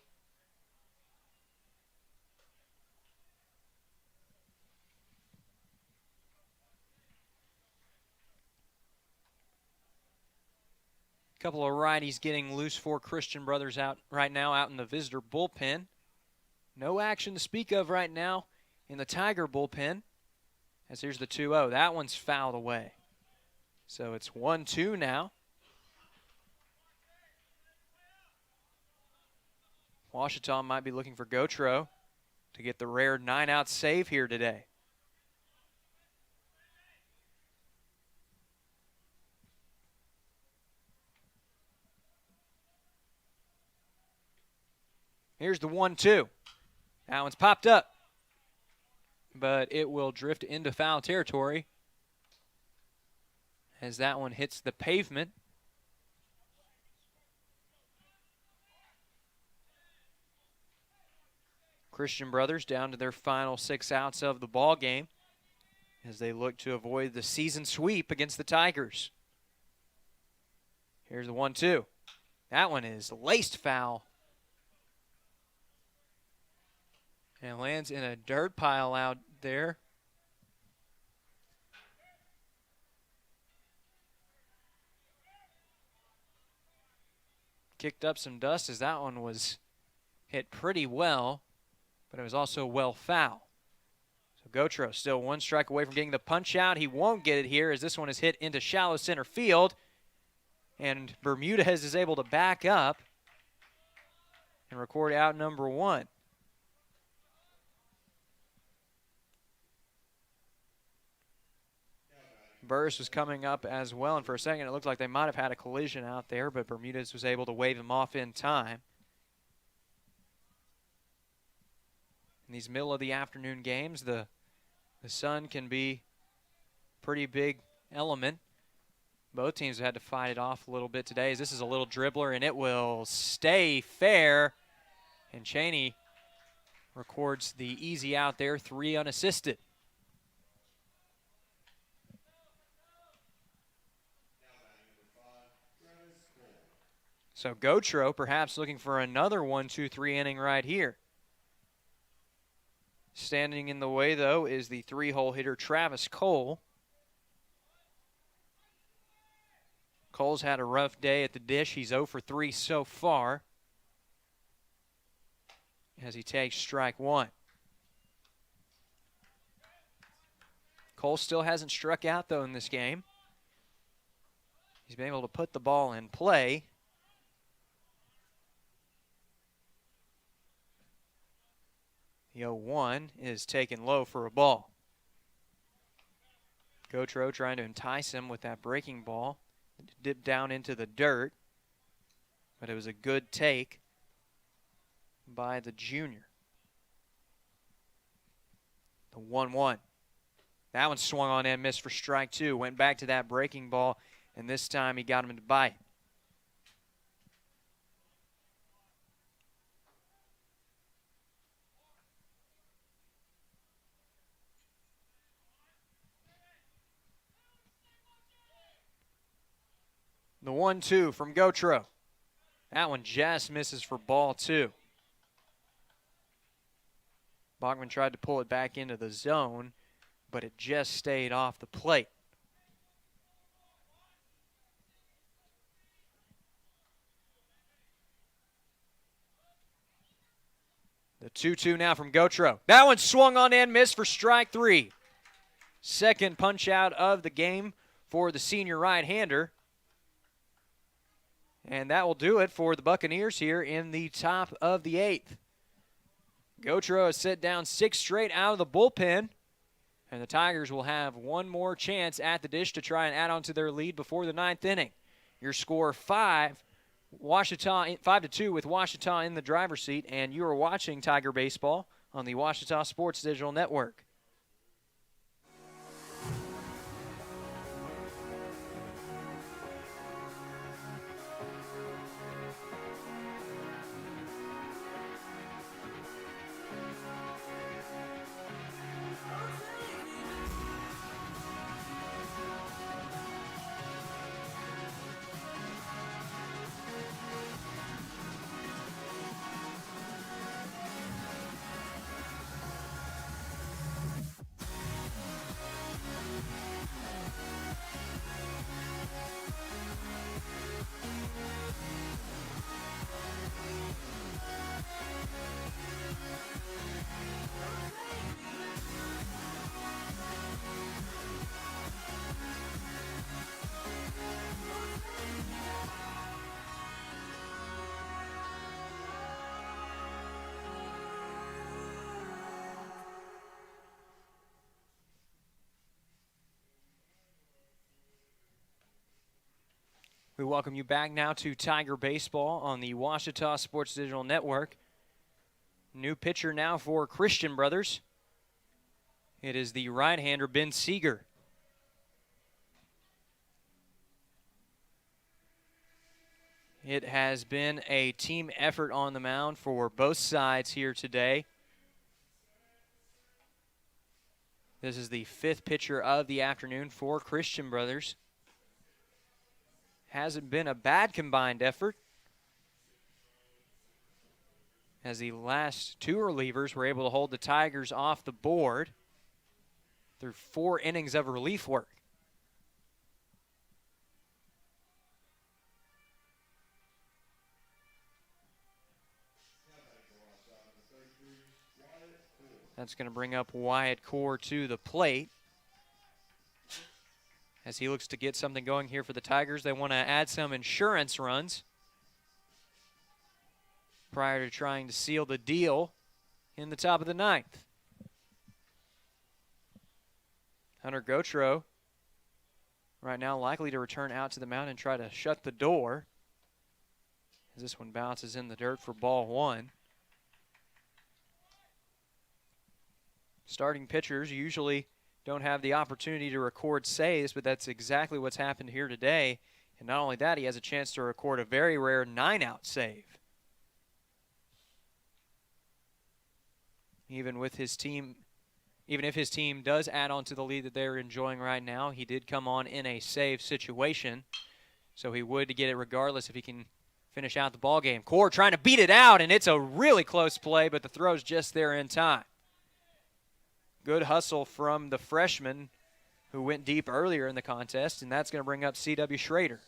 Couple of righties getting loose for Christian Brothers out right now out in the visitor bullpen. No action to speak of right now in the Tiger bullpen. As here's the 2-0. That one's fouled away. So it's 1-2 now. Ouachita might be looking for Gautreaux to get the rare 9-out save here today. Here's the 1-2. That one's popped up, but it will drift into foul territory as that one hits the pavement. Christian Brothers down to their final 6 outs of the ball game as they look to avoid the season sweep against the Tigers. Here's the 1-2. That one is laced foul. And lands in a dirt pile out there. Kicked up some dust as that one was hit pretty well, but it was also well foul. So Gautreaux still 1 strike away from getting the punch out. He won't get it here as this one is hit into shallow center field. And Bermudez is able to back up and record out number 1. Burris was coming up as well, and for a second it looked like they might have had a collision out there, but Bermudez was able to wave him off in time. In these middle of the afternoon games, the sun can be a pretty big element. Both teams have had to fight it off a little bit today as this is a little dribbler, and it will stay fair. And Cheney records the easy out there, 3 unassisted. So Gautreaux perhaps looking for another 1-2-3 inning right here. Standing in the way, though, is the 3-hole hitter Travis Cole. Cole's had a rough day at the dish. He's 0 for 3 so far as he takes strike 1. Cole still hasn't struck out, though, in this game. He's been able to put the ball in play. The 0-1 is taken low for a ball. Gautreaux trying to entice him with that breaking ball. Dipped down into the dirt, but it was a good take by the junior. The 1-1. That one swung on and missed for strike 2. Went back to that breaking ball, and this time he got him to bite. The 1-2 from Gautreaux. That one just misses for ball 2. Bachman tried to pull it back into the zone, but it just stayed off the plate. The 2-2 now from Gautreaux. That one swung on and missed for strike 3. Second punch out of the game for the senior right-hander. And that will do it for the Buccaneers here in the top of the 8th. Gautreaux has set down 6 straight out of the bullpen, and the Tigers will have one more chance at the dish to try and add on to their lead before the 9th inning. Your score 5-2 with Ouachita in the driver's seat, and you are watching Tiger Baseball on the Ouachita Sports Digital Network. We welcome you back now to Tiger Baseball on the Ouachita Sports Digital Network. New pitcher now for Christian Brothers. It is the right-hander Ben Seeger. It has been a team effort on the mound for both sides here today. This is the 5th pitcher of the afternoon for Christian Brothers. Hasn't been a bad combined effort, as the last 2 relievers were able to hold the Tigers off the board through 4 innings of relief work. That's going to bring up Wyatt Core to the plate, as he looks to get something going here for the Tigers. They want to add some insurance runs prior to trying to seal the deal in the top of the 9th. Hunter Gautreaux right now likely to return out to the mound and try to shut the door, as this one bounces in the dirt for ball 1. Starting pitchers usually don't have the opportunity to record saves, but that's exactly what's happened here today. And not only that, he has a chance to record a very rare 9-out save. Even if his team does add on to the lead that they're enjoying right now, he did come on in a save situation, so he would get it regardless if he can finish out the ball game. Core trying to beat it out, and it's a really close play, but the throw's just there in time. Good hustle from the freshman who went deep earlier in the contest, and that's going to bring up C.W. Schrader.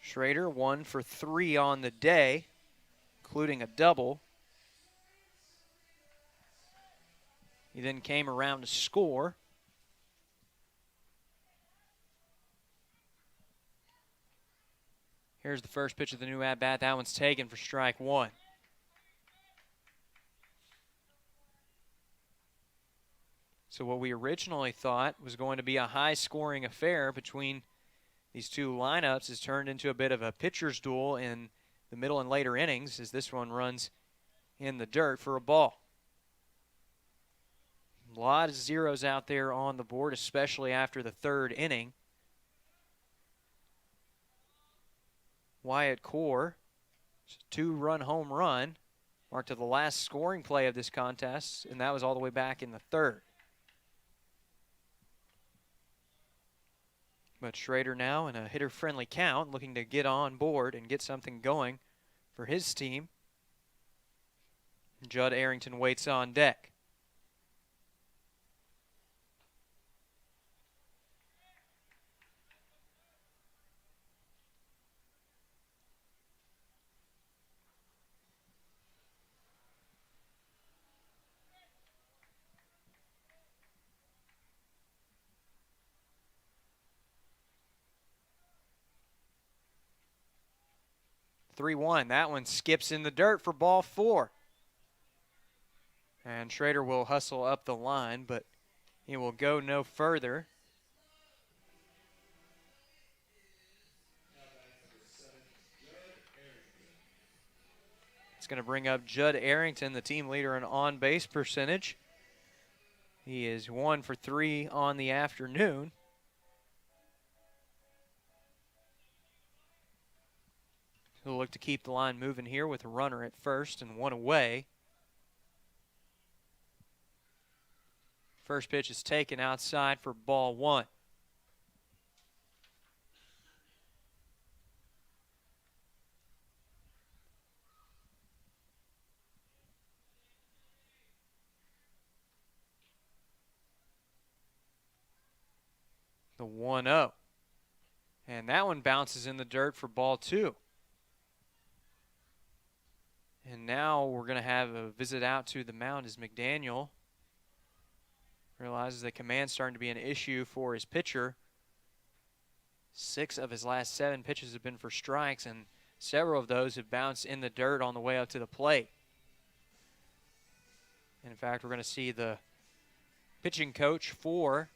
Schrader 1 for 3 on the day, including a double. He then came around to score. Here's the first pitch of the new at-bat. That one's taken for strike 1. So what we originally thought was going to be a high-scoring affair between these two lineups has turned into a bit of a pitcher's duel in the middle and later innings, as this one runs in the dirt for a ball. A lot of zeros out there on the board, especially after the 3rd inning. Wyatt Core, 2-run home run, marked to the last scoring play of this contest, and that was all the way back in the 3rd. But Schrader now in a hitter-friendly count, looking to get on board and get something going for his team. Judd Arrington waits on deck. 3-1. That one skips in the dirt for ball 4. And Schrader will hustle up the line, but he will go no further. It's going to bring up Judd Arrington, the team leader in on-base percentage. He is 1 for 3 on the afternoon. He'll look to keep the line moving here with a runner at first and 1 away. First pitch is taken outside for ball 1. The 1-0. And that one bounces in the dirt for ball 2. And now we're going to have a visit out to the mound as McDaniel realizes that command's starting to be an issue for his pitcher. 6 of his last 7 pitches have been for strikes, and several of those have bounced in the dirt on the way up to the plate. And in fact, we're going to see the pitching coach for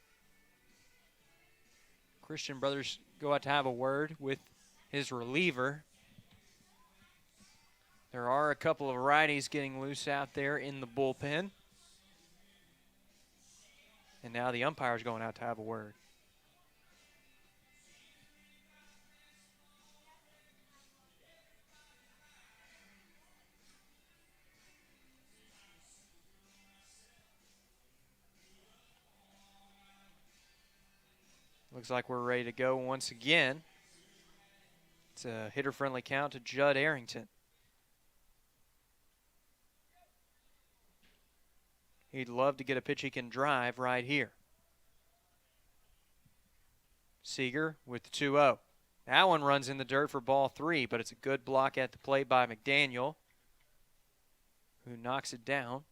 Christian Brothers go out to have a word with his reliever. There are a couple of righties getting loose out there in the bullpen. And now the umpire's going out to have a word. Looks like we're ready to go once again. It's a hitter-friendly count to Judd Arrington. He'd love to get a pitch he can drive right here. Seager with the 2-0. That one runs in the dirt for ball 3, but it's a good block at the plate by McDaniel, who knocks it down.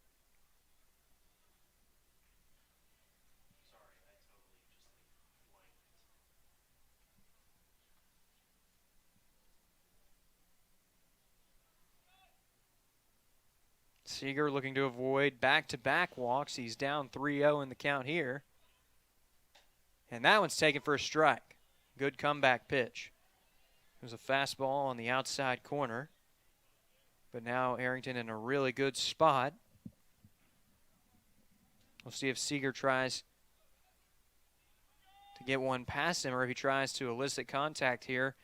Seager looking to avoid back-to-back walks. He's down 3-0 in the count here. And that one's taken for a strike. Good comeback pitch. It was a fastball on the outside corner. But now Arrington in a really good spot. We'll see if Seager tries to get one past him or if he tries to elicit contact here.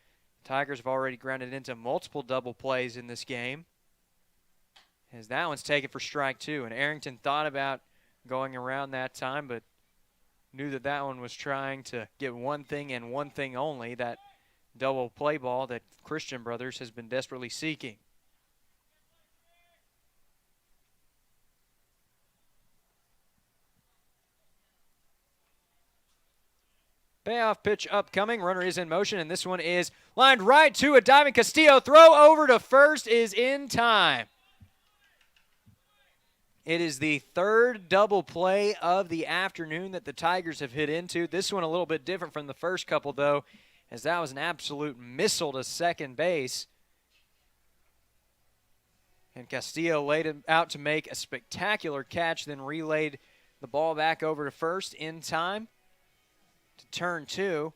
The Tigers have already grounded into multiple double plays in this game, as that one's taken for strike 2. And Arrington thought about going around that time, but knew that that one was trying to get one thing and one thing only, that double play ball that Christian Brothers has been desperately seeking. Payoff pitch upcoming. Runner is in motion, and this one is lined right to a diving Castillo. Throw over to first is in time. It is the third double play of the afternoon that the Tigers have hit into. This one a little bit different from the first couple, though, as that was an absolute missile to second base. And Castillo laid it out to make a spectacular catch, then relayed the ball back over to first in time to turn 2.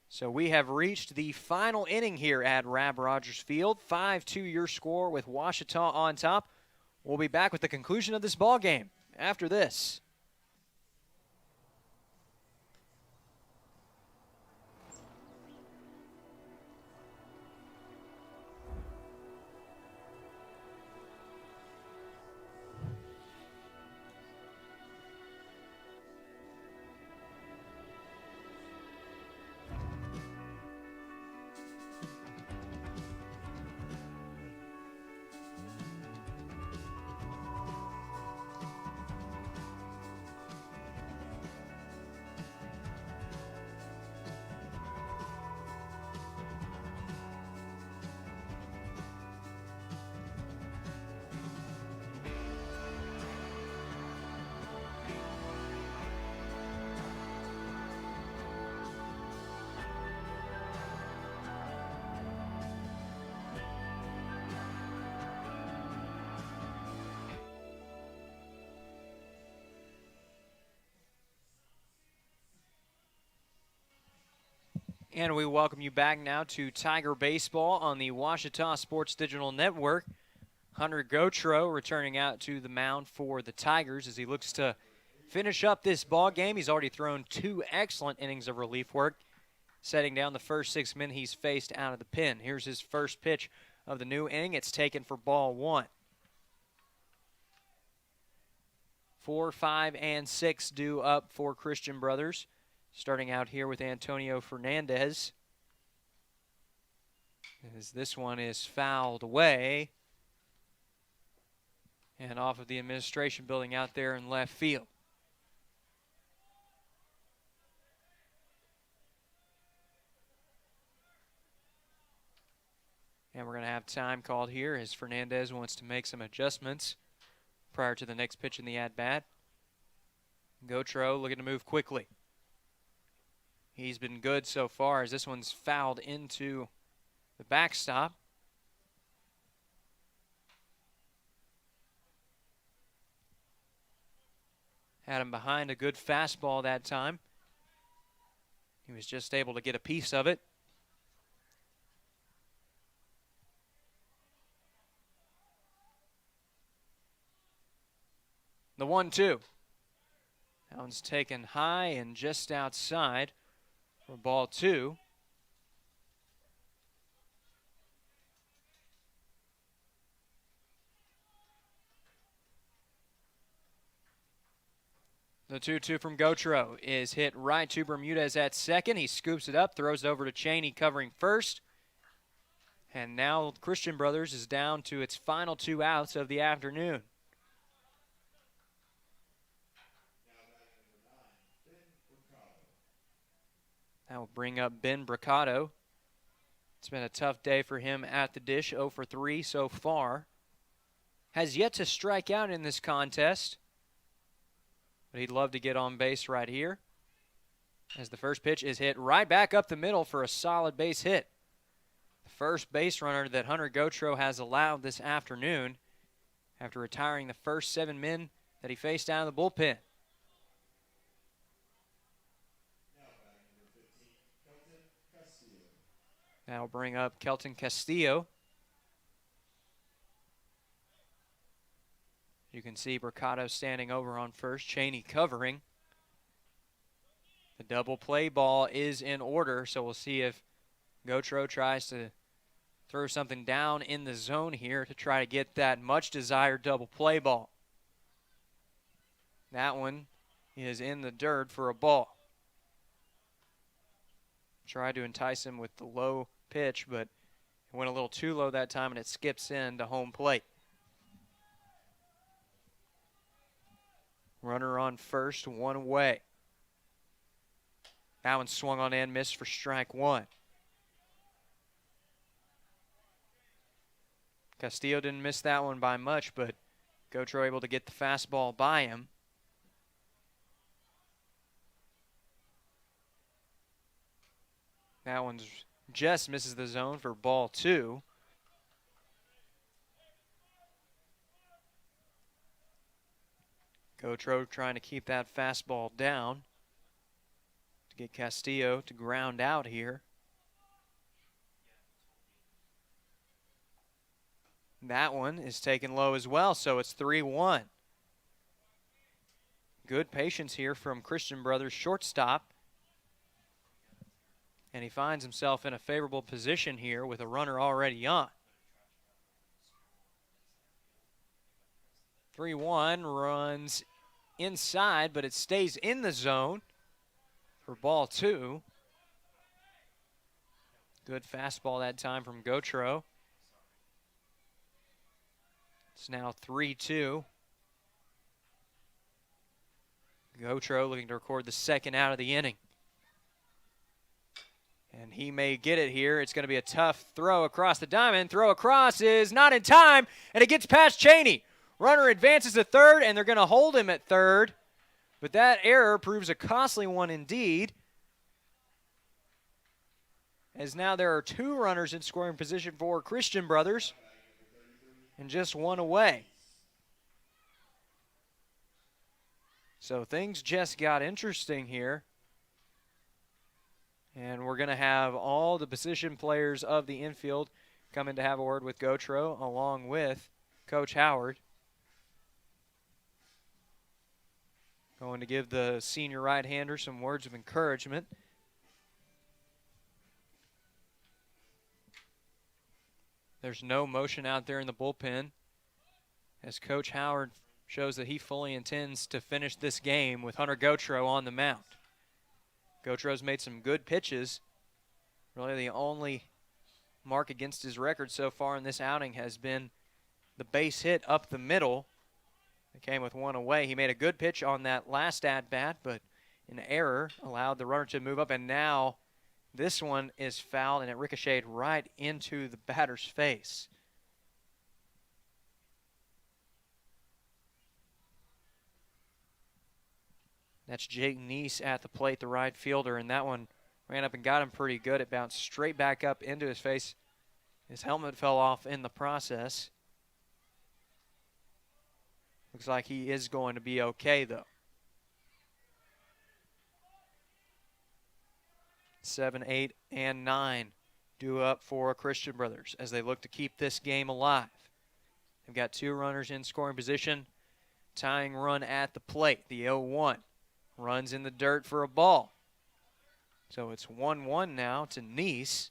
So we have reached the final inning here at Rab Rogers Field. 5-2 your score with Ouachita on top. We'll be back with the conclusion of this ball game after this. And we welcome you back now to Tiger Baseball on the Ouachita Sports Digital Network. Hunter Gautreau returning out to the mound for the Tigers as he looks to finish up this ball game. He's already thrown 2 excellent innings of relief work, setting down the first 6 men he's faced out of the pen. Here's his first pitch of the new inning. It's taken for ball 1. 4, 5, and 6 due up for Christian Brothers. Starting out here with Antonio Fernandez. As this one is fouled away and off of the administration building out there in left field. And we're going to have time called here as Fernandez wants to make some adjustments prior to the next pitch in the at-bat. Gautreau looking to move quickly. He's been good so far as this one's fouled into the backstop. Had him behind a good fastball that time. He was just able to get a piece of it. The 1-2. That one's taken high and just outside for ball 2. The 2-2 from Gautreau is hit right to Bermudez at second. He scoops it up, throws it over to Cheney covering first. And now Christian Brothers is down to its final 2 outs of the afternoon. That will bring up Ben Bricado. It's been a tough day for him at the dish, 0 for 3 so far. Has yet to strike out in this contest, but he'd love to get on base right here. As the first pitch is hit right back up the middle for a solid base hit. The first base runner that Hunter Gautreau has allowed this afternoon after retiring the first 7 men that he faced out of the bullpen. That'll bring up Kelton Castillo. You can see Bricado standing over on first, Cheney covering. The double play ball is in order, so we'll see if Gautreau tries to throw something down in the zone here to try to get that much desired double play ball. That one is in the dirt for a ball. Tried to entice him with the low pitch, but it went a little too low that time, and it skips in to home plate. Runner on first, 1 away. That one swung on and missed for strike 1. Castillo didn't miss that one by much, but Gautreau able to get the fastball by him. That one's just misses the zone for ball 2. Gautreau trying to keep that fastball down to get Castillo to ground out here. That one is taken low as well, so it's 3-1. Good patience here from Christian Brothers shortstop. And he finds himself in a favorable position here with a runner already on. 3-1 runs inside, but it stays in the zone for ball 2. Good fastball that time from Gautreau. It's now 3-2. Gautreau looking to record the second out of the inning. And he may get it here. It's going to be a tough throw across the diamond. Throw across is not in time, and it gets past Cheney. Runner advances to third, and they're going to hold him at third. But that error proves a costly one indeed, as now there are 2 runners in scoring position for Christian Brothers and just 1 away. So things just got interesting here And we're going to have all the position players of the infield come in to have a word with Gautreaux along with Coach Howard. Going to give the senior right-hander some words of encouragement. There's no motion out there in the bullpen as Coach Howard shows that he fully intends to finish this game with Hunter Gautreaux on the mound. Gautreaux's made some good pitches. Really the only mark against his record so far in this outing has been the base hit up the middle. It came with one away. He made a good pitch on that last at-bat, but an error allowed the runner to move up, and now this one is fouled, and it ricocheted right into the batter's face. That's Jake Neese at the plate, the right fielder, and that one ran up and got him pretty good. It bounced straight back up into his face. His helmet fell off in the process. Looks like he is going to be okay, though. 7, 8, and 9 due up for Christian Brothers as they look to keep this game alive. They've got 2 runners in scoring position. Tying run at the plate, the 0-1. Runs in the dirt for a ball. So it's 1-1 now to Neese.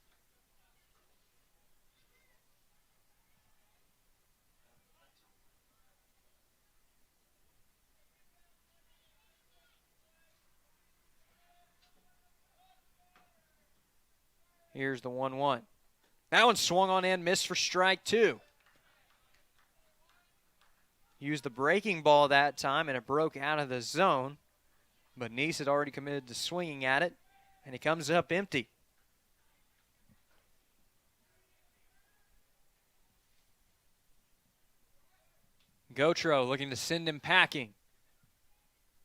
Here's the 1-1. That one swung on and missed for strike 2. Used the breaking ball that time, and it broke out of the zone. But Neese had already committed to swinging at it, and he comes up empty. Gautreaux looking to send him packing.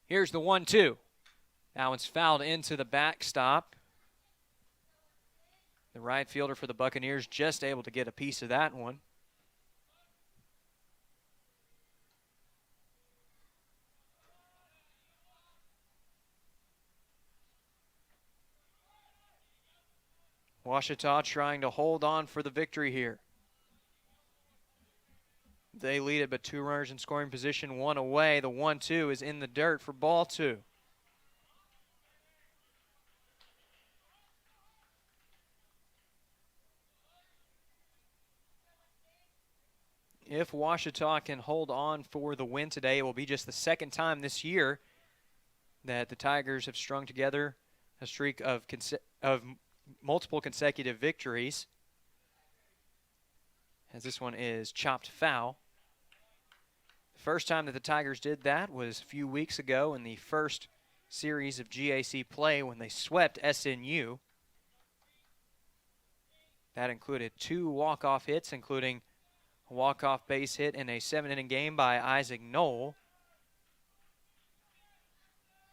Here's the 1-2. That one's fouled into the backstop. The right fielder for the Buccaneers just able to get a piece of that one. Ouachita trying to hold on for the victory here. They lead it, but 2 runners in scoring position, 1 away. The 1-2 is in the dirt for ball 2. If Ouachita can hold on for the win today, it will be just the second time this year that the Tigers have strung together a streak of multiple consecutive victories, as this one is chopped foul. The first time that the Tigers did that was a few weeks ago in the first series of GAC play when they swept SNU. That included 2 walk-off hits, including a walk-off base hit in a 7-inning game by Isaac Knoll,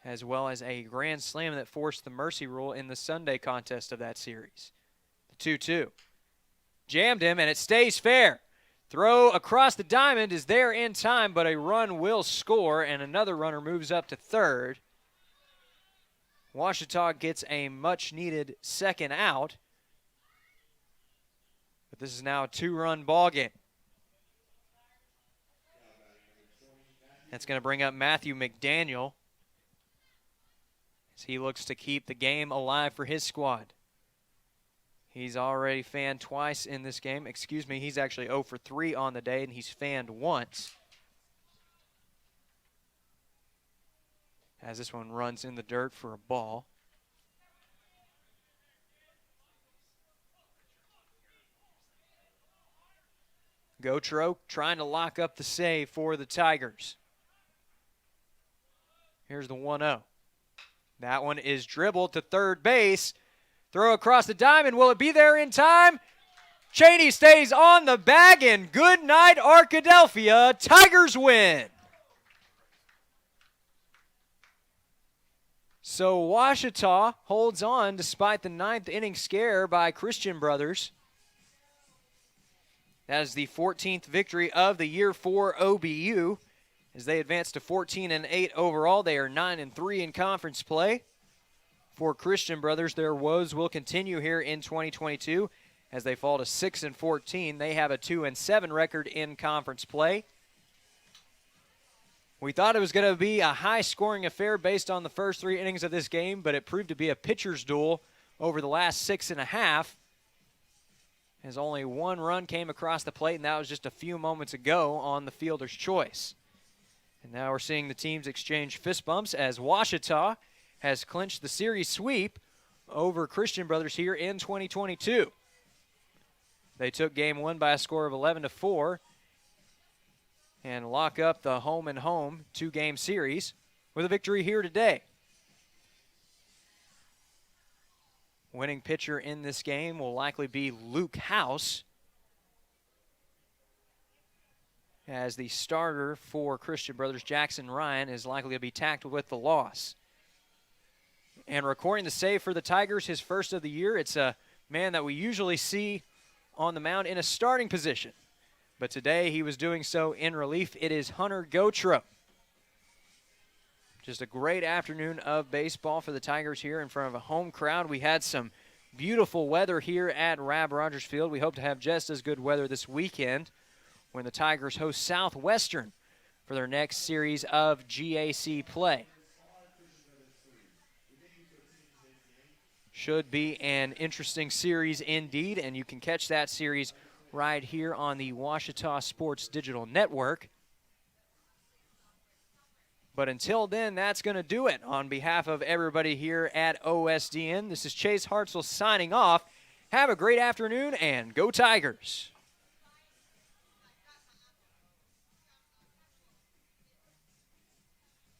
as well as a grand slam that forced the mercy rule in the Sunday contest of that series. The 2-2. Jammed him, and it stays fair. Throw across the diamond is there in time, but a run will score, and another runner moves up to third. Ouachita gets a much-needed second out, but this is now a 2-run ball game. That's going to bring up Matthew McDaniel as he looks to keep the game alive for his squad. He's already fanned twice in this game. Excuse me, he's actually 0 for 3 on the day, and he's fanned once. As this one runs in the dirt for a ball. Gautreaux trying to lock up the save for the Tigers. Here's the 1-0. That one is dribbled to third base. Throw across the diamond. Will it be there in time? Cheney stays on the bag, and good night, Arkadelphia. Tigers win. So Ouachita holds on despite the 9th inning scare by Christian Brothers. That is the 14th victory of the year for OBU. As they advance to 14-8 overall, they are 9-3 in conference play. for Christian Brothers. Their woes will continue here in 2022 as they fall to 6-14. They have a 2-7 record in conference play. We thought it was going to be a high-scoring affair based on the first 3 innings of this game, but it proved to be a pitcher's duel over the last 6.5, as only 1 run came across the plate, and that was just a few moments ago on the fielder's choice. And now we're seeing the teams exchange fist bumps as Ouachita has clinched the series sweep over Christian Brothers here in 2022. They took game 1 by a score of 11-4 and lock up the home-and-home 2-game series with a victory here today. Winning pitcher in this game will likely be Luke House, as the starter for Christian Brothers, Jackson Ryan, is likely to be tackled with the loss. And recording the save for the Tigers, his first of the year. It's a man that we usually see on the mound in a starting position, but today he was doing so in relief. It is Hunter Gotro. Just a great afternoon of baseball for the Tigers here in front of a home crowd. We had some beautiful weather here at Rab Rogers Field. We hope to have just as good weather this weekend when the Tigers host Southwestern for their next series of GAC play. Should be an interesting series indeed, and you can catch that series right here on the Ouachita Sports Digital Network. But until then, that's going to do it. On behalf of everybody here at OSDN, this is Chase Hartzell signing off. Have a great afternoon, and go Tigers!